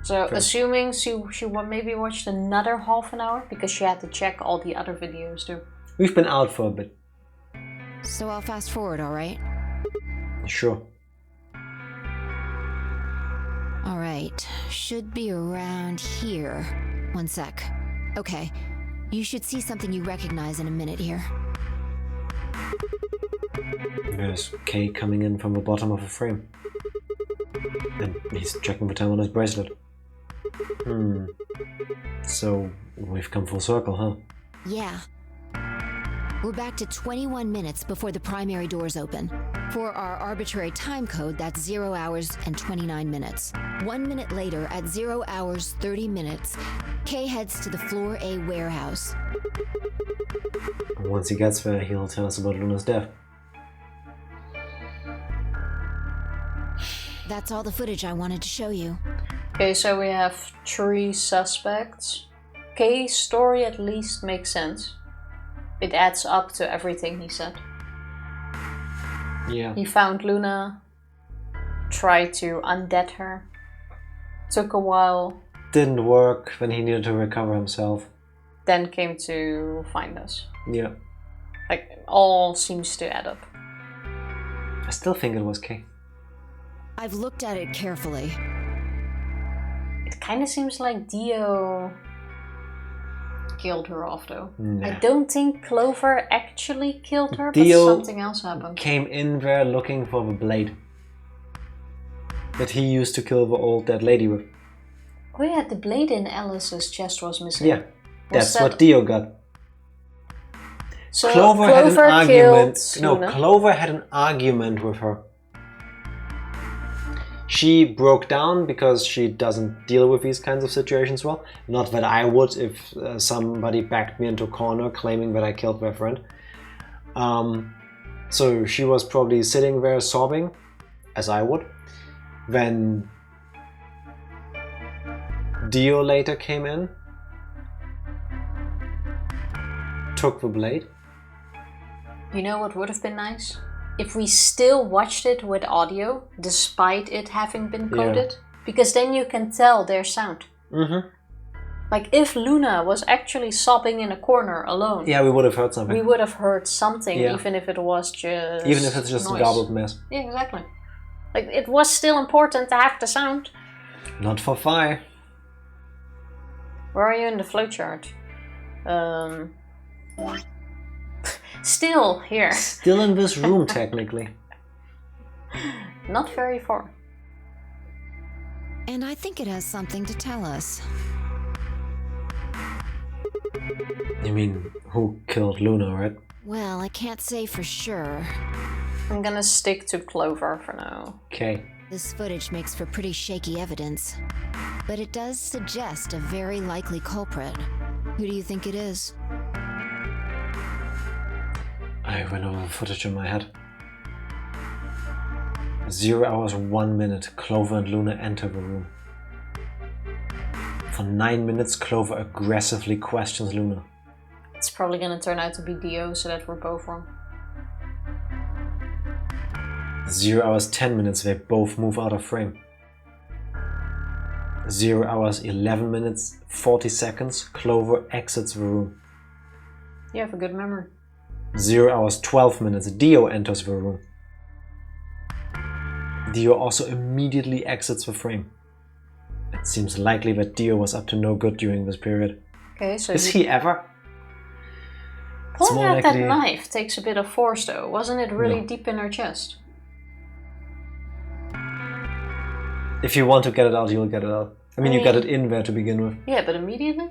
So Fair. assuming she maybe watched another half an hour because she had to check all the other videos too. We've been out for a bit. So I'll fast forward, alright? Sure. Alright, should be around here. One sec. Okay, you should see something you recognize in a minute here. There's Kay coming in from the bottom of the frame. And he's checking the time on his bracelet. So, we've come full circle, huh? Yeah. We're back to 21 minutes before the primary doors open. For our arbitrary time code, that's 0 hours and 29 minutes. 1 minute later, at 0 hours 30 minutes, Kay heads to the Floor A warehouse. Once he gets there, he'll tell us about Luna's death. That's all the footage I wanted to show you. Okay, so we have 3 suspects. Kay's story at least makes sense. It adds up to everything he said. Yeah. He found Luna, tried to undead her. Took a while. Didn't work when he needed to recover himself. Then came to find us. Yeah. Like, all seems to add up. I still think it was Kay. I've looked at it carefully. It kind of seems like Dio killed her off though. Nah. I don't think Clover actually killed her, Dio but something else happened. Came in there looking for the blade that he used to kill the old dead lady with. Oh yeah, the blade in Alice's chest was missing. Yeah, that's that... what Dio got. So Clover had an argument. No, Luna. Clover had an argument with her. She broke down because she doesn't deal with these kinds of situations well. Not that I would if somebody backed me into a corner claiming that I killed their friend. So she was probably sitting there sobbing, as I would. Then Dio later came in, took the blade. You know what would have been nice? If we still watched it with audio, despite it having been coded. Because then you can tell their sound. Like, if Luna was actually sobbing in a corner alone, Yeah, we would have heard something. we would have heard something, Yeah. even if it was just Even if it's just noise. a garbled mess. Yeah, exactly. Like, it was still important to have the sound. Not for Fi. Where are you in the flowchart? Still here. Still in this room, technically. Not very far. And I think it has something to tell us. You mean, who killed Luna, right? Well, I can't say for sure. I'm gonna stick to Clover for now. Okay. This footage makes for pretty shaky evidence. But it does suggest a very likely culprit. Who do you think it is? I went over the footage in my head. 0 hours 1 minute, Clover and Luna enter the room. For 9 minutes, Clover aggressively questions Luna. It's probably gonna turn out to be Dio, so that we're both wrong. 0 hours 10 minutes, they both move out of frame. 0 hours 11 minutes 40 seconds, Clover exits the room. You have a good memory. 0 hours 12 minutes, Dio enters the room. Dio also immediately exits the frame. It seems likely that Dio was up to no good during this period. Okay, so Is he ever? It's pulling more out that likely- knife takes a bit of force, though. Wasn't it really No. deep in her chest? If you want to get it out, you'll get it out. I mean, you got mean- it in there to begin with. Yeah, but immediately?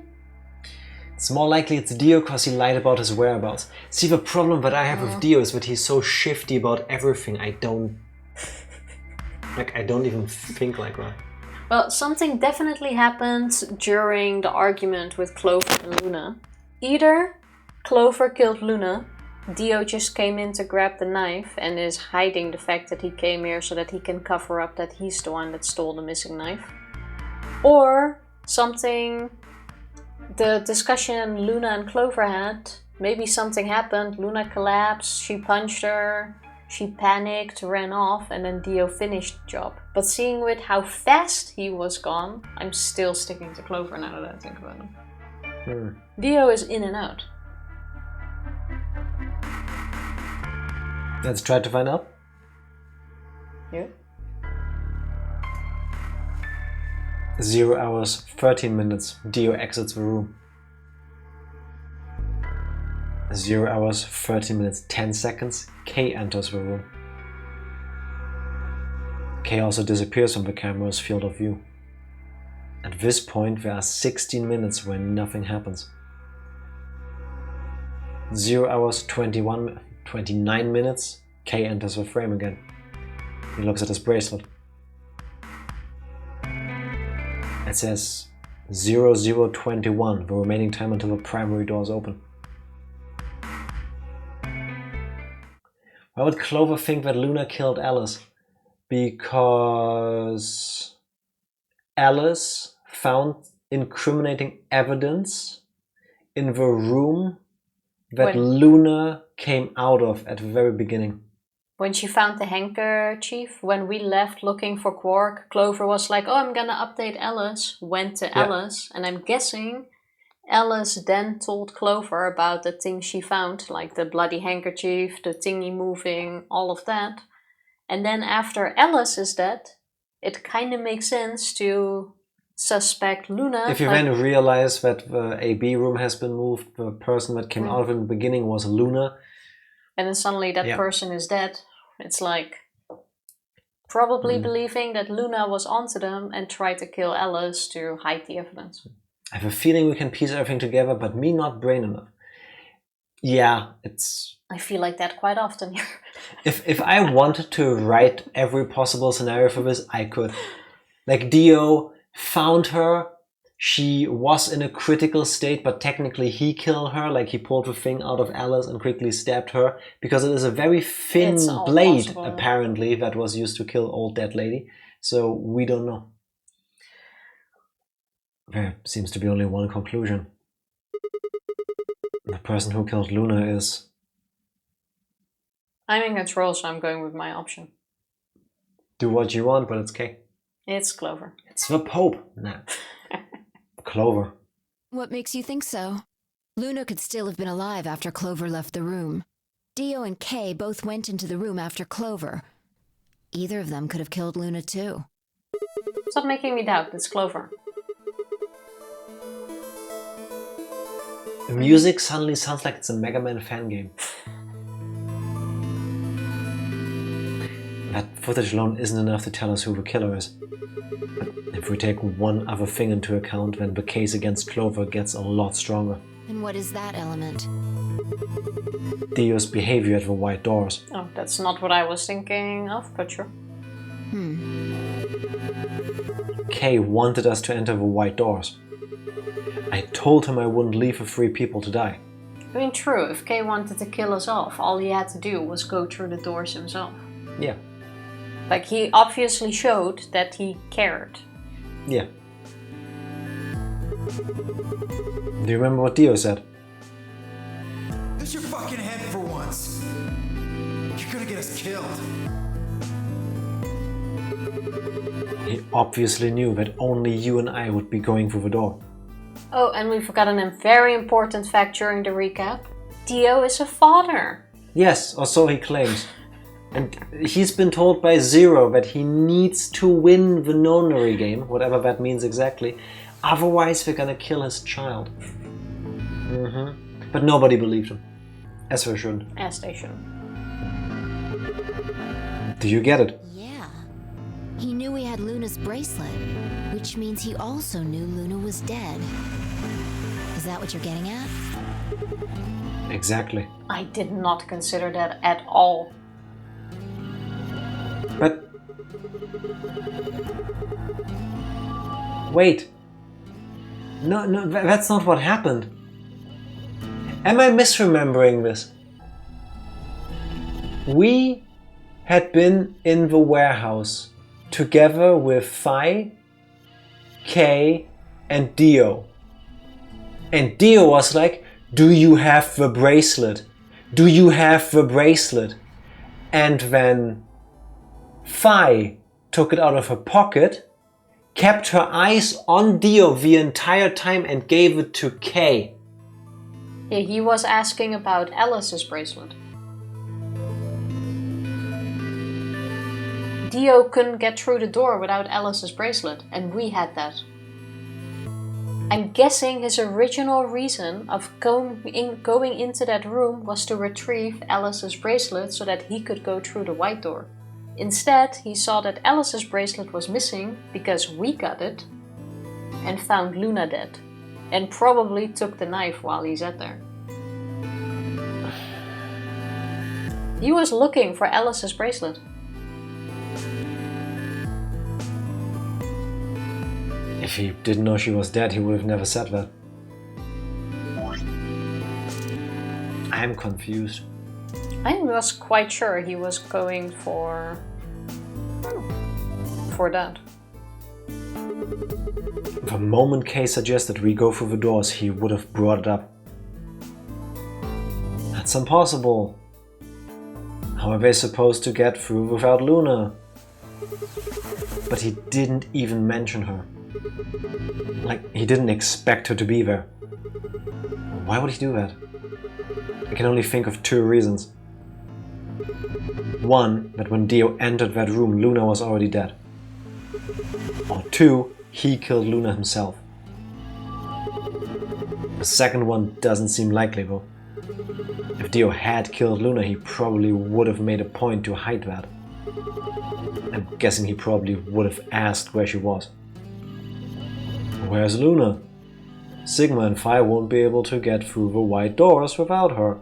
It's more likely it's Dio because he lied about his whereabouts. See, the problem that I have with Dio is that he's so shifty about everything. I don't even think like that. Well, something definitely happened during the argument with Clover and Luna. Either Clover killed Luna, Dio just came in to grab the knife and is hiding the fact that he came here so that he can cover up that he's the one that stole the missing knife. Or something, the discussion Luna and Clover had, maybe something happened, Luna collapsed, she punched her, she panicked, ran off, and then Dio finished the job. But seeing with how fast he was gone, I'm still sticking to Clover now that I think about it. Dio is in and out. Let's try to find out. Yeah. 0 hours 13 minutes, Dio exits the room. 0 hours 13 minutes 10 seconds, Kay enters the room. Kay also disappears from the camera's field of view. At this point, there are 16 minutes where nothing happens. 0 hours 29 minutes, Kay enters the frame again. He looks at his bracelet. It says 0021, the remaining time until the primary door is open. Why would Clover think that Luna killed Alice? Because Alice found incriminating evidence in the room that Luna came out of at the very beginning. When she found the handkerchief, when we left looking for Quark, Clover was like, oh, I'm gonna update Alice, went to Alice, and I'm guessing Alice then told Clover about the things she found, like the bloody handkerchief, the thingy moving, all of that. And then after Alice is dead, it kind of makes sense to suspect Luna. If you then realize that the AB room has been moved, the person that came out of it in the beginning was Luna. And then suddenly that person is dead. It's like probably believing that Luna was onto them and tried to kill Alice to hide the evidence. I have a feeling we can piece everything together, but me not brain enough. Yeah, it's... I feel like that quite often here. If I wanted to write every possible scenario for this, I could. Like, Dio found her, she was in a critical state, but technically he killed her, like he pulled the thing out of Alice and quickly stabbed her, because it is a very thin blade, possible. apparently, that was used to kill old dead lady. So we don't know. There seems to be only one conclusion. The person who killed Luna is... I'm in control, so I'm going with my option. Do what you want, but it's K. It's Clover. It's the Pope. Nah. Clover. What makes you think so? Luna could still have been alive after Clover left the room. Dio and Kay both went into the room after Clover. Either of them could have killed Luna too. Stop making me doubt, it's Clover. The music suddenly sounds like it's a Mega Man fan game. That footage alone isn't enough to tell us who the killer is. But if we take one other thing into account, then the case against Clover gets a lot stronger. And what is that element? Dio's behavior at the white doors. Oh, that's not what I was thinking of, but sure. Kay wanted us to enter the white doors. I told him I wouldn't leave the 3 people to die. I mean, true, if Kay wanted to kill us off, all he had to do was go through the doors himself. Yeah. Like, he obviously showed that he cared. Yeah. Do you remember what Dio said? Use your fucking head for once. You're gonna get us killed. He obviously knew that only you and I would be going through the door. Oh, and we forgot a very important fact during the recap. Dio is a father. Yes, or so he claims. And he's been told by Zero that he needs to win the Nonary Game, whatever that means exactly. Otherwise they're gonna kill his child. But nobody believed him. As they shouldn't. As they should. Do you get it? Yeah. He knew he had Luna's bracelet, which means he also knew Luna was dead. Is that what you're getting at? Exactly. I did not consider that at all. But... Wait. No, that's not what happened. Am I misremembering this? We had been in the warehouse together with Phi, Kay, and Dio. And Dio was like, do you have the bracelet? Do you have the bracelet? And then Phi took it out of her pocket, kept her eyes on Dio the entire time and gave it to Kay. Yeah, he was asking about Alice's bracelet. Dio couldn't get through the door without Alice's bracelet, and we had that. I'm guessing his original reason of going into that room was to retrieve Alice's bracelet so that he could go through the white door. Instead, he saw that Alice's bracelet was missing because we got it and found Luna dead. And probably took the knife while he sat there. He was looking for Alice's bracelet. If he didn't know she was dead, he would have never said that. I'm confused. I was quite sure he was going for that. The moment Kay suggested we go through the doors, he would have brought it up. That's impossible. How are they supposed to get through without Luna? But he didn't even mention her. Like, he didn't expect her to be there. Why would he do that? I can only think of 2 reasons. One, that when Dio entered that room, Luna was already dead. Or 2, he killed Luna himself. The second one doesn't seem likely though. If Dio had killed Luna, he probably would have made a point to hide that. I'm guessing he probably would have asked where she was. Where's Luna? Sigma and Phi won't be able to get through the white doors without her.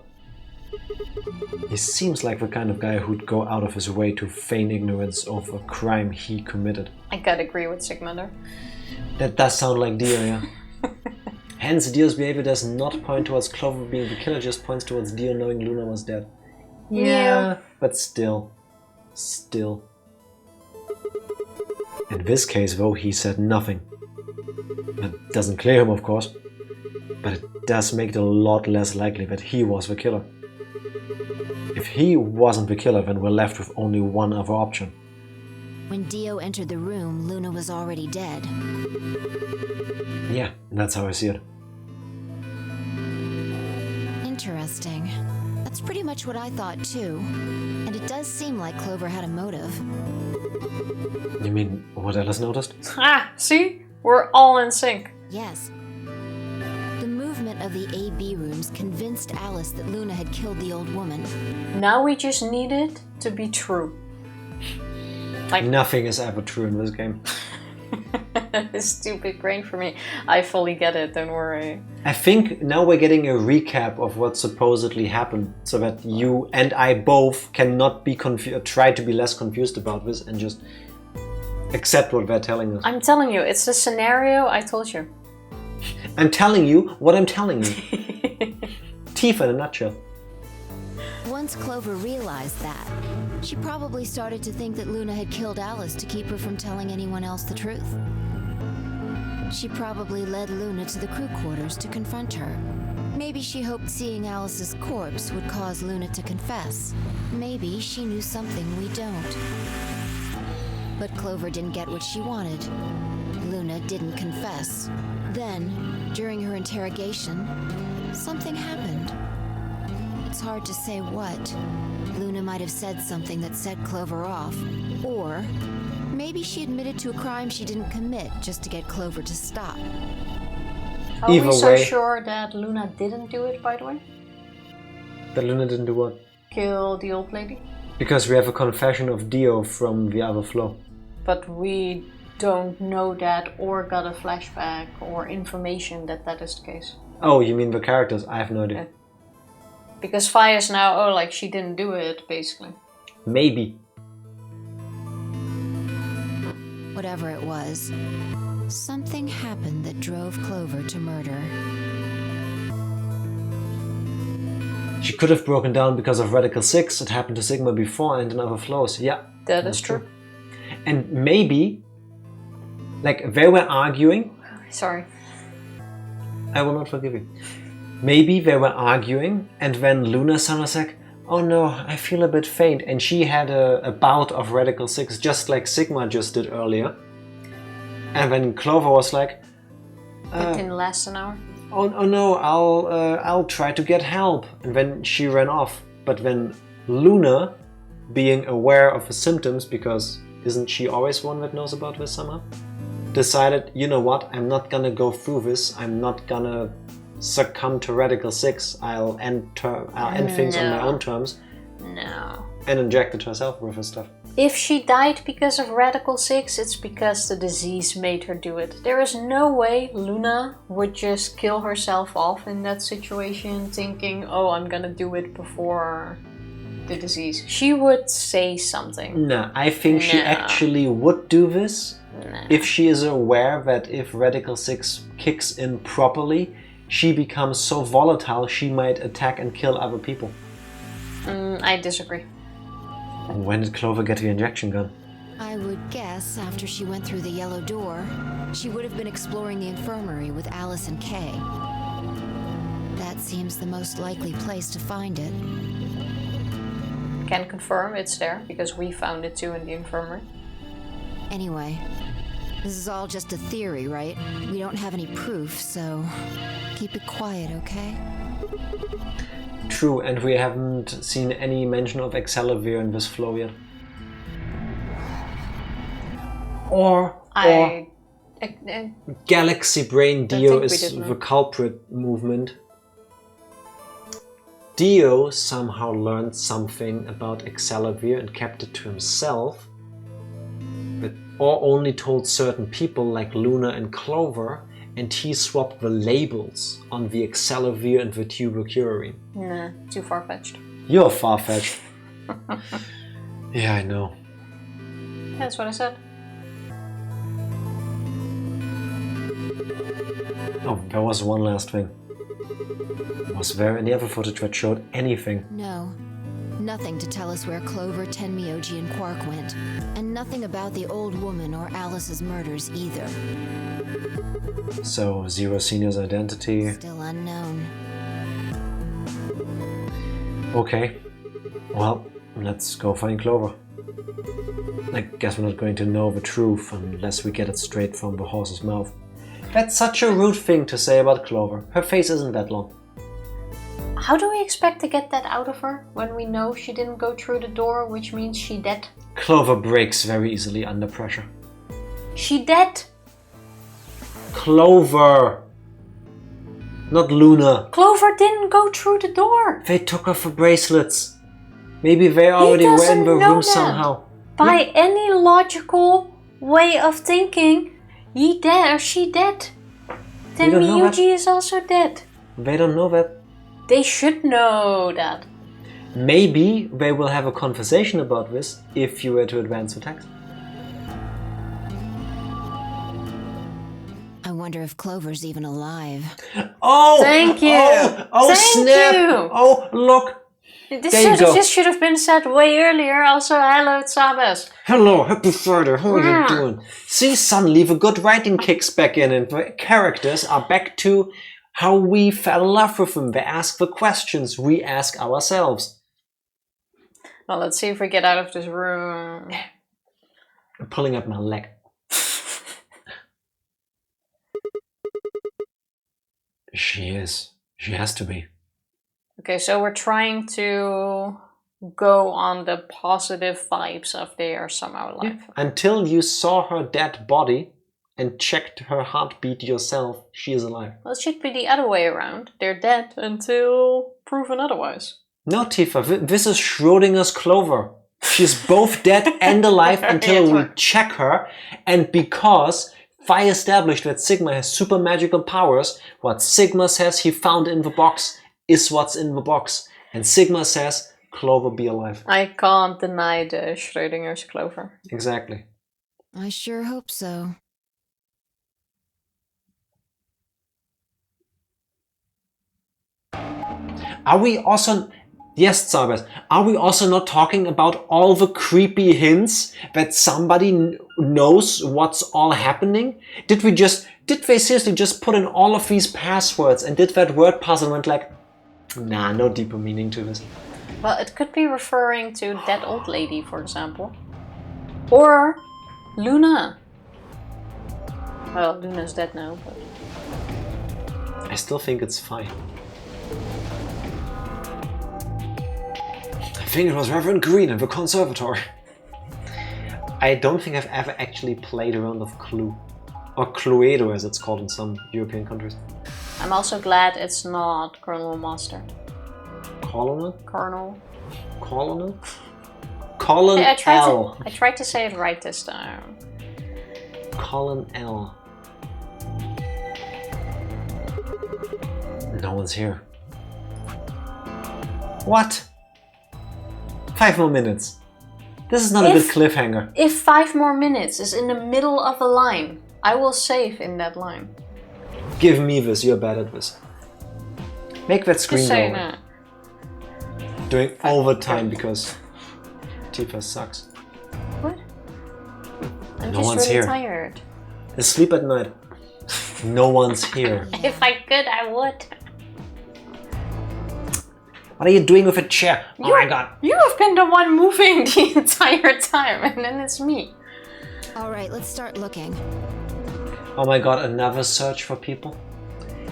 He seems like the kind of guy who'd go out of his way to feign ignorance of a crime he committed. I gotta agree with Sigma there. That does sound like Dio, yeah. Hence, Dio's behavior does not point towards Clover being the killer, just points towards Dio knowing Luna was dead. Yeah. But still. In this case, though, he said nothing. That doesn't clear him, of course, but it does make it a lot less likely that he was the killer. If he wasn't the killer, then we're left with only one other option. When Dio entered the room, Luna was already dead. Yeah, that's how I see it. Interesting. That's pretty much what I thought too. And it does seem like Clover had a motive. You mean what Alice noticed? Ah, see? We're all in sync. Yes. The movement of the AB rooms convinced Alice that Luna had killed the old woman. Now we just need it to be true. Like Nothing is ever true in this game. stupid brain for me. I fully get it, don't worry. I think now we're getting a recap of what supposedly happened, so that you and I both cannot be confused, try to be less confused about this and just accept what they're telling us. I'm telling you, it's the scenario I told you. I'm telling you what I'm telling you. Tifa in a nutshell. Once Clover realized that, she probably started to think that Luna had killed Alice to keep her from telling anyone else the truth. She probably led Luna to the crew quarters to confront her. Maybe she hoped seeing Alice's corpse would cause Luna to confess. Maybe she knew something we don't. But Clover didn't get what she wanted. Luna didn't confess. Then, during her interrogation, something happened. It's hard to say what. Luna might have said something that set Clover off. Or maybe she admitted to a crime she didn't commit just to get Clover to stop. Are Either we so way- sure that Luna didn't do it, by the way? That Luna didn't do what? Kill the old lady? Because we have a confession of Dio from the other flow. But we don't know that or got a flashback or information that that is the case. Oh, you mean the characters? I have no idea. Yeah. Because Fi is now, oh, like she didn't do it, basically. Maybe. Whatever it was, something happened that drove Clover to murder. She could have broken down because of Radical 6. It happened to Sigma before and in other flows. Yeah. That is true. And maybe, like, they were arguing. Sorry. I will not forgive you. Maybe they were arguing, and then Luna's son was like, oh no, I feel a bit faint. And she had a bout of Radical 6, just like Sigma just did earlier. And then Clover was like, It didn't last an hour. oh no, I'll try to get help. And then she ran off. But then Luna, being aware of the symptoms, because isn't she always one that knows about this somehow? Decided, you know what, I'm not gonna go through this. I'm not gonna succumb to Radical 6. I'll end things on my own terms. No. And injected herself with her stuff. If she died because of Radical 6, it's because the disease made her do it. There is no way Luna would just kill herself off in that situation thinking, oh, I'm gonna do it before the disease. She would say something. No, I think she No. actually would do this No. if she is aware that if Radical 6 kicks in properly, she becomes so volatile she might attack and kill other people. I disagree. When did Clover get the injection gun? I would guess after she went through the yellow door, she would have been exploring the infirmary with Alice and Kay. That seems the most likely place to find it. Can confirm it's there because we found it too in the infirmary. Anyway, this is all just a theory, right? We don't have any proof, so keep it quiet, okay? True, and we haven't seen any mention of Excalibur in this flow yet. Or Galaxy Brain Dio think we is did, no. the culprit movement. Dio somehow learned something about Excalibur and kept it to himself, or only told certain people like Luna and Clover, and he swapped the labels on the Excalibur and the tubercularine. Nah, too far-fetched. You're far-fetched. Yeah, I know. That's what I said. Oh, there was one last thing. Was there any other footage that showed anything? No. Nothing to tell us where Clover, Tenmyoji, and Quark went. And nothing about the old woman or Alice's murders either. So, Zero Senior's identity. Still unknown. Okay. Well, let's go find Clover. I guess we're not going to know the truth unless we get it straight from the horse's mouth. That's such a rude thing to say about Clover. Her face isn't that long. How do we expect to get that out of her when we know she didn't go through the door, which means she dead? Clover breaks very easily under pressure. She dead? Clover! Not Luna. Clover didn't go through the door. They took her for bracelets. Maybe they already were in the room somehow. By any logical way of thinking, he dead or she dead. Then Miyuji is also dead. They don't know that. They should know that. Maybe they will have a conversation about this if you were to advance the text. I wonder if Clover's even alive. Oh! Thank you! Oh, Thank snap! you. Oh, look! This should have been said way earlier. Also, hello, Tsabes. Hello, happy Friday, how are you doing? See, suddenly the good writing kicks back in and the characters are back to how we fell in love with them. They ask the questions we ask ourselves. Well, let's see if we get out of this room. I'm pulling up my leg. She is. She has to be. Okay, so we're trying to go on the positive vibes of they are somehow alive. Yeah. Until you saw her dead body and checked her heartbeat yourself, she is alive. Well, it should be the other way around. They're dead until proven otherwise. No, Tifa, this is Schrodinger's Clover. She's both dead and alive until we check her, and because Phi established that Sigma has super magical powers, what Sigma says he found in the box is what's in the box. And Sigma says, Clover, be alive. I can't deny the Schrodinger's Clover. Exactly. I sure hope so. Are we also... Yes, Zabes, are we also not talking about all the creepy hints that somebody knows what's all happening? Did they seriously just put in all of these passwords and did that word puzzle and went like, nah, no deeper meaning to this? Well, it could be referring to that old lady, for example. Or Luna. Well, Luna's dead now, but... I still think it's fine. I think it was Reverend Green in the conservatory. I don't think I've ever actually played a round of Clue. Or Cluedo as it's called in some European countries. I'm also glad it's not Colonel Master. Colonel? Colonel. Colonel? Colin Hey, L. I tried to say it right this time. Colin L. No one's here. What? 5 more minutes. This is not a good cliffhanger. If 5 more minutes is in the middle of a line, I will save in that line. Give me this, you're bad at this. Make that screen go away. Doing overtime because Tifa sucks. What? I'm No just one's really here. tired. Sleep at night. No one's here. If I could, I would. What are you doing with a chair? Oh my god. You have been the one moving the entire time, and then it's me. Alright, let's start looking. Oh my god, another search for people?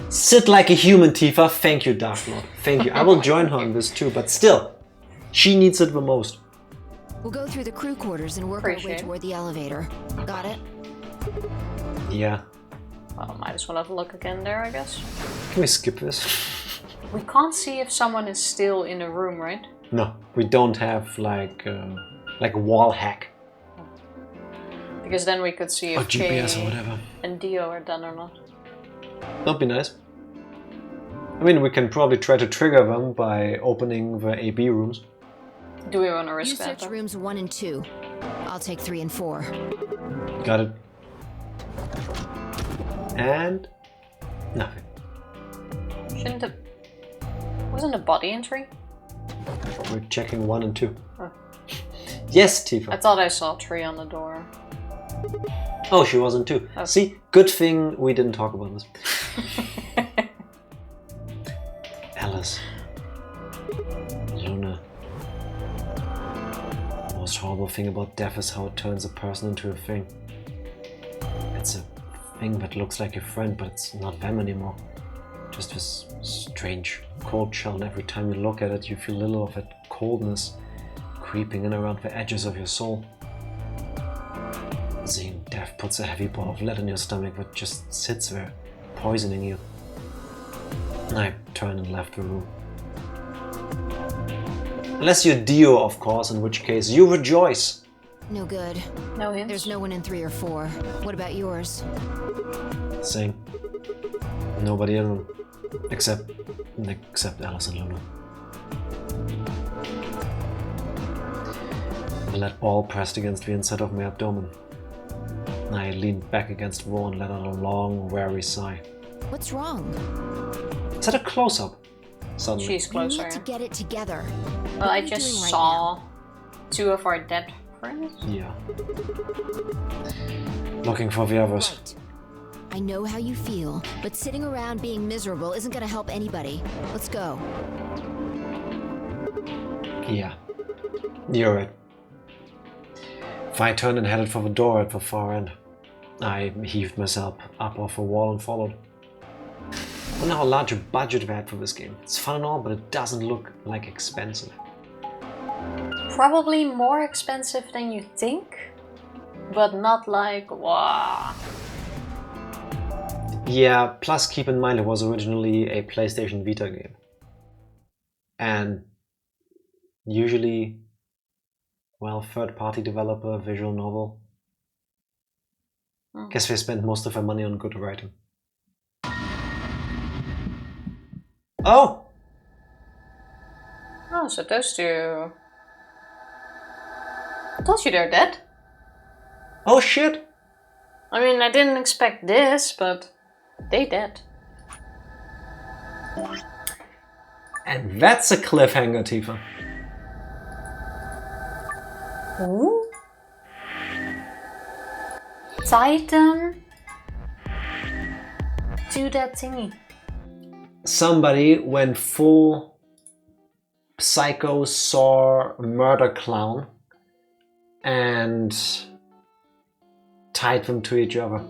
Sit like a human, Tifa. Thank you, Dark Lord. Thank you. I will join her on this too, but still, she needs it the most. We'll go through the crew quarters and work our way toward the elevator. Got it? Yeah. Well, might as well have a look again there, I guess. Can we skip this? We can't see if someone is still in the room, right? No, we don't have like wall hack. Because then we could see if or GPS Kay or whatever. and Dio are done or not. That'd be nice. I mean, we can probably try to trigger them by opening the AB rooms. Do we want to You risk that? search though? rooms 1 and 2. I'll take 3 and 4. Got it. And nothing. Shouldn't have... Wasn't a body entry? We're checking 1 and 2. Oh. Yes, Tifa. I thought I saw 3 on the door. Oh, she wasn't 2. Oh. See, good thing we didn't talk about this. Alice. Luna. The most horrible thing about death is how it turns a person into a thing. It's a thing that looks like a friend, but it's not them anymore. Just this strange cold shell, and every time you look at it you feel a little of that coldness creeping in around the edges of your soul. Seeing death puts a heavy ball of lead in your stomach that just sits there, poisoning you. I turned and left the room. Unless you're Dio, of course, in which case you rejoice. No good. No hints? There's no one in 3 or 4. What about yours? Same. Nobody in them. Except Alice and Luna. The lead ball pressed against the inside of my abdomen. I leaned back against the wall and let out a long, weary sigh. What's wrong? Is that a close-up? Suddenly. She's We closer. need to get it together. Well, I What are you just doing right saw now? 2 of our dead friends. Yeah. Looking for the others. Right. I know how you feel, but sitting around being miserable isn't gonna help anybody. Let's go. Yeah. You're right. I turned and headed for the door at the far end. I heaved myself up off the wall and followed. I wonder how large a budget they had for this game. It's fun and all, but it doesn't look like expensive. Probably more expensive than you think, but not like, wow. Yeah, plus keep in mind it was originally a PlayStation Vita game. And usually, well, third-party developer, visual novel. Guess they spent most of their money on good writing. Oh! Oh, so those 2... I told you they're dead. Oh shit! I mean, I didn't expect this, but they dead. And that's a cliffhanger, Tifa. Ooh. Tied them to that thingy. Somebody went full psycho saw murder clown and tied them to each other.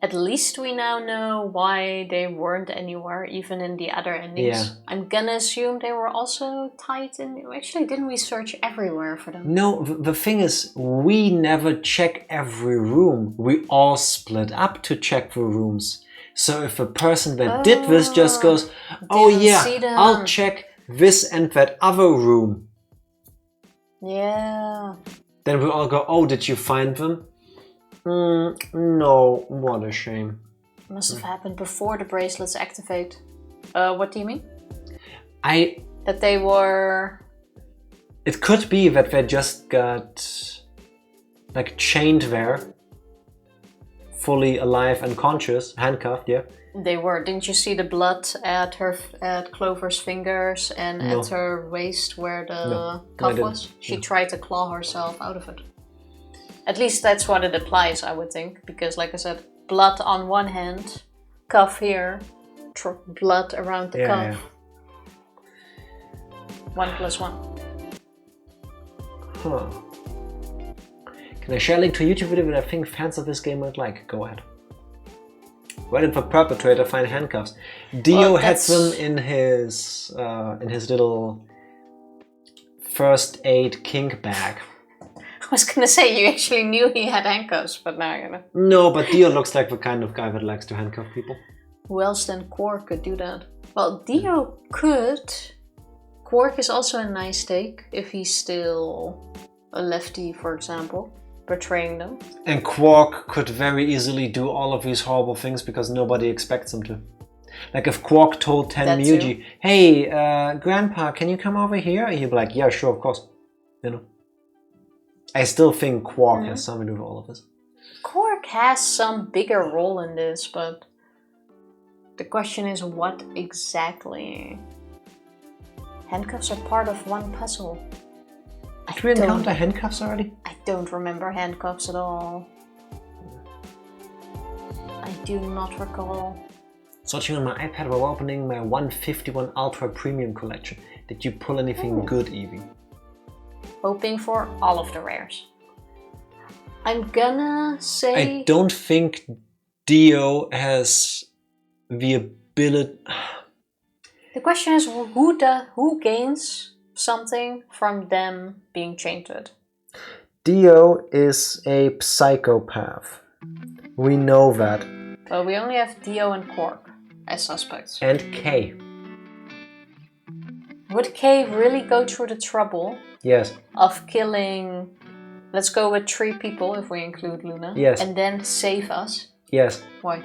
At least we now know why they weren't anywhere, even in the other endings. Yeah. I'm gonna assume they were also tied in. Actually, didn't we search everywhere for them? No, the thing is, we never check every room. We all split up to check the rooms. So if a person that did this just goes, oh Didn't yeah, see them. I'll check this and that other room. Yeah. Then we all go, oh, did you find them? No, what a shame. Must have happened before the bracelets activate. What do you mean? That they were... It could be that they just got like chained there, fully alive and conscious, handcuffed, yeah. They were. Didn't you see the blood at Clover's fingers and No. at her waist where the No, I cuff didn't. was? She No. tried to claw herself out of it. At least that's what it implies, I would think. Because like I said, blood on one hand, cuff here, blood around the Yeah, cuff. 1 + 1. Huh. Can I share a link to a YouTube video that I think fans of this game might like? Go ahead. Where did the perpetrator find handcuffs? Dio had them in his little first aid kink bag. I was gonna say, you actually knew he had handcuffs, but now you know. No, but Dio looks like the kind of guy that likes to handcuff people. Who else than Quark could do that? Well, Dio could. Quark is also a nice take if he's still a lefty, for example, betraying them. And Quark could very easily do all of these horrible things because nobody expects him to. Like if Quark told That Tenmyuji, hey, Grandpa, can you come over here? And he'd be like, yeah, sure, of course. You know. I still think Quark has something to do with all of this. Quark has some bigger role in this, but the question is what exactly? Handcuffs are part of one puzzle. Did we encounter handcuffs already? I don't remember handcuffs at all. I do not recall. Searching on my iPad while opening my 151 Ultra Premium collection. Did you pull anything good, Evie? Hoping for all of the rares. I'm gonna say... I don't think Dio has the ability. The question is, who gains something from them being chained? Dio is a psychopath. We know that. Well, we only have Dio and Quark as suspects. And Kay. Would Kay really go through the trouble Yes. of killing, let's go with 3 people if we include Luna, Yes. and then save us? Yes. Why?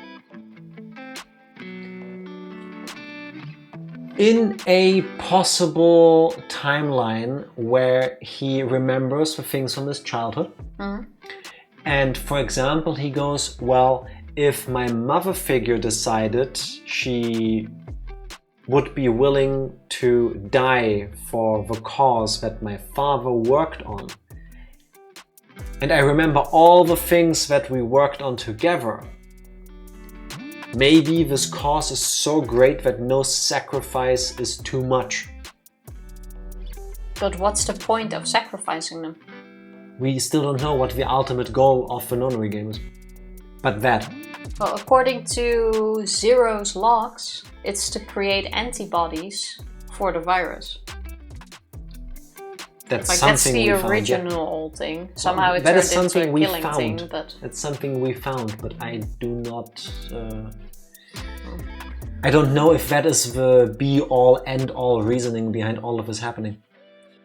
In a possible timeline where he remembers the things from his childhood, and for example, he goes, well, if my mother figure decided she would be willing to die for the cause that my father worked on, and I remember all the things that we worked on together, maybe this cause is so great that no sacrifice is too much. But what's the point of sacrificing them? We still don't know what the ultimate goal of the Nonary Game is. But that. Well, according to Zero's logs, it's to create antibodies for the virus. That's Like, something that's the we found, original thing. Somehow it that turned is something into a we killing found. thing, but... It's something we found, but I do not... I don't know if that is the be-all, end-all reasoning behind all of this happening.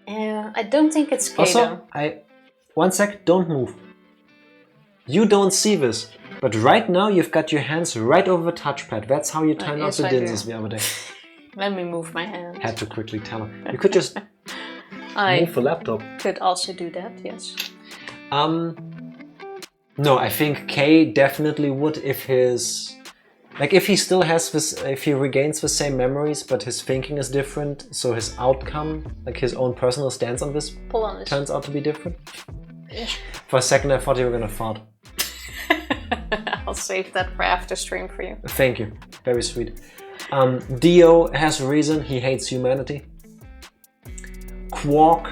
I don't think it's Kato. Also, one sec, don't move. You don't see this, but right now you've got your hands right over the touchpad. That's how you turned out the dinses the other day. Let me move my hand. Had to quickly tell him. You could just move the laptop. Could also do that, yes. No, I think Kay definitely would if his... Like, if he still has this, if he regains the same memories, but his thinking is different, so his outcome, like his own personal stance on this, Pull on this. turns out to be different. For a second I thought you were gonna fart. I'll save that for after stream for you. Thank you. Very sweet. Dio has a reason, he hates humanity. Quark,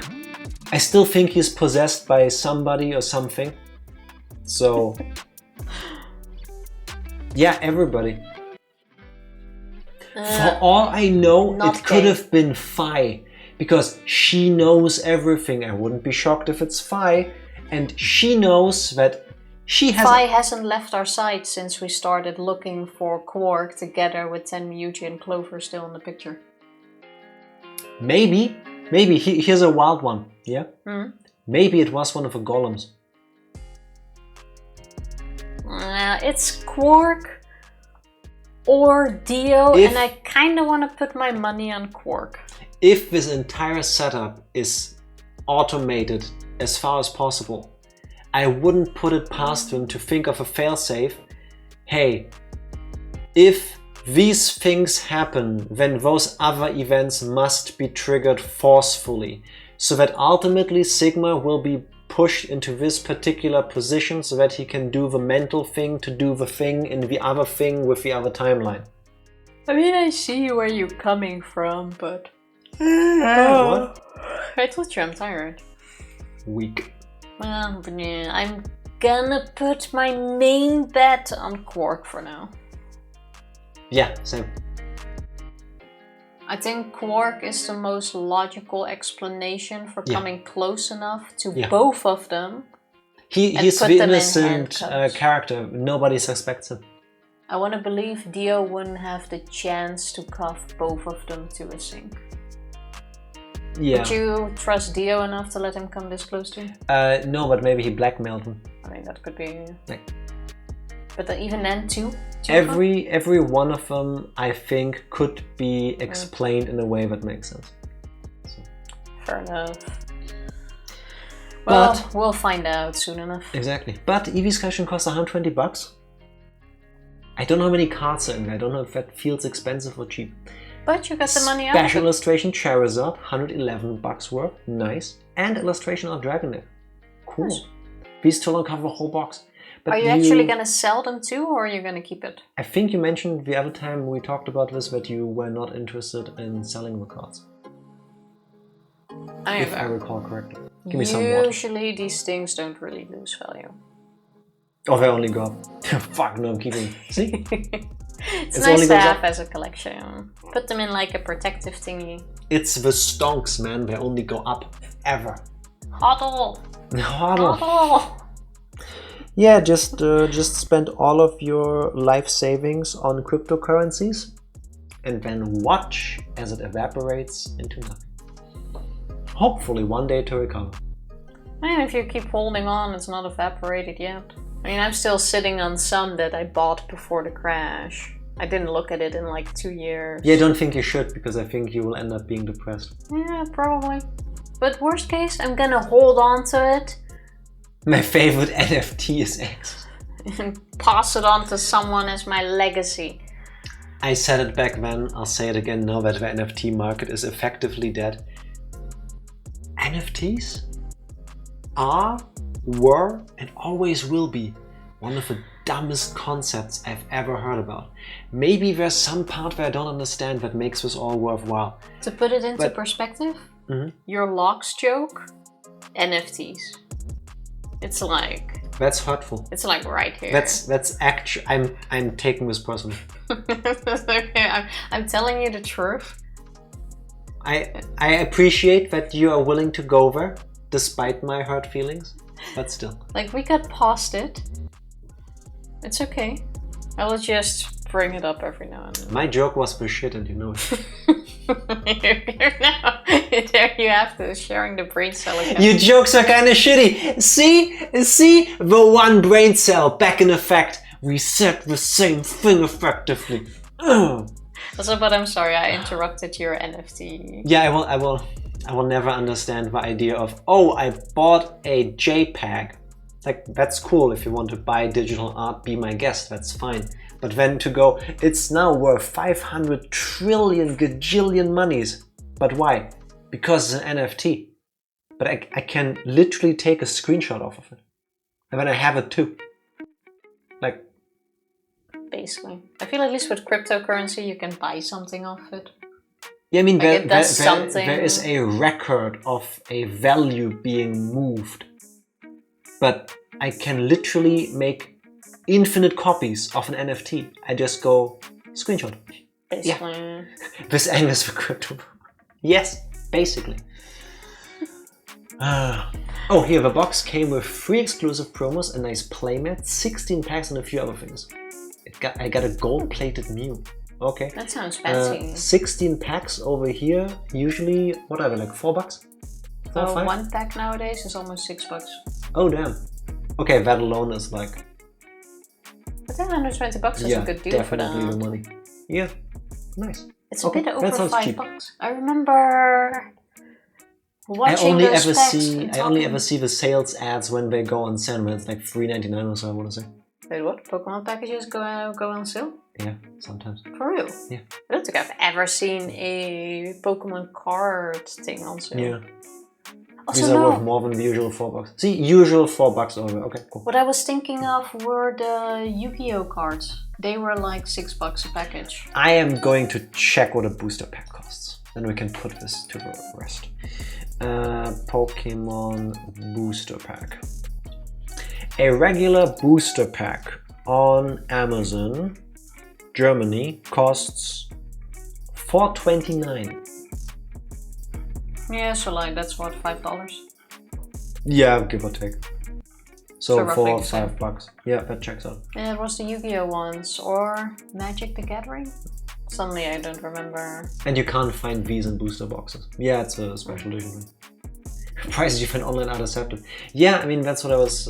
I still think he's possessed by somebody or something. So... yeah, everybody. For all I know, it could have been Phi. Because she knows everything. I wouldn't be shocked if it's Phi. And she knows that she has... Phi hasn't left our side since we started looking for Quark together with Tenmyuji and Clover still in the picture. Maybe. Here's a wild one. Yeah? Maybe it was one of the golems. It's Quark or Dio, and I kind of want to put my money on Quark. If this entire setup is automated as far as possible, I wouldn't put it past them to think of a failsafe. Hey, if these things happen, then those other events must be triggered forcefully, so that ultimately Sigma will be pushed into this particular position so that he can do the mental thing to do the thing in the other thing with the other timeline. I mean, I see where you're coming from, but... What? I told you I'm tired. Weak. Well, yeah, I'm gonna put my main bet on Quark for now. Yeah, same. I think Quark is the most logical explanation for coming close enough to both of them. He's the innocent character. Nobody suspects him. I want to believe Dio wouldn't have the chance to cuff both of them to a sink. Yeah. Would you trust Dio enough to let him come this close to you? No, but maybe he blackmailed him. I mean, that could be... Like, but then, even then, two every one of them, I think, could be explained in a way that makes sense. So. Fair enough. Well, but, we'll find out soon enough. Exactly. But EV Sky should cost $120. I don't know how many cards are in there. I don't know if that feels expensive or cheap. But you got the money out of it. Special illustration Charizard, $111 worth. Nice. And illustration of Dragonair. Cool. Nice. These two don't cover the whole box. But are you actually going to sell them too, or are you going to keep it? I think you mentioned the other time we talked about this that you were not interested in selling the cards. If I recall correctly. Give me some water. Usually these things don't really lose value. Oh, they only go up. Fuck no, I'm keeping. See? It's nice to have as a collection. Put them in like a protective thingy. It's the stonks, man. They only go up ever. Hodl. Hodl. Hodl. Yeah, just spend all of your life savings on cryptocurrencies and then watch as it evaporates into nothing. Hopefully one day to recover. And if you keep holding on, it's not evaporated yet. I mean, I'm still sitting on some that I bought before the crash. I didn't look at it in like 2 years. Yeah, I don't think you should, because I think you will end up being depressed. Yeah, probably. But worst case, I'm gonna hold on to it. My favorite NFT is X. And pass it on to someone as my legacy. I said it back then, I'll say it again now that the NFT market is effectively dead. NFTs are, were, and always will be one of the dumbest concepts I've ever heard about. Maybe there's some part where I don't understand that makes this all worthwhile. To put it into perspective, your locks joke, NFTs. It's like... That's hurtful. It's like right here. That's actually... I'm taking this personally. I'm telling you the truth. I appreciate that you are willing to go there, despite my hurt feelings, but still. Like, we got past it. It's okay. I will just bring it up every now and then. My joke was for shit and you know it. There you have to sharing the brain cell again. Your jokes are kind of shitty. See? The one brain cell back in effect. We said the same thing effectively. Also, but I'm sorry, I interrupted your NFT. Yeah, I will never understand the idea of, oh, I bought a JPEG. Like, that's cool if you want to buy digital art, be my guest, that's fine. But then to go, it's now worth 500 trillion gajillion monies. But why? Because it's an NFT. But I can literally take a screenshot off of it. And then I have it too. Like... Basically. I feel at least with cryptocurrency you can buy something off it. Yeah, I mean, like there is a record of a value being moved. But I can literally make infinite copies of an NFT. I just go screenshot. Basically. Yeah. This aim is for crypto. Yes, basically. Oh, here, the box came with 3 exclusive promos, a nice playmat, 16 packs and a few other things. I got a gold-plated Mew. Okay. That sounds fancy. 16 packs over here, usually, what are they, like $4? So 1 pack nowadays is almost $6. Oh, damn. Okay, that alone is like... But then $120 is a good deal for that. Definitely the money. Yeah, nice. It's a bit over $5. I remember watching I only ever those see the sales ads when they go on sale, when it's like $3.99 or so, I want to say. Wait, what? Pokemon packages go on sale? Yeah, sometimes. For real? Yeah. I don't think I've ever seen a Pokemon card thing on sale. Yeah. Also, these are worth more than the usual $4. See, usual $4 over. Okay, cool. What I was thinking of were the Yu-Gi-Oh cards. They were like $6 a package. I am going to check what a booster pack costs. Then we can put this to the rest. Pokemon booster pack. A regular booster pack on Amazon, Germany, costs $4.29. Yeah, so like that's what, $5? Yeah, give or take. So $4 or $5. Yeah, that checks out. Yeah, it was the Yu-Gi-Oh ones or Magic the Gathering. Suddenly I don't remember. And you can't find these in booster boxes. Yeah, it's a special edition thing. Prices you find online are deceptive. Yeah, I mean, that's what I was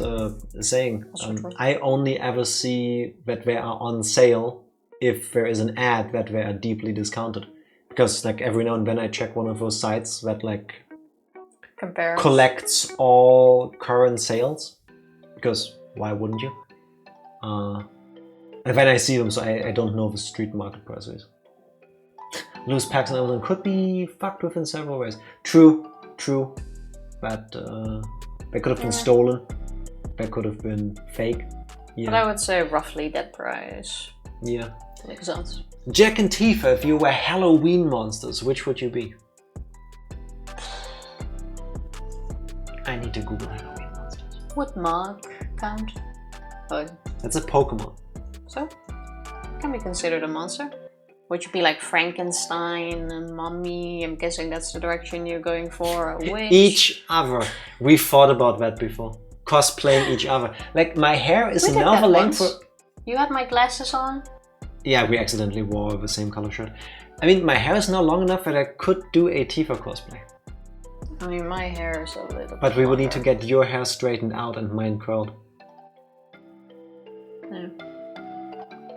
saying. I only ever see that they are on sale if there is an ad that they are deeply discounted. Because like every now and then I check one of those sites that like collects all current sales. Because why wouldn't you? And then I see them, so I don't know the street market prices. Loose packs on Amazon could be fucked with in several ways. True. But they could have been stolen. They could have been fake. Yeah. But I would say roughly that price. Yeah. Makes sense. Jack and Tifa, if you were Halloween monsters, which would you be? I need to Google Halloween monsters. Would Mark count? Oh. That's a Pokemon. So? Can be considered a monster. Would you be like Frankenstein and Mummy? I'm guessing that's the direction you're going for. A witch? Each other. We thought about that before. Cosplaying each other. Like, my hair is now the length for... You had my glasses on? Yeah, we accidentally wore the same color shirt. I mean, my hair is now long enough that I could do a Tifa cosplay. I mean, my hair is a little But we would need to get your hair straightened out and mine curled. Yeah.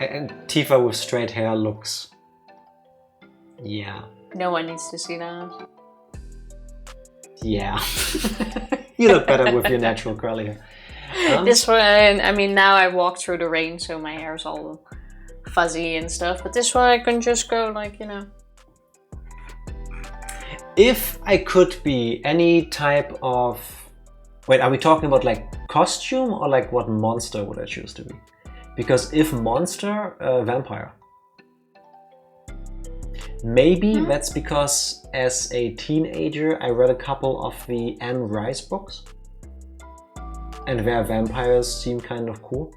And Tifa with straight hair looks... Yeah. No one needs to see that. Yeah. You look better with your natural curly hair. This one, I mean, now I walk through the rain, so my hair's all fuzzy and stuff. But this one I can just go like, you know. If I could be any type of... Wait, are we talking about like costume or like what monster would I choose to be? Because if monster, vampire. Maybe that's because as a teenager I read a couple of the Anne Rice books. And their vampires seem kind of cool.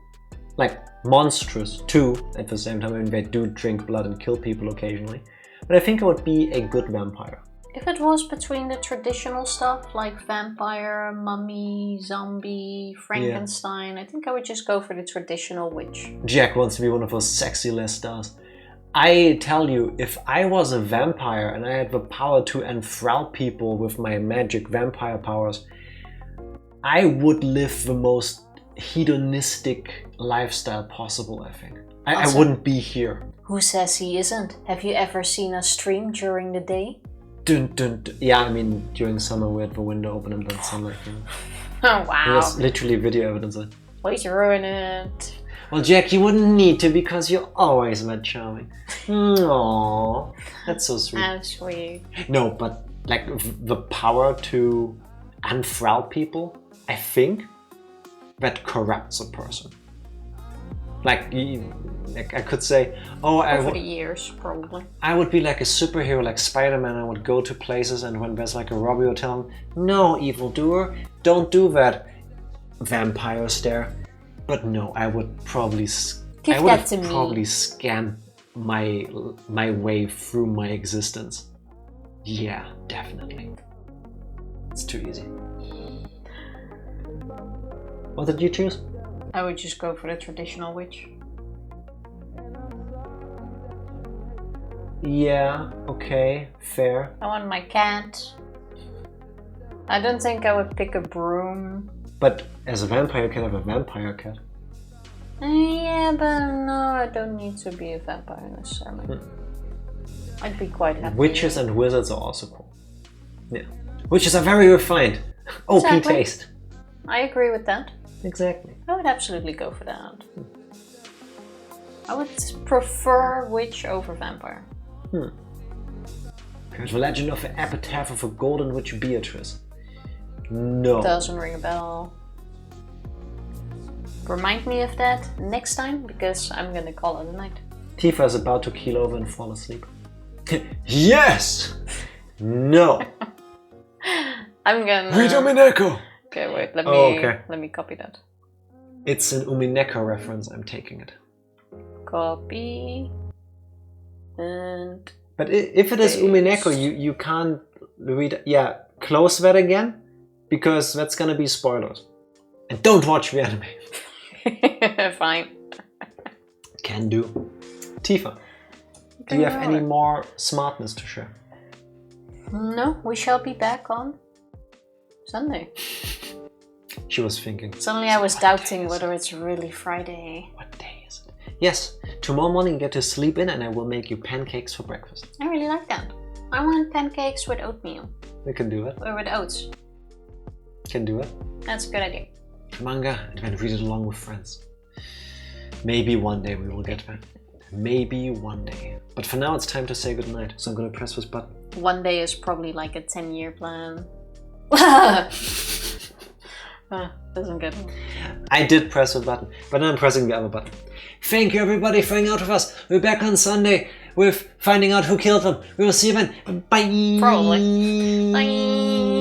Like monstrous too at the same time. I mean, they do drink blood and kill people occasionally. But I think I would be a good vampire. If it was between the traditional stuff like vampire, mummy, zombie, Frankenstein, I think I would just go for the traditional witch. Jack wants to be one of those sexy Lestars. I tell you, if I was a vampire and I had the power to enthrall people with my magic vampire powers, I would live the most hedonistic lifestyle possible, I think. I wouldn't be here. Who says he isn't? Have you ever seen us stream during the day? Dun, dun, dun. Yeah, I mean, during summer we had the window open and then sunlight. You know. Oh, wow. There's literally video evidence of it. Please ruin it. Well, Jack, you wouldn't need to because you're always that charming. Aww, that's so sweet. How sweet. No, but like the power to enthrall people, I think that corrupts a person. Like I could say, oh, over the years, probably. I would be like a superhero, like Spider-Man. I would go to places, and when there's like a robbery, I would tell him, "No, evildoer, don't do that." Vampire stare. But no, I would probably probably scan my way through my existence. Yeah, definitely. It's too easy. What did you choose? I would just go for the traditional witch. Yeah, okay, fair. I want my cat. I don't think I would pick a broom. But as a vampire, you can have a vampire cat. Yeah, but no, I don't need to be a vampire necessarily. I'd be quite happy. Witches and wizards are also cool. Yeah. Witches are very refined. OP taste. I agree with that. Exactly. I would absolutely go for that. I would prefer witch over vampire. Here's the legend of the epitaph of a golden witch Beatrice. No. Doesn't ring a bell. Remind me of that next time, because I'm gonna call it a night. Tifa is about to keel over and fall asleep. Yes! No! I'm gonna... Read Umineko! Okay, wait, let me copy that. It's an Umineko reference, I'm taking it. Copy... and... But if it is Umineko, you can't read... Yeah, close that again, because that's gonna be spoilers. And don't watch the anime. Fine. Can do. Tifa, do you have any more smartness to share? No, we shall be back on Sunday. She was thinking. Suddenly I was doubting whether it's really Friday. What day is it? Yes, tomorrow morning you get to sleep in and I will make you pancakes for breakfast. I really like that. I want pancakes with oatmeal. We can do it. Or with oats. Can do it. That's a good idea. Manga and then read it along with friends. Maybe one day we will get there. Maybe one day. But for now it's time to say goodnight, so I'm gonna press this button. One day is probably like a 10-year plan. Doesn't get me. I did press the button, but now I'm pressing the other button. Thank you everybody for hanging out with us. We're back on Sunday with finding out who killed them. We will see you then. Bye! Probably. Bye!